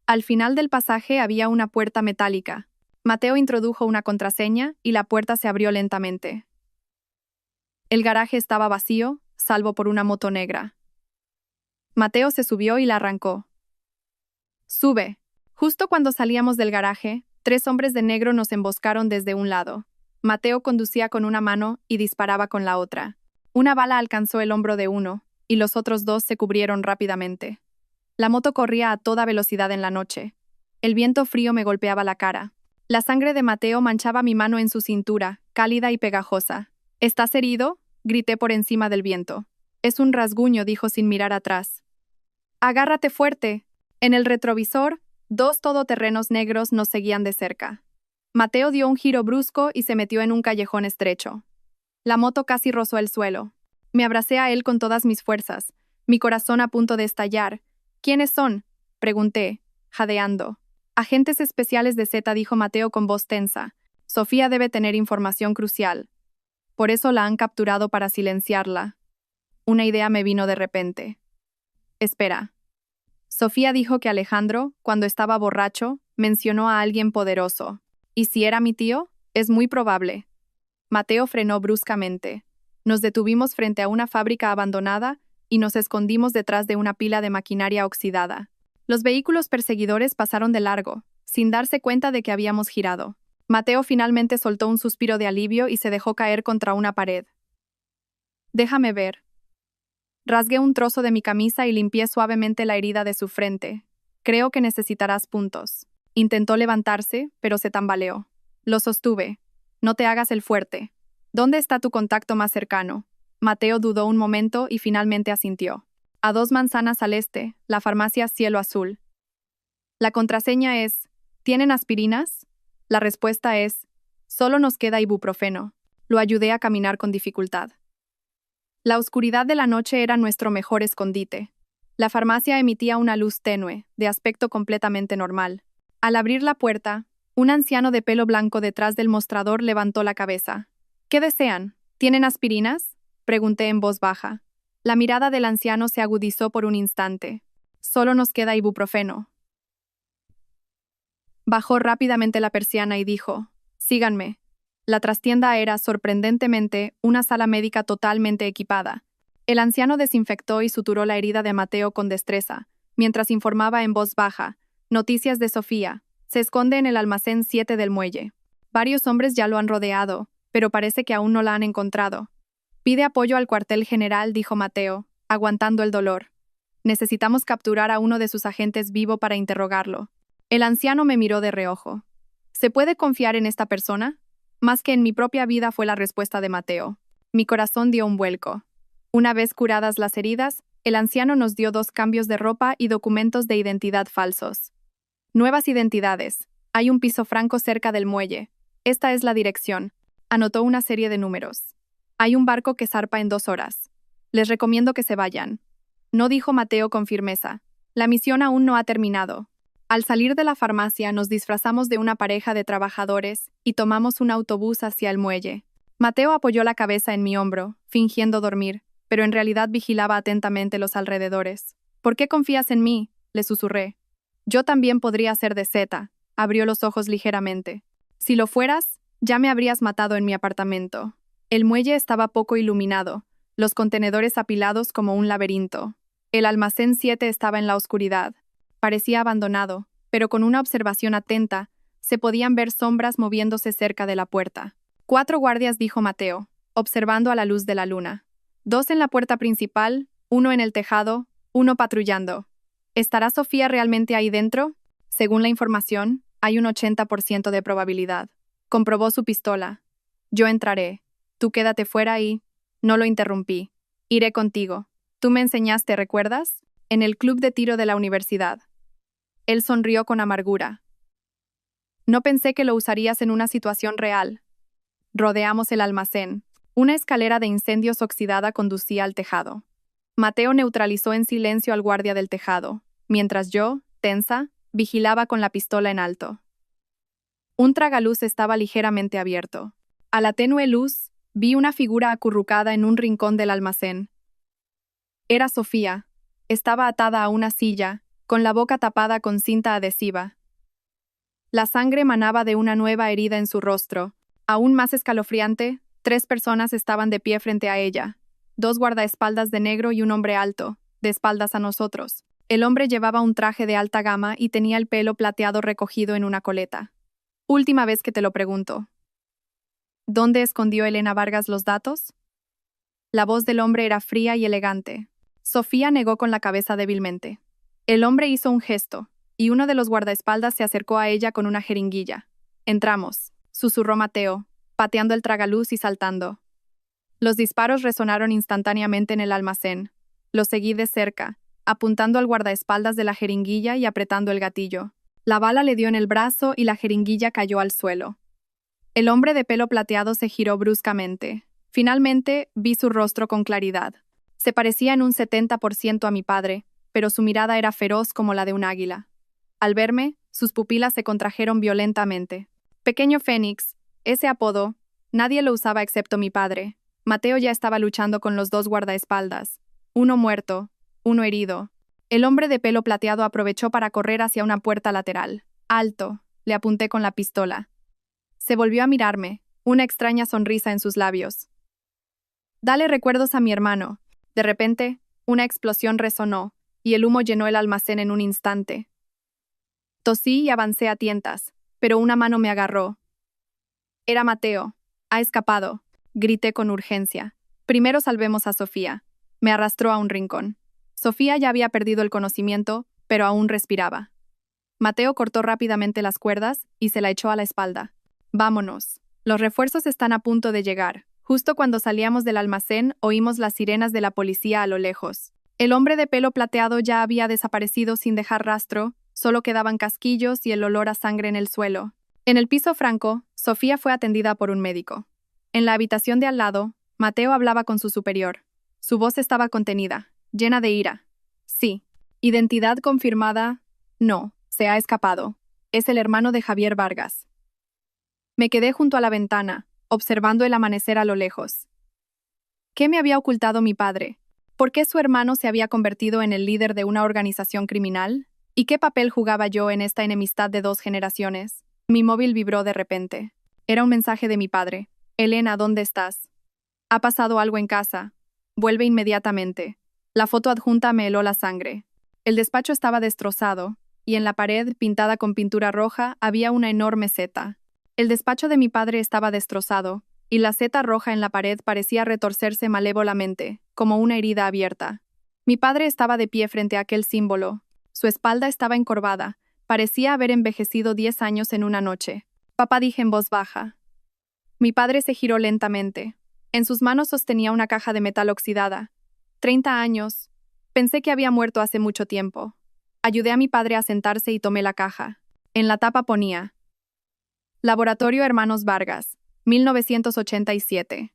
Al final del pasaje había una puerta metálica. Mateo introdujo una contraseña y la puerta se abrió lentamente. El garaje estaba vacío, salvo por una moto negra. Mateo se subió y la arrancó. «Sube». Justo cuando salíamos del garaje, 3 hombres de negro nos emboscaron desde un lado. Mateo conducía con una mano y disparaba con la otra. Una bala alcanzó el hombro de uno, y los otros 2 se cubrieron rápidamente. La moto corría a toda velocidad en la noche. El viento frío me golpeaba la cara. La sangre de Mateo manchaba mi mano en su cintura, cálida y pegajosa. «¿Estás herido?», grité por encima del viento. «Es un rasguño», dijo sin mirar atrás. «Agárrate fuerte». En el retrovisor, 2 todoterrenos negros nos seguían de cerca. Mateo dio un giro brusco y se metió en un callejón estrecho. La moto casi rozó el suelo. Me abracé a él con todas mis fuerzas, mi corazón a punto de estallar. «¿Quiénes son?», pregunté, jadeando. «Agentes especiales de Z», dijo Mateo con voz tensa. «Sofía debe tener información crucial. Por eso la han capturado para silenciarla». Una idea me vino de repente. «Espera». Sofía dijo que Alejandro, cuando estaba borracho, mencionó a alguien poderoso. ¿Y si era mi tío? Es muy probable. Mateo frenó bruscamente. Nos detuvimos frente a una fábrica abandonada y nos escondimos detrás de una pila de maquinaria oxidada. Los vehículos perseguidores pasaron de largo, sin darse cuenta de que habíamos girado. Mateo finalmente soltó un suspiro de alivio y se dejó caer contra una pared. «Déjame ver». Rasgué un trozo de mi camisa y limpié suavemente la herida de su frente. «Creo que necesitarás puntos». Intentó levantarse, pero se tambaleó. Lo sostuve. «No te hagas el fuerte. ¿Dónde está tu contacto más cercano?». Mateo dudó un momento y finalmente asintió. «A 2 manzanas al este, la farmacia Cielo Azul». La contraseña es: «¿Tienen aspirinas?». La respuesta es: «Solo nos queda ibuprofeno». Lo ayudé a caminar con dificultad. La oscuridad de la noche era nuestro mejor escondite. La farmacia emitía una luz tenue, de aspecto completamente normal. Al abrir la puerta, un anciano de pelo blanco detrás del mostrador levantó la cabeza. «¿Qué desean? ¿Tienen aspirinas?», pregunté en voz baja. La mirada del anciano se agudizó por un instante. «Solo nos queda ibuprofeno». Bajó rápidamente la persiana y dijo: «Síganme». La trastienda era, sorprendentemente, una sala médica totalmente equipada. El anciano desinfectó y suturó la herida de Mateo con destreza, mientras informaba en voz baja: «Noticias de Sofía. Se esconde en el almacén 7 del muelle. Varios hombres ya lo han rodeado, pero parece que aún no la han encontrado. Pide apoyo al cuartel general», dijo Mateo, aguantando el dolor. «Necesitamos capturar a uno de sus agentes vivo para interrogarlo». El anciano me miró de reojo. «¿Se puede confiar en esta persona?». «Más que en mi propia vida», fue la respuesta de Mateo. Mi corazón dio un vuelco. Una vez curadas las heridas, el anciano nos dio 2 cambios de ropa y documentos de identidad falsos. «Nuevas identidades. Hay un piso franco cerca del muelle. Esta es la dirección». Anotó una serie de números. «Hay un barco que zarpa en 2 horas. Les recomiendo que se vayan. No, dijo Mateo con firmeza. La misión aún no ha terminado. Al salir de la farmacia nos disfrazamos de una pareja de trabajadores y tomamos un autobús hacia el muelle. Mateo apoyó la cabeza en mi hombro, fingiendo dormir, pero en realidad vigilaba atentamente los alrededores. ¿Por qué confías en mí?, le susurré. Yo también podría ser de Z, abrió los ojos ligeramente. Si lo fueras, ya me habrías matado en mi apartamento. El muelle estaba poco iluminado, los contenedores apilados como un laberinto. El almacén 7 estaba en la oscuridad. Parecía abandonado, pero con una observación atenta, se podían ver sombras moviéndose cerca de la puerta. 4 guardias, dijo Mateo, observando a la luz de la luna. 2 en la puerta principal, 1 en el tejado, 1 patrullando. ¿Estará Sofía realmente ahí dentro? Según la información, hay un 80% de probabilidad. Comprobó su pistola. Yo entraré. Tú quédate fuera y... No lo interrumpí. Iré contigo. Tú me enseñaste, ¿recuerdas? En el club de tiro de la universidad. Él sonrió con amargura. No pensé que lo usarías en una situación real. Rodeamos el almacén. Una escalera de incendios oxidada conducía al tejado. Mateo neutralizó en silencio al guardia del tejado, mientras yo, tensa, vigilaba con la pistola en alto. Un tragaluz estaba ligeramente abierto. A la tenue luz, vi una figura acurrucada en un rincón del almacén. Era Sofía. Estaba atada a una silla, con la boca tapada con cinta adhesiva. La sangre manaba de una nueva herida en su rostro. Aún más escalofriante, 3 personas estaban de pie frente a ella. 2 guardaespaldas de negro y un hombre alto, de espaldas a nosotros. El hombre llevaba un traje de alta gama y tenía el pelo plateado recogido en una coleta. Última vez que te lo pregunto. ¿Dónde escondió Elena Vargas los datos? La voz del hombre era fría y elegante. Sofía negó con la cabeza débilmente. El hombre hizo un gesto, y uno de los guardaespaldas se acercó a ella con una jeringuilla. Entramos, susurró Mateo, pateando el tragaluz y saltando. Los disparos resonaron instantáneamente en el almacén. Los seguí de cerca, apuntando al guardaespaldas de la jeringuilla y apretando el gatillo. La bala le dio en el brazo y la jeringuilla cayó al suelo. El hombre de pelo plateado se giró bruscamente. Finalmente, vi su rostro con claridad. Se parecía en un 70% a mi padre, pero su mirada era feroz como la de un águila. Al verme, sus pupilas se contrajeron violentamente. Pequeño Fénix, ese apodo, nadie lo usaba excepto mi padre. Mateo ya estaba luchando con los 2 guardaespaldas. Uno muerto, uno herido. El hombre de pelo plateado aprovechó para correr hacia una puerta lateral. Alto, le apunté con la pistola. Se volvió a mirarme, una extraña sonrisa en sus labios. Dale recuerdos a mi hermano. De repente, una explosión resonó, y el humo llenó el almacén en un instante. Tosí y avancé a tientas, pero una mano me agarró. Era Mateo. Ha escapado, grité con urgencia. Primero salvemos a Sofía. Me arrastró a un rincón. Sofía ya había perdido el conocimiento, pero aún respiraba. Mateo cortó rápidamente las cuerdas y se la echó a la espalda. Vámonos. Los refuerzos están a punto de llegar. Justo cuando salíamos del almacén, oímos las sirenas de la policía a lo lejos. El hombre de pelo plateado ya había desaparecido sin dejar rastro, solo quedaban casquillos y el olor a sangre en el suelo. En el piso franco, Sofía fue atendida por un médico. En la habitación de al lado, Mateo hablaba con su superior. Su voz estaba contenida, llena de ira. Sí. Identidad confirmada. No, se ha escapado. Es el hermano de Javier Vargas. Me quedé junto a la ventana, observando el amanecer a lo lejos. ¿Qué me había ocultado mi padre? ¿Por qué su hermano se había convertido en el líder de una organización criminal? ¿Y qué papel jugaba yo en esta enemistad de 2 generaciones? Mi móvil vibró de repente. Era un mensaje de mi padre. Elena, ¿dónde estás? Ha pasado algo en casa. Vuelve inmediatamente. La foto adjunta me heló la sangre. El despacho estaba destrozado, y en la pared, pintada con pintura roja, había una enorme Z. El despacho de mi padre estaba destrozado, y la Z roja en la pared parecía retorcerse malévolamente, como una herida abierta. Mi padre estaba de pie frente a aquel símbolo. Su espalda estaba encorvada. Parecía haber envejecido 10 años en una noche. Papá, dije en voz baja. Mi padre se giró lentamente. En sus manos sostenía una caja de metal oxidada. 30 años. Pensé que había muerto hace mucho tiempo. Ayudé a mi padre a sentarse y tomé la caja. En la tapa ponía: Laboratorio Hermanos Vargas, 1987.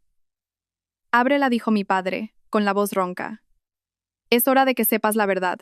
Ábrela, dijo mi padre. con la voz ronca. Es hora de que sepas la verdad.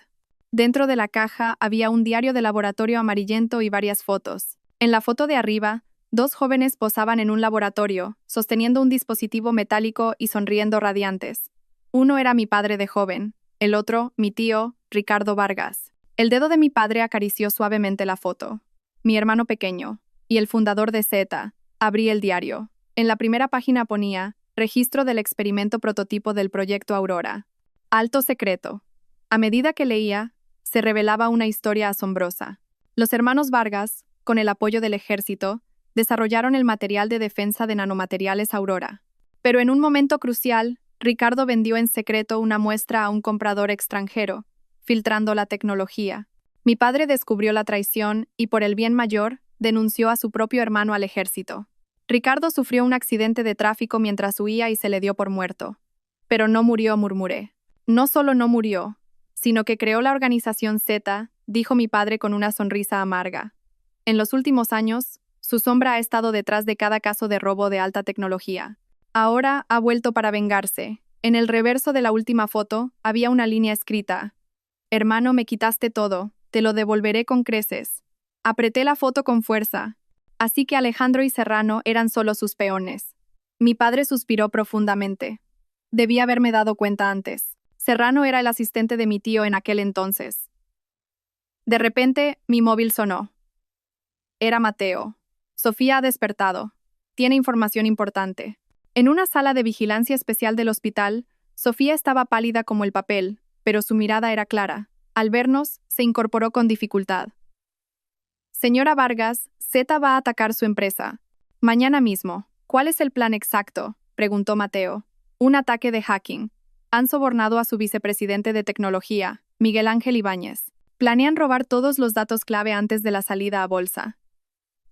Dentro de la caja había un diario de laboratorio amarillento y varias fotos. En la foto de arriba, dos jóvenes posaban en un laboratorio, sosteniendo un dispositivo metálico y sonriendo radiantes. Uno era mi padre de joven, el otro, mi tío, Ricardo Vargas. El dedo de mi padre acarició suavemente la foto. Mi hermano pequeño, y el fundador de Z. Abrí el diario. En la primera página ponía, registro del experimento prototipo del proyecto Aurora. Alto secreto. A medida que leía, se revelaba una historia asombrosa. Los hermanos Vargas, con el apoyo del ejército, desarrollaron el material de defensa de nanomateriales Aurora. Pero en un momento crucial, Ricardo vendió en secreto una muestra a un comprador extranjero, filtrando la tecnología. Mi padre descubrió la traición y, por el bien mayor, denunció a su propio hermano al ejército. Ricardo sufrió un accidente de tráfico mientras huía y se le dio por muerto. Pero no murió, murmuré. No solo no murió, sino que creó la organización Z, dijo mi padre con una sonrisa amarga. En los últimos años, su sombra ha estado detrás de cada caso de robo de alta tecnología. Ahora ha vuelto para vengarse. En el reverso de la última foto había una línea escrita: hermano, me quitaste todo, te lo devolveré con creces. Apreté la foto con fuerza. Así que Alejandro y Serrano eran solo sus peones. Mi padre suspiró profundamente. Debí haberme dado cuenta antes. Serrano era el asistente de mi tío en aquel entonces. De repente, mi móvil sonó. Era Mateo. Sofía ha despertado. Tiene información importante. En una sala de vigilancia especial del hospital, Sofía estaba pálida como el papel, pero su mirada era clara. Al vernos, se incorporó con dificultad. Señora Vargas, Z va a atacar su empresa. Mañana mismo. ¿Cuál es el plan exacto?, preguntó Mateo. Un ataque de hacking. Han sobornado a su vicepresidente de tecnología, Miguel Ángel Ibáñez. Planean robar todos los datos clave antes de la salida a bolsa.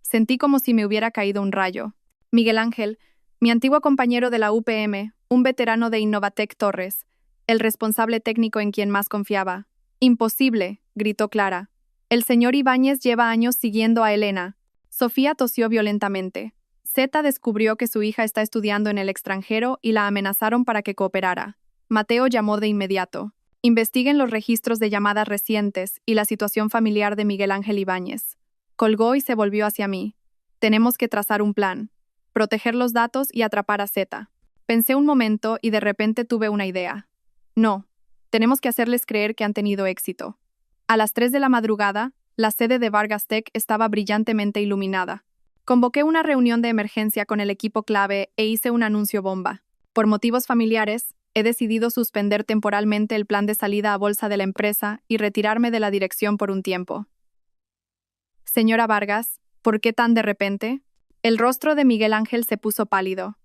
Sentí como si me hubiera caído un rayo. Miguel Ángel, mi antiguo compañero de la UPM, un veterano de Innovatec Torres, el responsable técnico en quien más confiaba. Imposible, gritó Clara. El señor Ibáñez lleva años siguiendo a Elena. Sofía tosió violentamente. Z descubrió que su hija está estudiando en el extranjero y la amenazaron para que cooperara. Mateo llamó de inmediato. Investiguen los registros de llamadas recientes y la situación familiar de Miguel Ángel Ibáñez. Colgó y se volvió hacia mí. Tenemos que trazar un plan. Proteger los datos y atrapar a Z. Pensé un momento y de repente tuve una idea. No. Tenemos que hacerles creer que han tenido éxito. A las 3 de la madrugada, la sede de Vargas Tech estaba brillantemente iluminada. Convoqué una reunión de emergencia con el equipo clave e hice un anuncio bomba. Por motivos familiares, he decidido suspender temporalmente el plan de salida a bolsa de la empresa y retirarme de la dirección por un tiempo. Señora Vargas, ¿por qué tan de repente? El rostro de Miguel Ángel se puso pálido.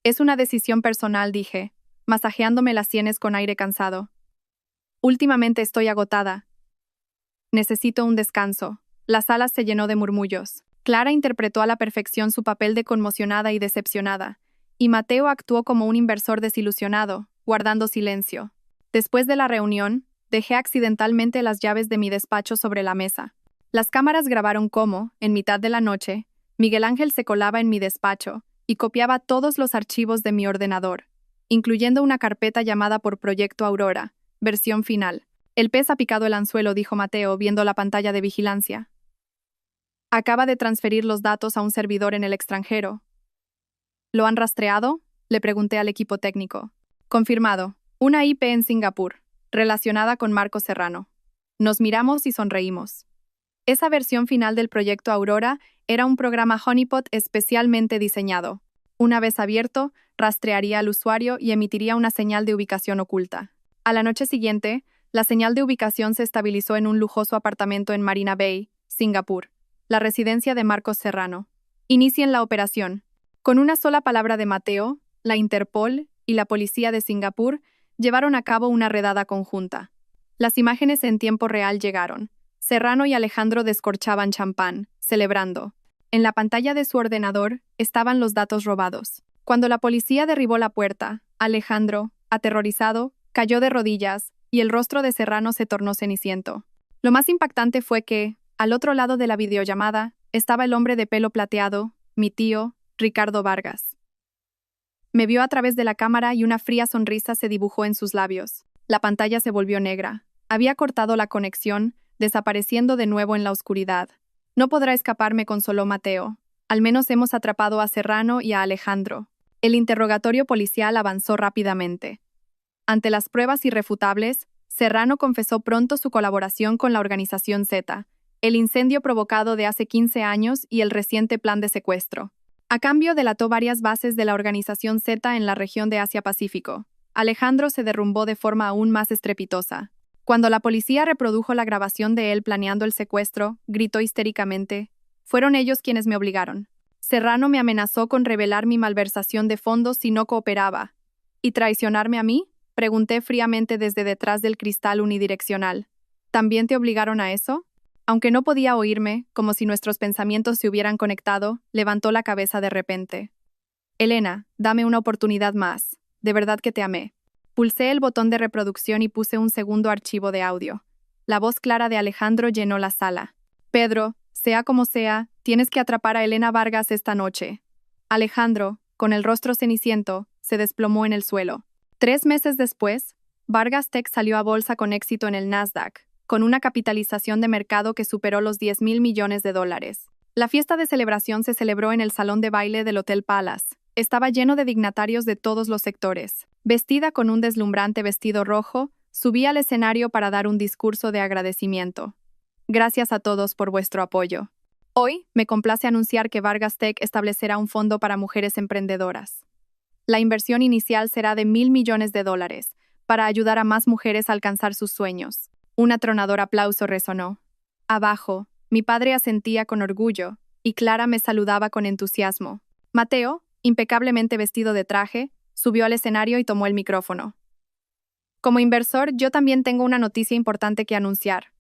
Es una decisión personal, dije, masajeándome las sienes con aire cansado. Últimamente estoy agotada. Necesito un descanso. La sala se llenó de murmullos. Clara interpretó a la perfección su papel de conmocionada y decepcionada, y Mateo actuó como un inversor desilusionado, guardando silencio. Después de la reunión, dejé accidentalmente las llaves de mi despacho sobre la mesa. Las cámaras grabaron cómo, en mitad de la noche, Miguel Ángel se colaba en mi despacho y copiaba todos los archivos de mi ordenador, incluyendo una carpeta llamada por Proyecto Aurora, versión final. El pez ha picado el anzuelo, dijo Mateo, viendo la pantalla de vigilancia. Acaba de transferir los datos a un servidor en el extranjero. ¿Lo han rastreado?, le pregunté al equipo técnico. Confirmado. Una IP en Singapur, relacionada con Marco Serrano. Nos miramos y sonreímos. Esa versión final del proyecto Aurora era un programa honeypot especialmente diseñado. Una vez abierto, rastrearía al usuario y emitiría una señal de ubicación oculta. A la noche siguiente, la señal de ubicación se estabilizó en un lujoso apartamento en Marina Bay, Singapur, la residencia de Marcos Serrano. Inicien la operación. Con una sola palabra de Mateo, la Interpol y la policía de Singapur llevaron a cabo una redada conjunta. Las imágenes en tiempo real llegaron. Serrano y Alejandro descorchaban champán, celebrando. En la pantalla de su ordenador estaban los datos robados. Cuando la policía derribó la puerta, Alejandro, aterrorizado, cayó de rodillas y el rostro de Serrano se tornó ceniciento. Lo más impactante fue que, al otro lado de la videollamada, estaba el hombre de pelo plateado, mi tío, Ricardo Vargas. Me vio a través de la cámara y una fría sonrisa se dibujó en sus labios. La pantalla se volvió negra. Había cortado la conexión, desapareciendo de nuevo en la oscuridad. No podrá escaparme, consoló Mateo. Al menos hemos atrapado a Serrano y a Alejandro. El interrogatorio policial avanzó rápidamente. Ante las pruebas irrefutables, Serrano confesó pronto su colaboración con la organización Z, el incendio provocado de hace 15 años y el reciente plan de secuestro. A cambio, delató varias bases de la organización Z en la región de Asia-Pacífico. Alejandro se derrumbó de forma aún más estrepitosa. Cuando la policía reprodujo la grabación de él planeando el secuestro, gritó histéricamente: «Fueron ellos quienes me obligaron. Serrano me amenazó con revelar mi malversación de fondos si no cooperaba». «¿Y traicionarme a mí?», pregunté fríamente desde detrás del cristal unidireccional. «¿También te obligaron a eso?». Aunque no podía oírme, como si nuestros pensamientos se hubieran conectado, levantó la cabeza de repente. «Elena, dame una oportunidad más. De verdad que te amé». Pulsé el botón de reproducción y puse un segundo archivo de audio. La voz clara de Alejandro llenó la sala. «Pedro, sea como sea, tienes que atrapar a Elena Vargas esta noche». Alejandro, con el rostro ceniciento, se desplomó en el suelo. 3 meses después, Vargas Tech salió a bolsa con éxito en el Nasdaq, con una capitalización de mercado que superó los $10,000 millones. La fiesta de celebración se celebró en el salón de baile del Hotel Palace. Estaba lleno de dignatarios de todos los sectores. Vestida con un deslumbrante vestido rojo, subí al escenario para dar un discurso de agradecimiento. «Gracias a todos por vuestro apoyo. Hoy, me complace anunciar que Vargas Tech establecerá un fondo para mujeres emprendedoras. La inversión inicial será de $1,000 millones para ayudar a más mujeres a alcanzar sus sueños». Un atronador aplauso resonó. Abajo, mi padre asentía con orgullo, y Clara me saludaba con entusiasmo. Mateo, impecablemente vestido de traje, subió al escenario y tomó el micrófono. «Como inversor, yo también tengo una noticia importante que anunciar».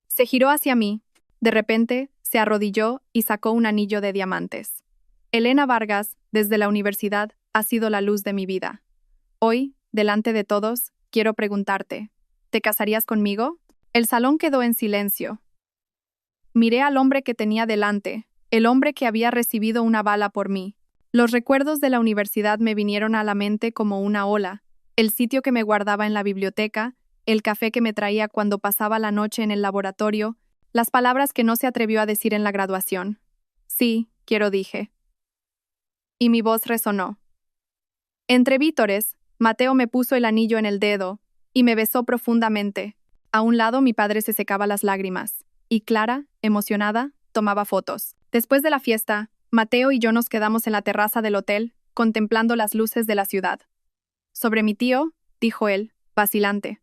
Se giró hacia mí. De repente, se arrodilló y sacó un anillo de diamantes. «Elena Vargas, desde la universidad, ha sido la luz de mi vida. Hoy, delante de todos, quiero preguntarte, ¿te casarías conmigo?». El salón quedó en silencio. Miré al hombre que tenía delante, el hombre que había recibido una bala por mí. Los recuerdos de la universidad me vinieron a la mente como una ola, el sitio que me guardaba en la biblioteca, el café que me traía cuando pasaba la noche en el laboratorio, las palabras que no se atrevió a decir en la graduación. «Sí, quiero», dije. Y mi voz resonó. Entre vítores, Mateo me puso el anillo en el dedo y me besó profundamente. A un lado mi padre se secaba las lágrimas, y Clara, emocionada, tomaba fotos. Después de la fiesta, Mateo y yo nos quedamos en la terraza del hotel, contemplando las luces de la ciudad. «Sobre mi tío», dijo él, vacilante.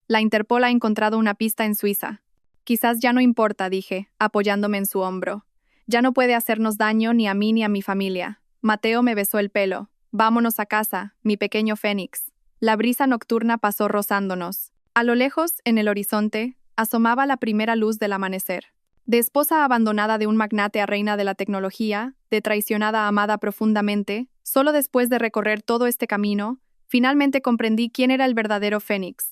«La Interpol ha encontrado una pista en Suiza». «Quizás ya no importa», dije, apoyándome en su hombro. «Ya no puede hacernos daño ni a mí ni a mi familia». Mateo me besó el pelo. «Vámonos a casa, mi pequeño Fénix». La brisa nocturna pasó rozándonos. A lo lejos, en el horizonte, asomaba la primera luz del amanecer. De esposa abandonada de un magnate a reina de la tecnología, de traicionada amada profundamente, solo después de recorrer todo este camino, finalmente comprendí quién era el verdadero Fénix.